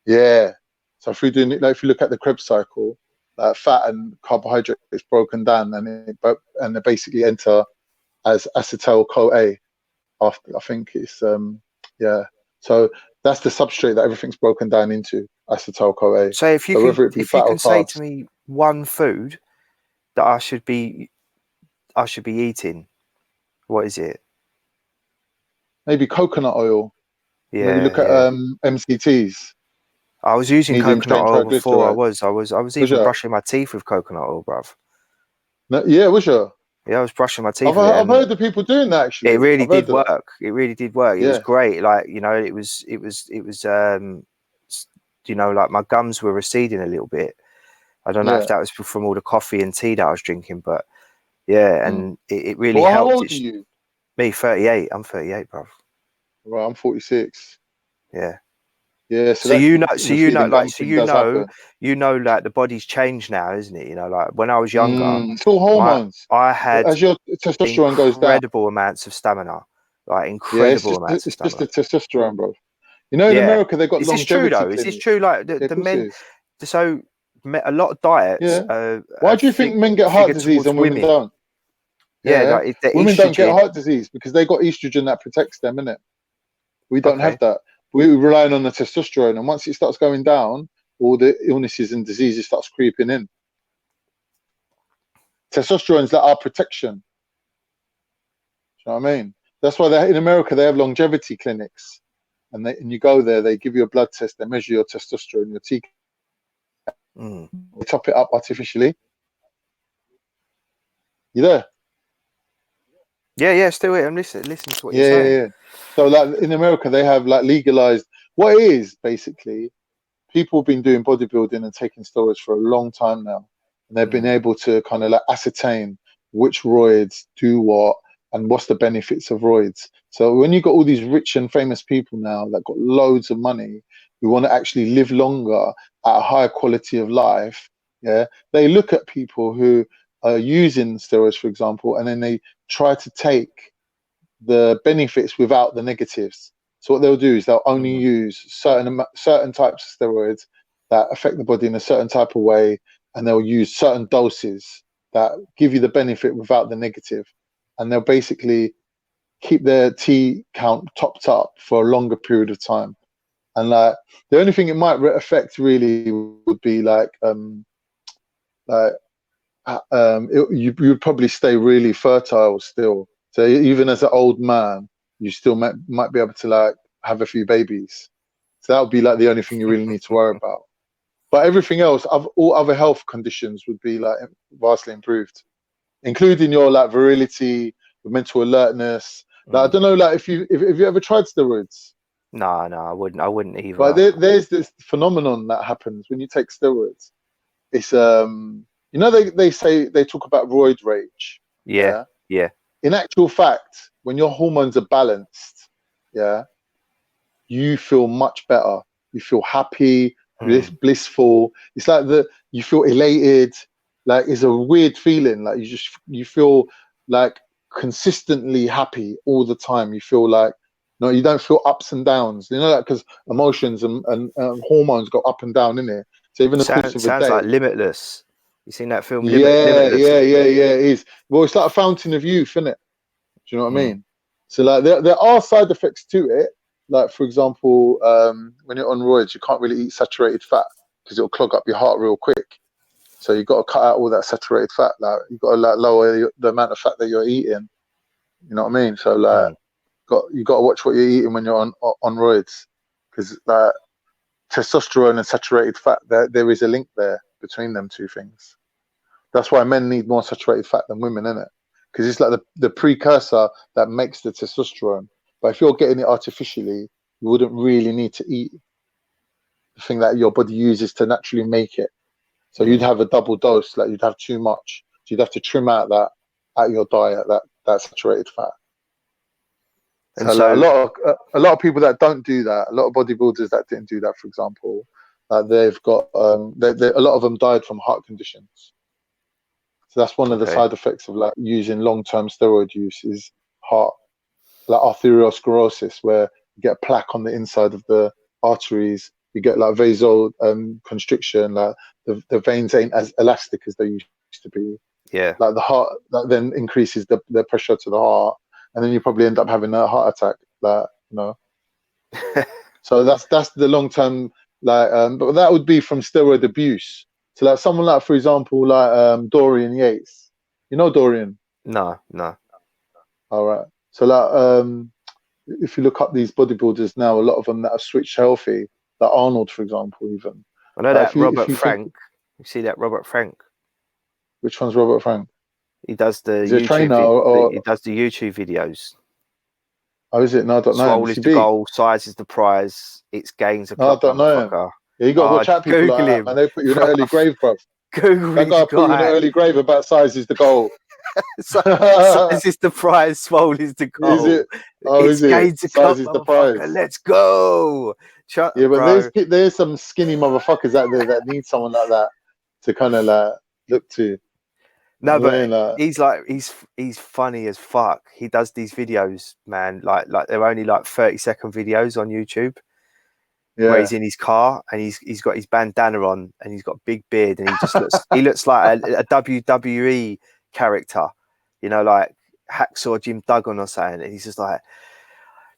Yeah. So through doing it, like, if you look at the Krebs cycle, fat and carbohydrate is broken down, and they basically enter as acetyl CoA. After, I think it's So that's the substrate that everything's broken down into, acetyl CoA. So if you can say to me one food that I should be eating, what is it? Maybe coconut oil. Maybe look at MCTs. I was using coconut oil before. I was even brushing my teeth with coconut oil, bruv. No, yeah, was you? Yeah, I was brushing my teeth. I've heard of people doing that, actually. It really did work. It really did work. It was great. Like, you know, it was you know, like, my gums were receding a little bit. I don't know if that was from all the coffee and tea that I was drinking, but and it really helped. How old are you? Me, 38. I'm 38, bruv. Right, I'm 46. Yeah. Yeah. So you know, like, the body's changed now, isn't it? You know, like, when I was younger, it's all hormones. I had, as your testosterone goes down, incredible amounts of stamina, like incredible amounts of stamina. It's just the testosterone, bro. You know, in America they got longevity. Is this true though? Is this true? Like the men, so a lot of diets. Why do you think men get heart disease and women don't? Like, women don't get heart disease because they got estrogen that protects them, innit? We don't have that. We're relying on the testosterone, and once it starts going down, all the illnesses and diseases starts creeping in. Testosterone is like our protection. Do you know what I mean? That's why in America they have longevity clinics, and you go there, they give you a blood test, they measure your testosterone, your T. They top it up artificially. You there? Yeah, still here. I'm listening to what you're saying. Yeah. So, like, in America, they have, like, legalized. What it is, basically, people have been doing bodybuilding and taking steroids for a long time now, and they've been able to kind of, like, ascertain which roids do what and what's the benefits of roids. So when you've got all these rich and famous people now that got loads of money, who want to actually live longer at a higher quality of life, yeah, they look at people who are using steroids, for example, and then they try to take the benefits without the negatives. So what they'll do is they'll only use certain types of steroids that affect the body in a certain type of way, and they'll use certain doses that give you the benefit without the negative, and they'll basically keep their T count topped up for a longer period of time. And like the only thing it might affect really would be you would probably stay really fertile still. So even as an old man, you still might be able to like have a few babies. So that would be like the only thing you really need to worry about. But everything else, all other health conditions would be like vastly improved, including your like virility, your mental alertness. Like, I don't know, like if you ever tried steroids. No, I wouldn't either. But there's this phenomenon that happens when you take steroids. It's you know, they talk about roid rage. Yeah. In actual fact, when your hormones are balanced, yeah, you feel much better. You feel happy, blissful. It's like you feel elated. Like it's a weird feeling. Like you feel like consistently happy all the time. You feel like you don't feel ups and downs. You know that because emotions and hormones go up and down in it. So even the course of a day, sounds like Limitless. You seen that film? Limitless? Yeah. It is. Well, it's like a fountain of youth, isn't it? Do you know what I mean? So like there are side effects to it. Like for example, when you're on roids, you can't really eat saturated fat because it'll clog up your heart real quick. So you've got to cut out all that saturated fat. Like you've got to like lower the amount of fat that you're eating. You know what I mean? So like you got to watch what you're eating when you're on roids, because like testosterone and saturated fat, there is a link there between them two things. That's why men need more saturated fat than women, isn't it? Because it's like the precursor that makes the testosterone. But if you're getting it artificially, you wouldn't really need to eat the thing that your body uses to naturally make it. So you'd have a double dose, like you'd have too much. So you'd have to trim out your diet, that saturated fat. And so like a lot of people that don't do that, a lot of bodybuilders that didn't do that, for example, they've got a lot of them died from heart conditions. So that's one of the side effects of like using long-term steroid use is heart, like arteriosclerosis, where you get plaque on the inside of the arteries. You get like vasal constriction, like the veins ain't as elastic as they used to be. Yeah. Like the heart, that then increases the pressure to the heart, and then you probably end up having a heart attack. Like So that's the long-term but that would be from steroid abuse. So like someone like, for example, like Dorian Yates. You know Dorian? No. All right. So like if you look up these bodybuilders now, a lot of them that have switched healthy, like Arnold, for example, even. I know that Robert Frank. You see that Robert Frank? Which one's Robert Frank? He does the YouTube. Is he a trainer he does the YouTube videos. Oh, is it? No, I don't know. Swole is the goal, size is the prize. It's gains a club. I don't know him. Yeah, you got to watch out people like that, man. They put you in an early grave, bro. Google that guy put you in an early grave about size is the goal. Size is the prize, swole is the goal. Is it? Oh, is it? Size is the prize. Let's go. Yeah, but there's some skinny motherfuckers out there that need someone like that to kind of like look to. No, but he's funny as fuck. He does these videos, man. Like they're only like 30-second videos on YouTube. Yeah. Where he's in his car and he's got his bandana on and he's got a big beard and he just looks like a WWE character, like Hacksaw Jim Duggan or something. And he's just like,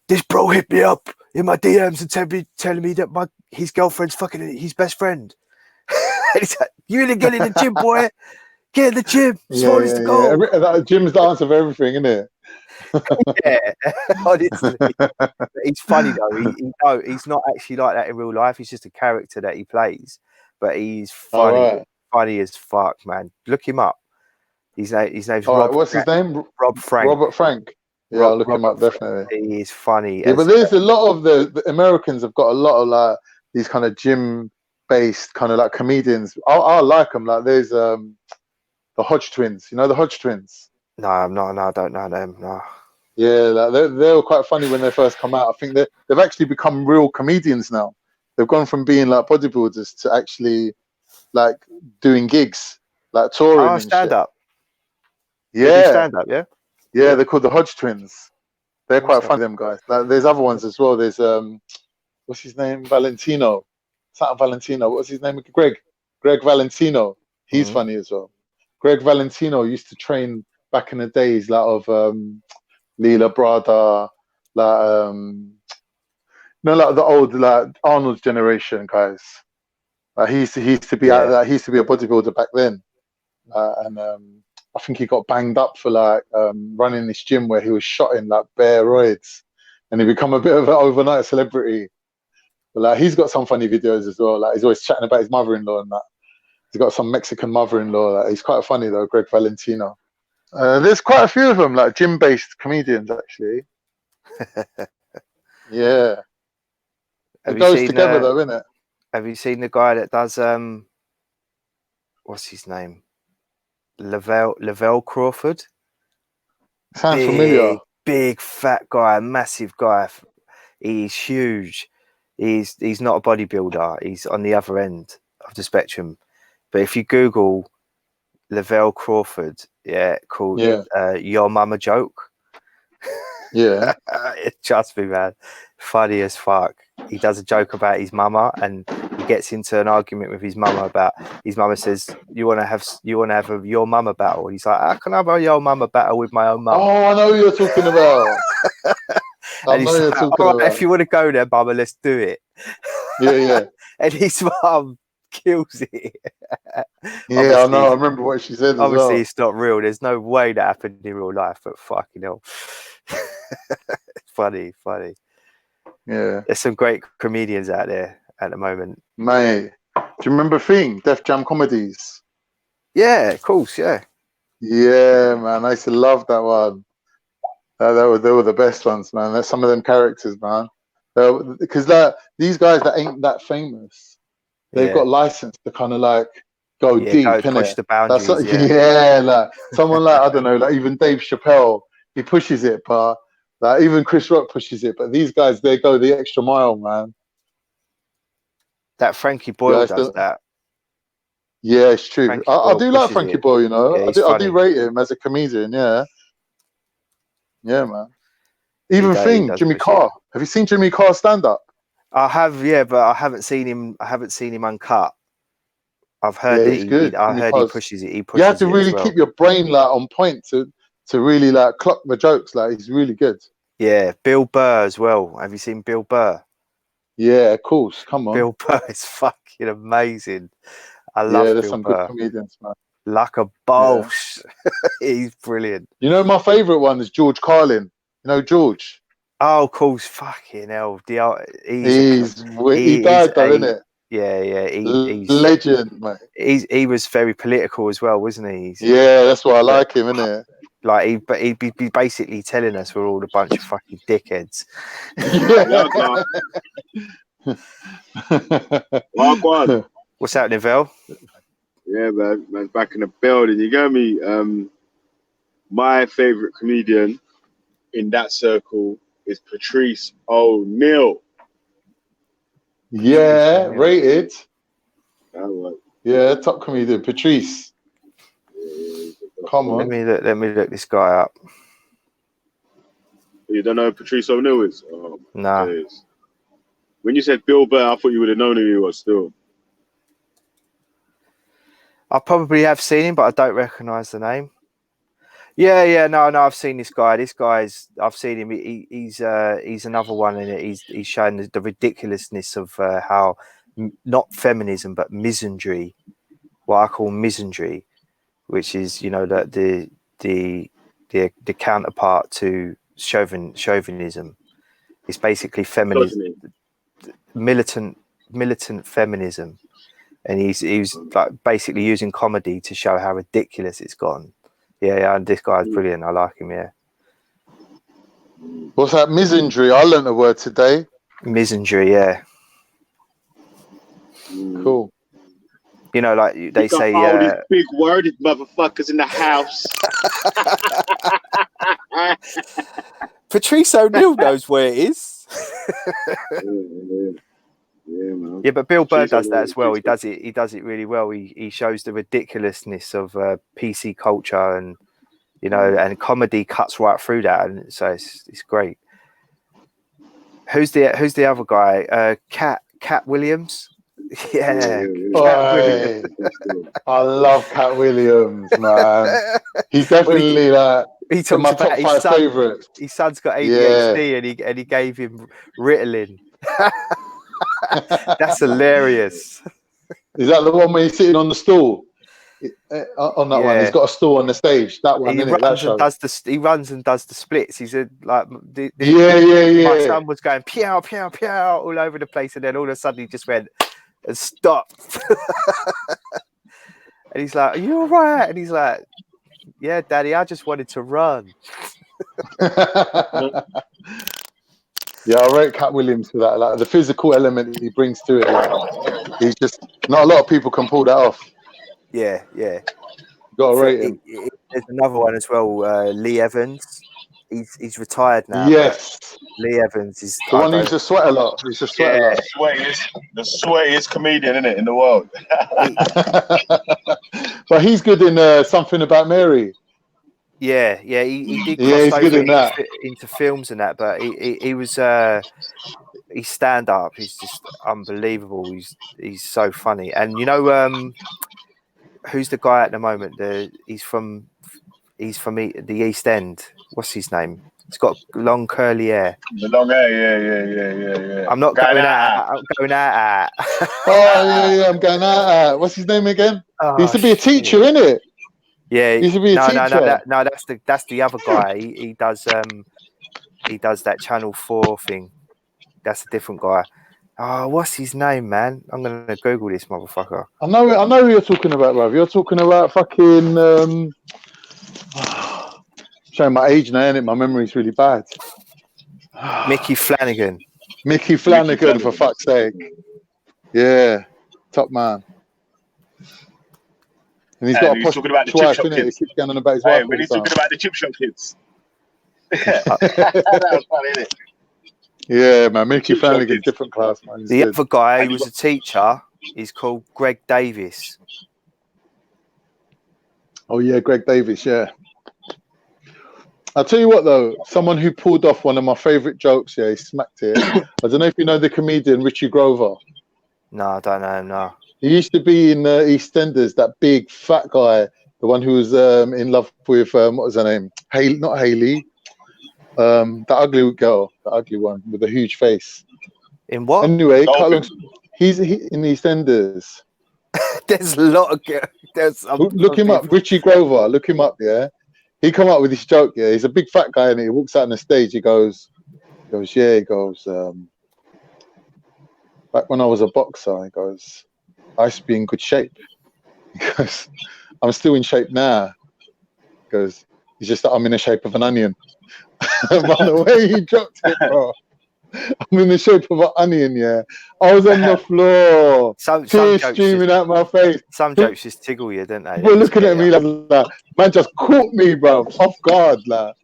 this bro hit me up in my DMs and telling me that his girlfriend's fucking his best friend. And he's like, you really get in the gym, boy. Get in the gym. Swole is the goal. Yeah. Gym's the answer for everything, isn't it? Yeah, honestly. He's funny though. He's not actually like that in real life. He's just a character that he plays. But he's funny, funny as fuck, man. Look him up. His name's Rob. What's his name? Rob Frank. Robert Frank. Yeah, I'll look him up definitely. He is funny. Yeah, but there's a lot of the Americans have got a lot of like these kind of gym-based kind of like comedians. I like them. Like there's the Hodge twins. You know the Hodge twins? No, I'm not. No, I don't know them. No. Yeah, like they were quite funny when they first come out. I think they've actually become real comedians now. They've gone from being like bodybuilders to actually like doing gigs, like touring Oh, and stand shit. up. They do Yeah, stand up, yeah. yeah. They're called the Hodge Twins. They're What's quite that? funny, them guys. Like, there's other ones as well. There's what's his name? Valentino. Something Valentino. What's his name? Greg Valentino. He's Mhm. funny as well. Greg Valentino used to train back in the days, like of Leela Brada, like like the old like Arnold's generation guys. He used to be Yeah. he used to be a bodybuilder back then, and I think he got banged up for like running this gym where he was shot in like bare roids, and he become a bit of an overnight celebrity. But like he's got some funny videos as well. Like he's always chatting about his mother-in-law and that. He's got some Mexican mother-in-law. Like, he's quite funny though, Greg Valentino. There's quite a few of them, like gym-based comedians actually. Yeah, Have it you goes seen together though, isn't it? Have you seen the guy that does what's his name? Lavelle Crawford. Sounds familiar. Big fat guy, massive guy. He's huge. He's not a bodybuilder. He's on the other end of the spectrum. But if you Google Lavelle Crawford, called Your Mama Joke. Yeah. Trust me, man. Funny as fuck. He does a joke about his mama, and he gets into an argument with his mama about his mama says, "You want to have a your mama battle?" And he's like, "How can I have a your mama battle with my own mum?" Oh, I know who you're talking about. And he's like, "All right, if you want to go there, mama, let's do it." Yeah. And his mum kills it. Yeah, I know. I remember what she said as obviously, well. it's not real. There's no way that happened in real life, but fucking hell. Funny. Yeah. There's some great comedians out there at the moment. Mate, do you remember Thing, Def Jam Comedies? Yeah, of course, yeah. Yeah, man. I used to love that one. They were the best ones, man. There's some of them characters, man. Because these guys that ain't that famous, they've got license to kind of like go deep, push innit? the boundaries. Like someone like, I don't know, like even Dave Chappelle, he pushes it, but like even Chris Rock pushes it. But these guys, they go the extra mile, man. That Frankie Boyle does that. Yeah, it's true. I do like Frankie Boyle, you know. Yeah, I do rate him as a comedian, yeah. Yeah, man. Even Jimmy Carr. Have you seen Jimmy Carr stand up? I have, yeah, but I haven't seen him uncut. I've heard that he's good. I heard he pushes it. You have to really keep your brain like on point to really like clock the jokes. Like he's really good. Yeah, Bill Burr as well. Have you seen Bill Burr? Yeah, of course. Come on. Bill Burr is fucking amazing. I love there's Bill some Burr. good comedians, man. Like a boss. Yeah. He's brilliant. You know, my favourite one is George Carlin. You know George? Oh, of course. Fucking hell. He died though, innit? Yeah. He's legend, mate. He was very political as well, wasn't he? Yeah, that's why I like him, innit? Like he'd be basically telling us we're all a bunch of fucking dickheads. What's happening, Vel? Yeah, man's back in the building. You get me? My favourite comedian in that circle is Patrice O'Neal. Yeah, rated. Right. Yeah, top comedian, Patrice. Come on. Let me look this guy up. You don't know who Patrice O'Neal is? Oh, nah. Days. When you said Bill Burr, I thought you would have known who he was still. I probably have seen him, but I don't recognise the name. Yeah, no, I've seen this guy. I've seen him. He's another one in it. He's showing the ridiculousness of how not feminism but misandry, what I call misandry, which is the counterpart to chauvinism. It's basically feminism, militant feminism, and he's like basically using comedy to show how ridiculous it's gone. Yeah, and this guy's brilliant. I like him. Yeah. What's that? Misandry. I learned a word today. Misandry. Yeah. Cool. You know, like they say. All these big worded motherfuckers in the house. Patrice O'Neal knows where it is. Yeah, man. Yeah, but Bill Burr She's on does that the as well. TikTok. He does it really well. He shows the ridiculousness of PC culture, and you know, and comedy cuts right through that, and so it's great. Who's the other guy? Cat Williams. Yeah, Cat Williams. Oi, I love Cat Williams, man. He's definitely like He in talks my about top 5 favorites. His son's got Yeah. ADHD, and he gave him Ritalin. That's hilarious. Is that the one where he's sitting on the stool? On that one, he's got a stool on the stage. That one, He innit? That show. he runs and does the splits. He said, like, yeah. My son was going pew pew pew all over the place, and then all of a sudden he just went and stopped. And he's like, "Are you all right?" And he's like, "Yeah, Daddy, I just wanted to run." Yeah, I rate Cat Williams for that. Like the physical element he brings to it. Like, he's just not a lot of people can pull that off. Yeah. Got to rate him. There's another one as well, Lee Evans. He's retired now. Yes. Lee Evans is the one who used to sweat a lot. He used to sweat a lot. The sweatiest comedian, isn't it, in the world? But he's good in Something About Mary. Yeah, he did Yeah, he's cross good over in that. into films and that, but he was his stand up. He's just unbelievable. He's so funny, and you know who's the guy at the moment? He's from the East End. What's his name? He's got long curly hair. The long hair, yeah. I'm not going out. I'm going out. Oh yeah, I'm going out. What's his name again? Oh, he used to be a teacher, innit? Yeah, he used to be a teacher. No, that's the other guy. He does that Channel 4 thing. That's a different guy. Oh, what's his name, man? I'm gonna Google this motherfucker. I know who you're talking about, bruv. You're talking about fucking showing my age now, innit? My memory's really bad. Mickey Flanagan. Mickey Flanagan, for fuck's sake. Yeah, top man. And he's got a talking about the wife, chip shop innit? He kids. keeps going on about his Hey, wife. when he's all the talking time. about the chip shop kids. That was funny, isn't it? Yeah, man. Mickey Chip shop Flanagan, kids. different class, man. He's The good. other guy who was a teacher is called Greg Davis. Oh yeah, Greg Davis. Yeah. I'll tell you what though, someone who pulled off one of my favourite jokes. Yeah, he smacked it. I don't know if you know the comedian Richie Grover. No, I don't know him. No. He used to be in EastEnders, that big fat guy, the one who was in love with what was her name? Haley, not Haley. The ugly girl, the ugly one with the huge face. In what? Anyway, he's in EastEnders. There's a lot of there's. Look him up, Richie Grover. Look him up. Yeah, he come up with this joke. Yeah, he's a big fat guy, and he walks out on the stage. He goes, yeah. He goes, back when I was a boxer, he goes, I used to be in good shape. He goes, I'm still in shape now. He goes, it's just that I'm in the shape of an onion. By the way he dropped it, bro. I'm in the shape of an onion, yeah. I was on the floor, tears streaming out my face. Some jokes just tickle you, don't they? People looking at me like, man just caught me, bro, off guard, like.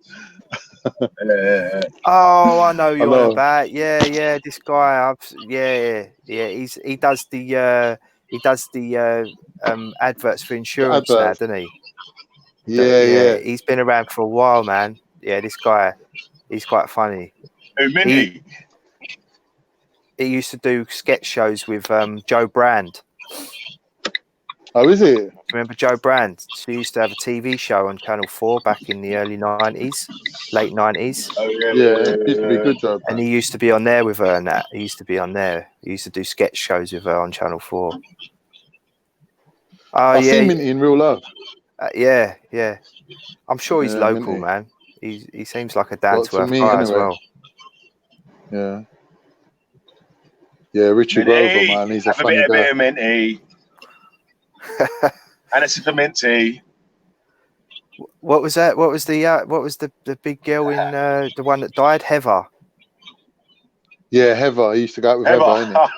Oh, I know you're on about. Yeah, this guy. Yeah. He does the adverts for insurance now, doesn't he? Yeah. He's been around for a while, man. Yeah, this guy, he's quite funny. Minty. He used to do sketch shows with Joe Brand. Oh, is it? Remember Joe Brand? She used to have a TV show on Channel 4 back in the early 90s, late 90s. Oh, Yeah, it used to be good, Joe. And he used to be on there with her and that. He used to be on there. He used to do sketch shows with her on Channel 4. I've seen Minty in real life. Yeah. I'm sure he's local, Minty. man. He seems like a down-to-earth me, guy as anyway. well. Yeah, Richie Grover, man. He's a funny bit guy. of Minty. And it's for Minty. What was that? What was the big girl in the one that died? Heather. Yeah, Heather. I used to go out with Heather, innit?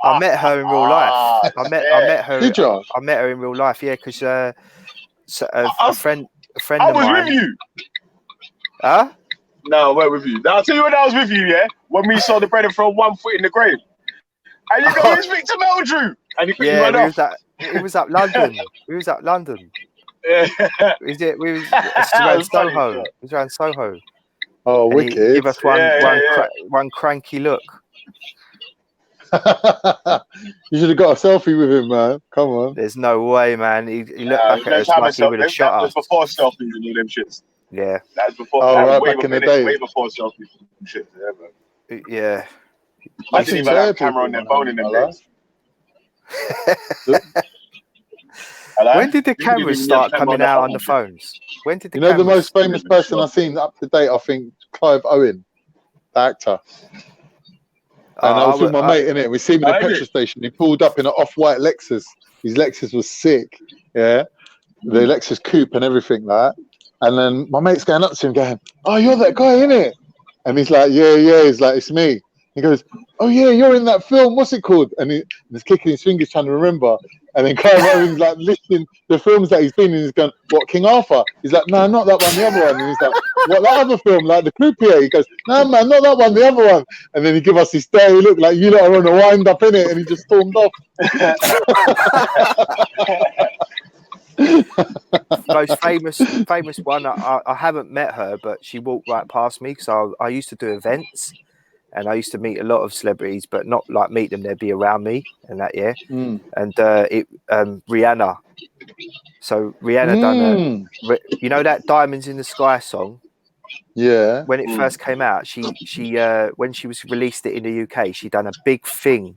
I met her in real life. I met her. Did you? I met her in real life. Yeah, because a friend I of was mine. with you. Huh? No, I weren't with you. I'll tell you when I was with you, yeah? When we saw the brother throw 1 foot in the grave. And you go and speak to Meldrew. And you Yeah, run off. it was up London. We was up London. Yeah. We was That around was funny, Soho. yeah. It was around Soho. Oh, And he wicked. give us Yeah. one cranky look. You should have got a selfie with him, man. Come on. There's no way, man. He looked back at us like he would have shot That us. was before selfies and all them shits. Yeah, That was before. Oh, that was right, way back in the before- day. Way before selfies and shit. Yeah, man. yeah. I That's didn't even have a camera on people, their phone in man, them days. Hello? When did the People didn't cameras even start have camera coming their out phone. on the phones? When did the You know the cameras? most famous person I've seen up to date, I think, Clive Owen, the actor. And I was with my mate in it. We see him in the petrol station. He pulled up in an off-white Lexus. His Lexus was sick, yeah, the Lexus coupe and everything like that. And then my mate's going up to him, going, "Oh, you're that guy, innit?" And he's like, "Yeah." He's like, "It's me." He goes, "Oh yeah, you're in that film. What's it called?" And he's kicking his fingers trying to remember. And then Clive Owen's like listing the films that he's been in. He's going, "What, King Arthur?" He's like, "No, not that one, the other one." And he's like, "What, that other film, like the Croupier?" He goes, "No, man, not that one, the other one." And then he give us this stare. He looked like you lot are on a wind up in it, and he just stormed off. Most famous one. I haven't met her, but she walked right past me because I used to do events. And I used to meet a lot of celebrities, but not like meet them. They'd be around me and that, yeah. Mm. And Rihanna. So Rihanna done you know that "Diamonds in the Sky" song? Yeah. When it first came out, she when she was released it in the UK, she done a big thing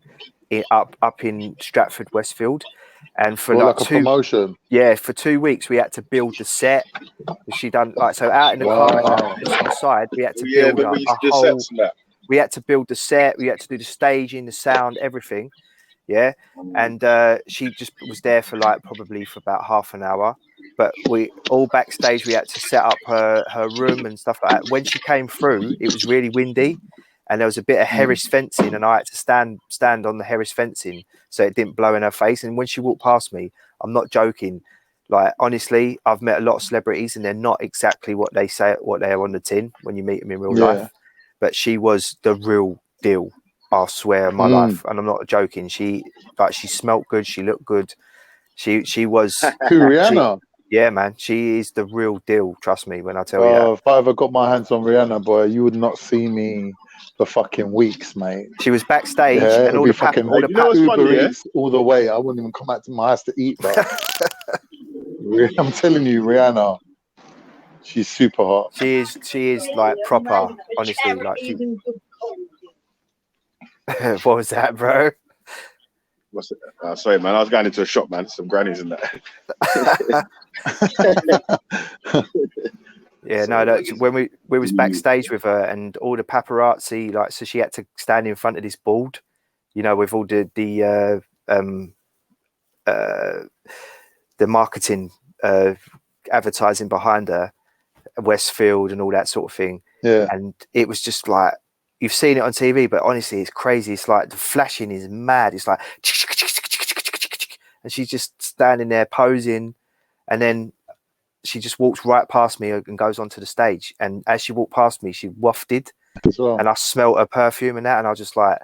up in Stratford Westfield, and for like a promotion. Yeah, for 2 weeks we had to build the set. She done like so out in the car park just on the side. We had to build a whole. We had to build the set. We had to do the staging, the sound, everything. Yeah, and she just was there for like probably for about half an hour. But we all backstage. We had to set up her room and stuff like that. When she came through, it was really windy, and there was a bit of Harris fencing, and I had to stand on the Harris fencing so it didn't blow in her face. And when she walked past me, I'm not joking. Like honestly, I've met a lot of celebrities, and they're not exactly what they say, what they are on the tin when you meet them in real life. But she was the real deal. I swear on my life, and I'm not joking. She smelt good. She looked good. She was. Who, Rihanna? Yeah, man. She is the real deal. Trust me when I tell you that. If I ever got my hands on Rihanna, boy, you would not see me for fucking weeks, mate. She was backstage, and all the fucking Uber Eats all the way. I wouldn't even come out to my house to eat, bro. I'm telling you, Rihanna. She's super hot. She is like proper, honestly. Like she... What was that, bro? What's it? Sorry, man. I was going into a shop, man. Some grannies in there. Yeah, no. Look, when we was backstage with her, and all the paparazzi, like, so she had to stand in front of this board, you know, with all the marketing, advertising behind her. Westfield and all that sort of thing. Yeah. And it was just like, you've seen it on TV, but honestly, it's crazy. It's like the flashing is mad. It's like, and she's just standing there posing, and then she just walks right past me and goes onto the stage. And as she walked past me, she wafted, and I smelt her perfume and that, and I was just like,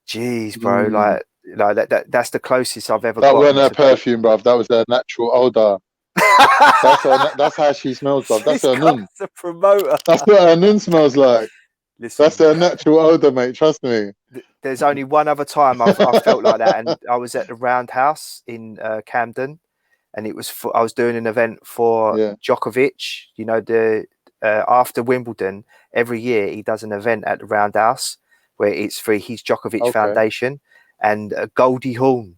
geez, bro, like that's the closest I've ever got. That wasn't her perfume, bruv. That was her natural odor. That's how she smells, bruv. That's her nun. The promoter. That's what her nun smells like. Listen, that's her natural odor, mate. Trust me. There's only one other time I felt like that, and I was at the Roundhouse in Camden, and it was I was doing an event for Djokovic. You know, the after Wimbledon every year he does an event at the Roundhouse where it's for his Djokovic Foundation, and Goldie Hawn.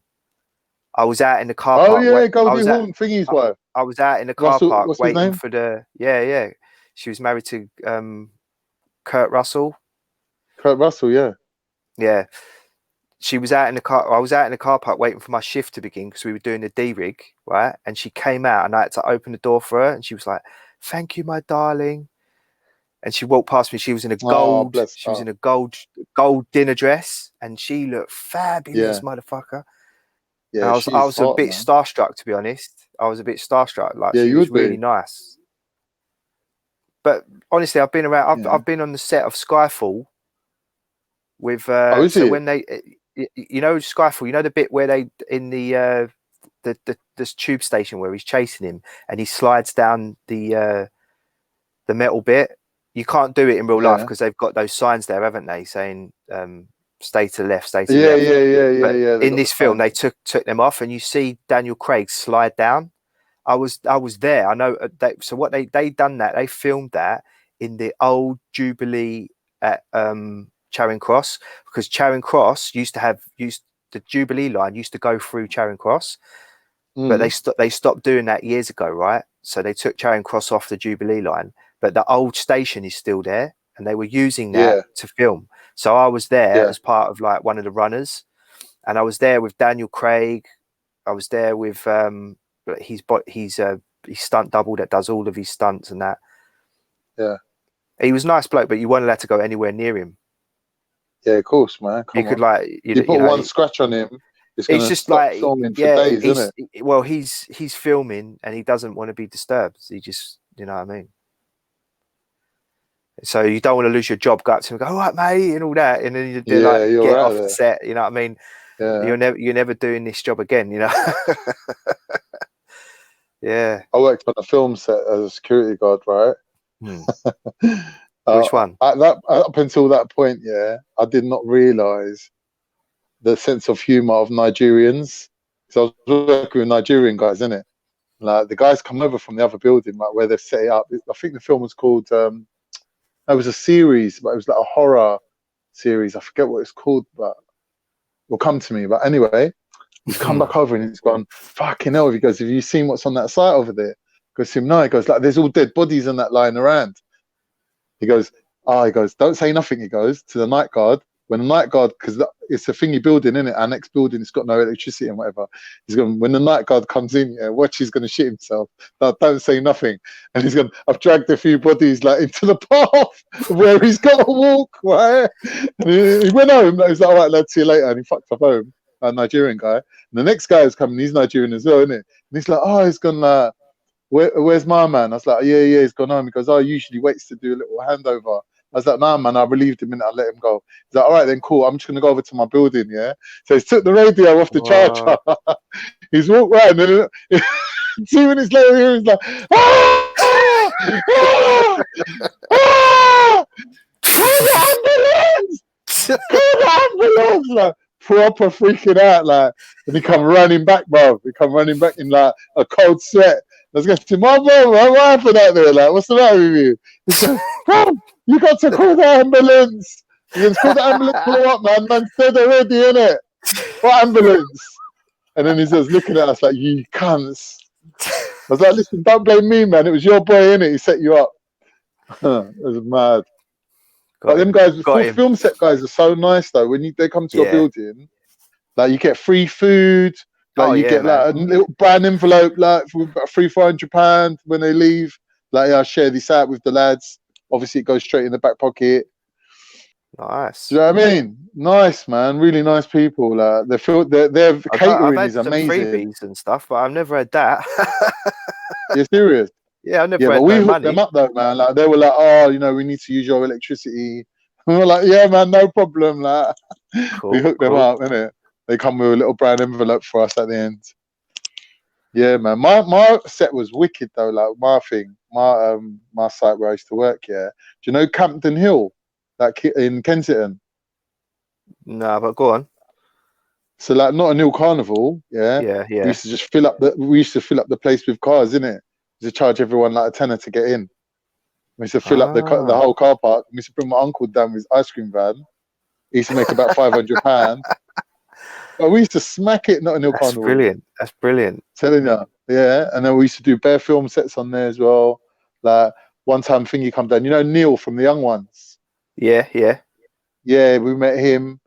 I was out in the car park. Oh yeah, Goldie Hawn, thingy's wife. I was out in the car park waiting for the She was married to Kurt Russell. Kurt Russell, yeah. Yeah. She was out in the car. I was out in the car park waiting for my shift to begin because we were doing the D-rig, right? And she came out, and I had to open the door for her, and she was like, "Thank you, my darling." And she walked past me. She was in a gold. She was in a gold dinner dress, and she looked fabulous, motherfucker. Yeah, I was a bit starstruck, to be honest. I was a bit starstruck. Like, she was really nice. But honestly, I've been around. I've been on the set of Skyfall with. So when they, you know Skyfall. You know the bit where they in the this tube station where he's chasing him and he slides down the metal bit. You can't do it in real life because they've got those signs there, haven't they, saying stay to the left, stay to the left. Yeah. In this film, they took them off, and you see Daniel Craig slide down. I was there. I know. So what they done that, they filmed that in the old Jubilee at Charing Cross, because Charing Cross the Jubilee line used to go through Charing Cross, but they stopped doing that years ago, right? So they took Charing Cross off the Jubilee line, but the old station is still there, and they were using that to film. So I was there as part of like one of the runners, and I was there with Daniel Craig. I was there with he's stunt double that does all of his stunts and that. Yeah, he was a nice bloke, but you weren't allowed to go anywhere near him. Yeah, of course, man. You could like you put one scratch on him. It's just like filming for days, isn't it? Well, he's filming and he doesn't want to be disturbed. He just, you know what I mean. So you don't want to lose your job. Go up to him, and go, all right, mate, and all that, and then you do get off the set. You know what I mean? Yeah. You're never doing this job again. You know. Yeah. I worked on a film set as a security guard, right? Which one? Up until that point, I did not realise the sense of humour of Nigerians. So I was working with Nigerian guys, innit? Like the guys come over from the other building, like where they've set it up. I think the film was called. It was a series, but it was like a horror series. I forget what it's called, but it'll come to me. But anyway, he's come back over and he's gone, fucking hell. He goes, have you seen what's on that site over there? Goes to him, no. He goes, like, there's all dead bodies on that lying around. He goes, don't say nothing. He goes to the night guard. When the night guard, because it's a thingy building, isn't it? Our next building, it's got no electricity and whatever. He's going, when the night guard comes in, watch, he's going to shit himself. No, don't say nothing. And he's going, I've dragged a few bodies like into the path where he's got to walk, right? And he went home. He's like, all right, lad, see you later. And he fucked up home, a Nigerian guy. And the next guy is coming, he's Nigerian as well, isn't it? And he's like, oh, he's gone like, where's my man? I was like, yeah, he's gone home. He goes, oh, he usually waits to do a little handover. I was like, nah, man, I relieved him and I let him go. He's like, all right, then, cool. I'm just going to go over to my building, yeah? So he's took the radio off the charger. He's walked round and 2 minutes later, he's like, call the ambulance! Call the ambulance! Like, proper freaking out, like, and he come running back, bro. He come running back in like a cold sweat. I was going to my bro, what happened out there? Like, what's the matter with you? He's like, bro, you got to call the ambulance. You can call the ambulance, pull up, man. Man said already, innit? What ambulance? And then he says, looking at us like, you cunts. I was like, listen, don't blame me, man. It was your boy, innit? He set you up. It was mad. But them guys, film set guys are so nice though. When they come to your building, like you get free food, like you get like a little brand envelope, like for £300-400 when they leave. Like I share this out with the lads. Obviously, it goes straight in the back pocket. Nice. Do you know what I mean? Nice, man. Really nice people. Like their catering is amazing. Freebies and stuff, but I've never had that. You're serious? Yeah, I've never had no we hooked money. them up though, man. Like they were like, oh, you know, we need to use your electricity. And we're like, yeah, man, no problem. Like we hooked them up, innit? They come with a little brown envelope for us at the end. Yeah, man. My set was wicked though. Like my site where I used to work. Yeah. Do you know Campden Hill, like in Kensington? No, but go on. So like Notting Hill Carnival. Yeah. We used to just fill up the place with cars, innit? To charge everyone like a tenner to get in. We used to fill up the whole car park. We used to bring my uncle down with his ice cream van. He used to make about £500. But we used to smack it, not in Hill Carnival. That's brilliant. Telling you, yeah. And then we used to do bare film sets on there as well. Like one time, Thingy come down. You know Neil from The Young Ones. Yeah. Yeah, we met him.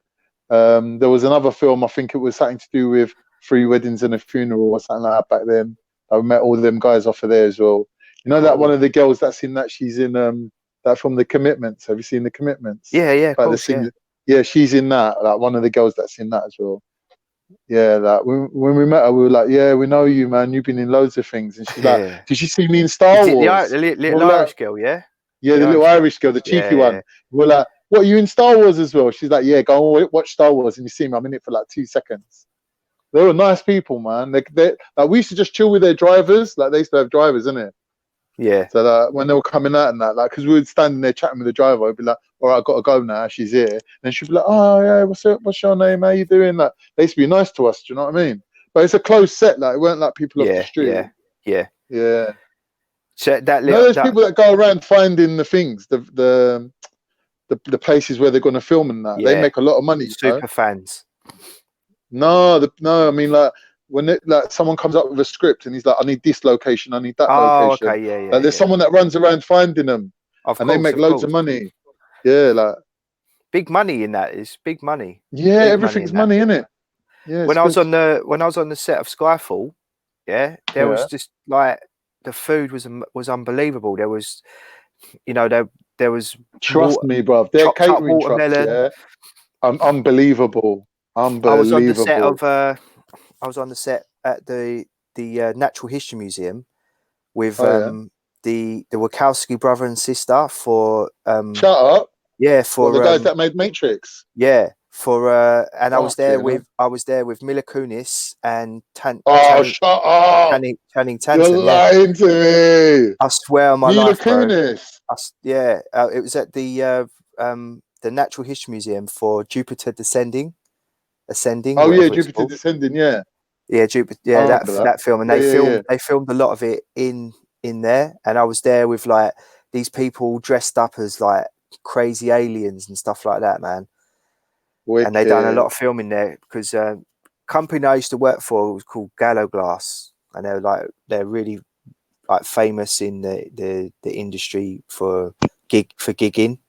There was another film. I think it was something to do with 3 weddings and a funeral or something like that back then. I met all them guys off of there as well. You know that one of the girls that's in that, she's in that from The Commitments. Have you seen The Commitments? Yeah, like course, yeah, she's in that. Like one of the girls that's in that as well. Yeah, that when we met her, we were like, yeah, we know you, man. You've been in loads of things. And she's like, did you see me in Star Wars? The little Irish girl, yeah? Yeah, the little Irish girl, the cheeky one. We're like, what, are you in Star Wars as well? She's like, yeah, go and watch Star Wars. And you see me, I'm in it for like 2 seconds. They were nice people, man. They like, we used to just chill with their drivers. Like, they used to have drivers, innit? Yeah. So that when they were coming out and that, like, because we were standing there chatting with the driver, I'd be like, all right, I got to go now. She's here. And she'd be like, oh, yeah, what's your name? How you doing? Like, they used to be nice to us. Do you know what I mean? But it's a closed set. Like, it weren't like people off the street. Yeah. So that you know, there's people that go around finding the things, the places where they're going to film and that. They make a lot of money. Super fans. No, I mean, like, when someone comes up with a script and he's like, I need this location, I need that location. Okay, yeah. Like, there's someone that runs around finding them, they make loads of money. Yeah, like big money in that. Is big money. Yeah, big everything's money in it. Yeah. When I was on the set of Skyfall, there was just like the food was unbelievable. There was, you know, there was. Trust me, bro. Their catering trucks, unbelievable. I was on the set at the Natural History Museum with the Wachowski brother and sister for Shut up. Yeah, for the guys that made Matrix. Yeah, for and I was there with Mila Kunis and shut up. Channing Tatum. You're lying to me. I swear on my life, Mila Kunis. It was at the Natural History Museum for Jupiter Ascending. Oh yeah, Jupiter Descending. Yeah. Yeah, Jupiter. Yeah, that film, and they filmed a lot of it in there, and I was there with like these people dressed up as like crazy aliens and stuff like that, man. Wicked. And they done a lot of filming there because company I used to work for was called Gallo Glass, and they're really like famous in the industry for gigging,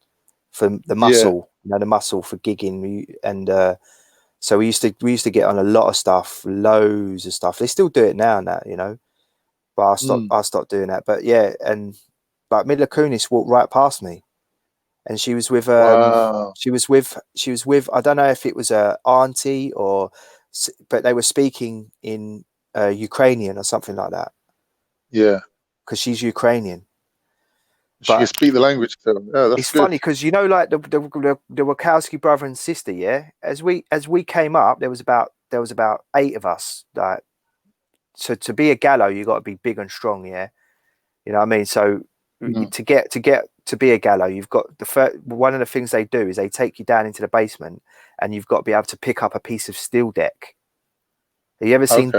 for the muscle, the muscle for gigging, and so we used to get on a lot of stuff, loads of stuff. They still do it now, you know, but I stopped doing that. But yeah, and like Mila Kunis walked right past me, and she was with she was with I don't know if it was a auntie but they were speaking in Ukrainian or something like that. Yeah, because she's Ukrainian. She can speak the language to them. Yeah, that's funny because, you know, like the Wachowski brother and sister. Yeah, as we came up, there was about 8 of us. Like, so to be a Gallo, you got to be big and strong. Yeah, you know what I mean. So to be a Gallo, you've got one of the things they do is they take you down into the basement, and you've got to be able to pick up a piece of steel deck. Have you ever seen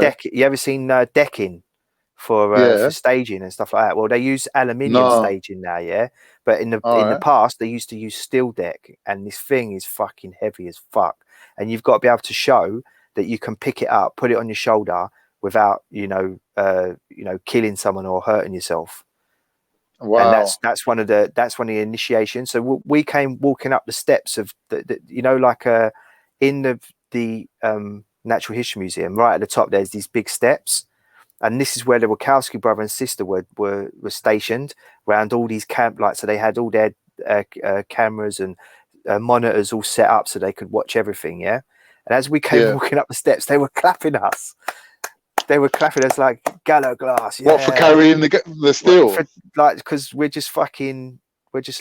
decking? For staging and stuff like that. Well, they use aluminium staging now, but in the past they used to use steel deck, and this thing is fucking heavy as fuck, and you've got to be able to show that you can pick it up, put it on your shoulder without killing someone or hurting yourself. Wow. And that's one of the initiations. So we came walking up the steps of in the Natural History Museum, right at the top there's these big steps. And this is where the Wachowski brother and sister were stationed around all these so they had all their cameras and monitors all set up so they could watch everything, yeah? And as we came walking up the steps, they were clapping us. They were clapping us like Gallo Glass. Yeah. What, for carrying the steel? Because we're just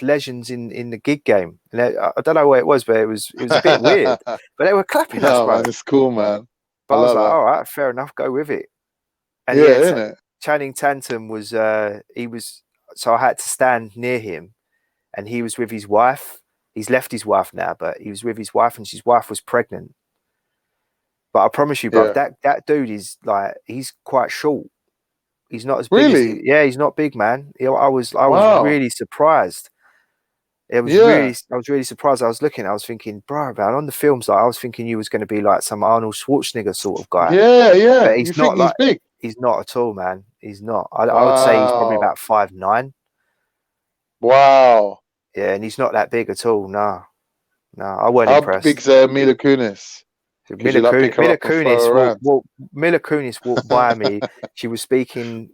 legends in the gig game. And I don't know what it was, but it was a bit weird. But they were clapping us, bro. Man, it's cool, man. But I was like, all right, fair enough, go with it. And isn't it? Channing Tatum was so I had to stand near him, and he was with his wife. He's left his wife now, but he was with his wife, and his wife was pregnant. But I promise you, bro, that dude is like, he's quite short. He's not as big. Really? He's not big, man. I was really surprised. I was really surprised. I was thinking, bro, man, on the films, like, I was thinking you was going to be like some Arnold Schwarzenegger sort of guy. Yeah. But he's not like big. He's not at all, man. He's not. I would say he's probably about 5'9". Wow. Yeah, and he's not that big at all. No, I wasn't impressed. How big's Mila Kunis? Mila Kunis walked by me. She was speaking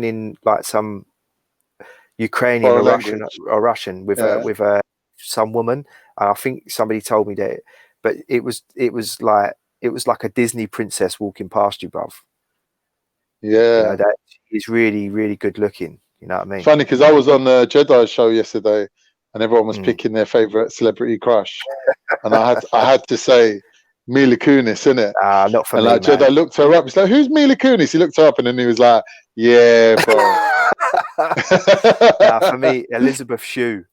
in like some Ukrainian or Russian with some woman, and I think somebody told me that. But it was like a Disney princess walking past you, bruv. Yeah, you know, that is really, really good looking. You know what I mean? Funny because I was on the Jedi show yesterday, and everyone was picking their favorite celebrity crush, and I had to say Mila Kunis, innit? Not for and me, like man. Jedi looked her up. He's like, "Who's Mila Kunis?" He looked her up, and then he was like, "Yeah, bro." For me, Elizabeth Shue.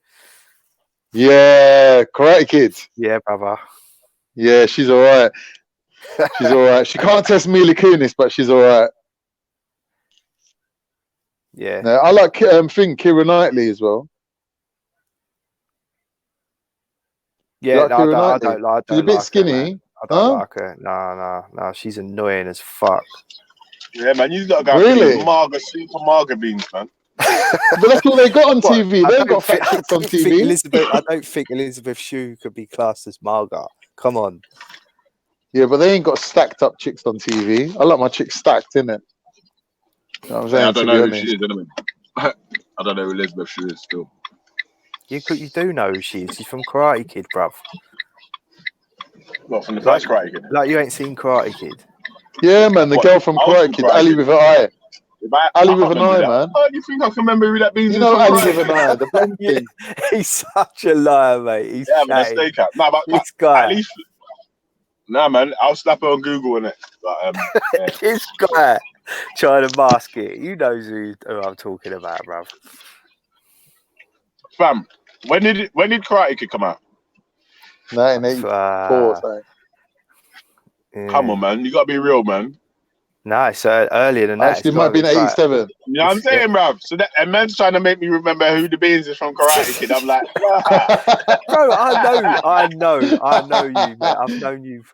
Yeah, Karate Kid. Yeah, brother. Yeah, she's all right. She's all right. She can't test Mila Kunis, but she's all right. Yeah. No, I like Keira Knightley as well. Yeah, like no, Keira I Knightley? don't like. She's a bit like skinny. Her, man. I don't like her. No. She's annoying as fuck. Yeah, man, you got to go Really? for these super marga beans, man. But that's what they got on TV. They ain't got fat chicks on TV. I don't think Elizabeth Shue could be classed as Marga. Come on. Yeah, but they ain't got stacked up chicks on TV. I like my chicks stacked, innit? You know what I'm saying? I don't know who she is, I don't know who Elizabeth Shue is still. You do know who she is. She's from Karate Kid, bruv. What, from the first Karate Kid? Like you ain't seen Karate Kid? Yeah, man, the girl from Karate Kid, Ali with an eye. Ali with an eye, man. How do you think I can remember who that means? You know Ali with an eye, the blonde thing. He's such a liar, mate. He's chatting. Stay cap. No, but this guy. At least, nah, man, I'll slap her on Google in it. But, yeah. This guy trying to mask it. You know who I'm talking about, bruv. Fam, when did Karate Kid come out? 1984. Yeah. Come on, man. You gotta be real, man. No, it's earlier than that. Actually, it might be 87. You know what I'm saying, bruv? So that a man's trying to make me remember who the beans is from Karate Kid. I'm like, bro, I know you, mate.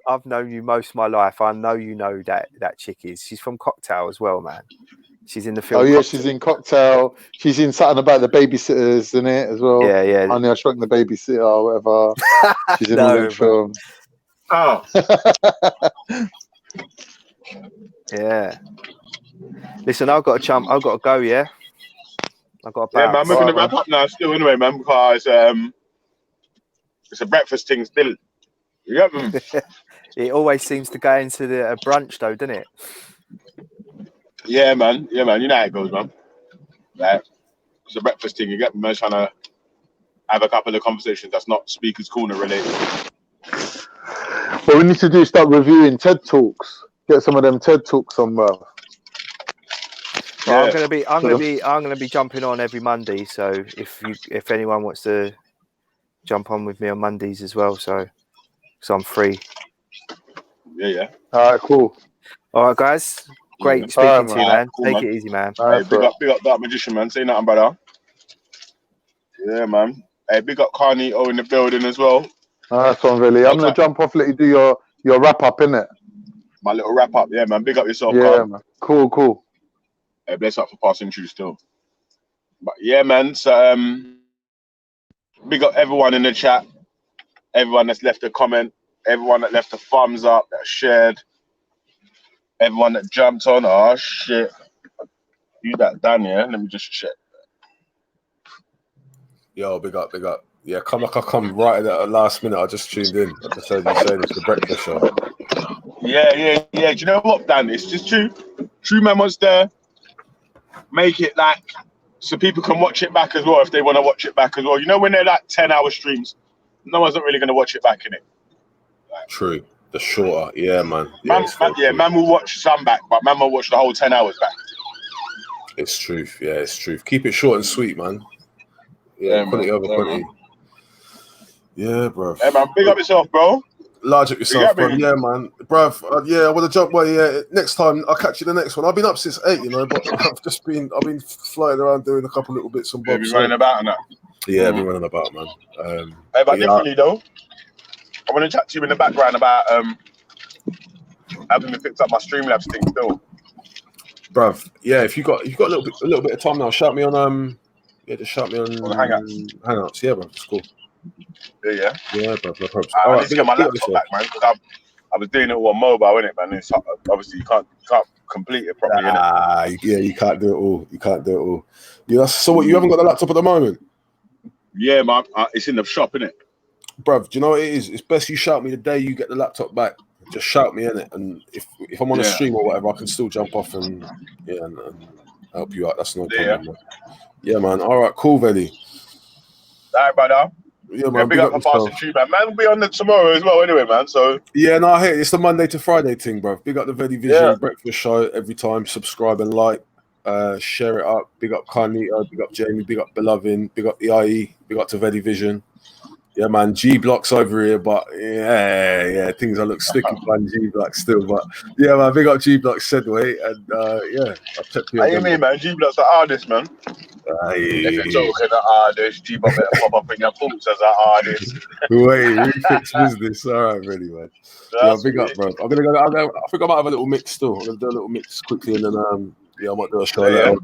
I've known you most of my life. I know you know that chick is. She's from Cocktail as well, man. She's in the film. Oh yeah, Cocktail. she's in Cocktail. She's in something about the babysitters in it as well. Yeah. Honey, I Shrunk the Babysitter or whatever. She's in all them films. Oh. Yeah. Listen, I've got to jump. I've got to go. Yeah. I've got to bounce. Yeah, man. We're gonna wrap up now, still anyway, man, because it's a breakfast thing still. You get me? It always seems to go into the brunch, though, doesn't it? Yeah, man. You know how it goes, man. Like, it's a breakfast thing. You get me, man. Trying to have a couple of conversations that's not Speaker's Corner related. What we need to do is start reviewing TED Talks. Get some of them TED Talks on, bro. Yeah. I'm gonna be jumping on every Monday. So if anyone wants to jump on with me on Mondays as well, so I'm free. Yeah. All right, cool. All right, guys. Great speaking to you, man. Cool, Take it easy, man. Hey, big up Dark Magician, man. Say nothing, brother. Yeah, man. Hey, big up Carnito in the building as well. Nice one, really. I'm gonna jump off. Let you do your wrap up, innit? My little wrap up, yeah, man. Big up yourself, yeah, Carl. man. Cool. Hey, bless up for passing through still. But yeah, man. So big up everyone in the chat, everyone that's left a comment, everyone that left a thumbs up, that shared, everyone that jumped on. Oh shit, you that done? Yeah, let me just check. Yo, big up. Yeah, come right at the last minute. I just tuned in. I just heard you saying it's the breakfast show. Yeah. Do you know what, Dan? It's just true. True man wants to make it like so people can watch it back as well if they want to watch it back as well. You know when they're like 10-hour streams, no one's not really going to watch it back, innit? Like, true. The shorter, yeah, man. Man will watch some back, but man will watch the whole 10 hours back. It's truth. Yeah, it's truth. Keep it short and sweet, man. Yeah, quality over quantity. Yeah, bro. Hey, man, big up yourself, bro. Large up yourself, bro. Yeah, man. Bruv, I want to jump. Well, yeah, next time, I'll catch you the next one. I've been up since 8, but I've been flying around doing a couple little bits and bobs. You've been running about and that? Yeah, I've been running about, man. Hey, but definitely, though, I want to chat to you in the background about having me fix up my Streamlabs thing still. Bruv, yeah, if you got a little bit of time now, shout me on just shout me on Hangouts. Yeah, bro, it's cool. Yeah, bro, no problems. I need to get my laptop back, man, because I was doing it all on mobile, innit, man? It's, obviously, you can't complete it properly, innit? Yeah, you can't do it all. Yeah, so what? You haven't got the laptop at the moment? Yeah, man, it's in the shop, innit? Bruv, do you know what it is? It's best you shout me the day you get the laptop back. Just shout me, innit? And if I'm on a stream or whatever, I can still jump off and help you out. That's no problem, man. Yeah, man. All right, cool, Veli. Alright, brother. Yeah, Yeah, man. big Big up up my passing yourself. tree, man. Man will be on the tomorrow as well, anyway, man. So Yeah, no, I hate it. It's the Monday to Friday thing, bro. Big up the Vedi Vision yeah, breakfast show every time. Subscribe and like. Share it up. Big up Carnito. Big up Jamie. Big up Beloved. Big up the IE. Big up to Vedi Vision. Yeah, man. G Block's over here, but yeah, things I look sticky behind G Block still. But yeah, man. Big up G Block Sedway, and yeah, I'll check you how you again. mean, man? G Block's an artist, man. If you're Aye. joking, an artist, G Block better pop up in your thoughts as an artist. Wait, refix business. All right, ready, man. Yeah, That's big up, me. bro. I'm gonna go. I think I might have a little mix still. I'm gonna do a little mix quickly, and then yeah, I might do a show Yeah, later.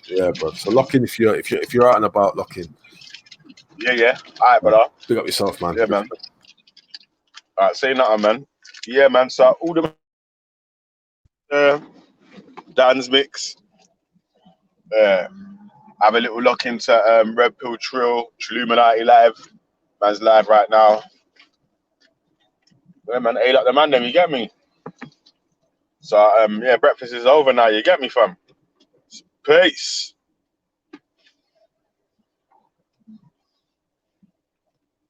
Yeah, bro. So lock in if you're out and about. Lock in. yeah. Alright, brother. Big up yourself, man. Yeah, man. Alright, say nothing, man. Yeah, man. So all the Dan's mix. Have a little look into Red Pill Trill, Illuminati Live. Man's live right now. Yeah, man. Hey, like the man, them. You get me? So yeah, breakfast is over now. You get me, fam? Peace.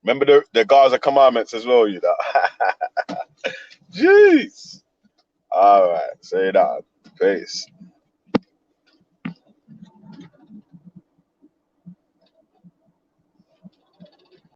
Remember the Gaza commandments as well, you know. Jeez. All right, say that. Peace.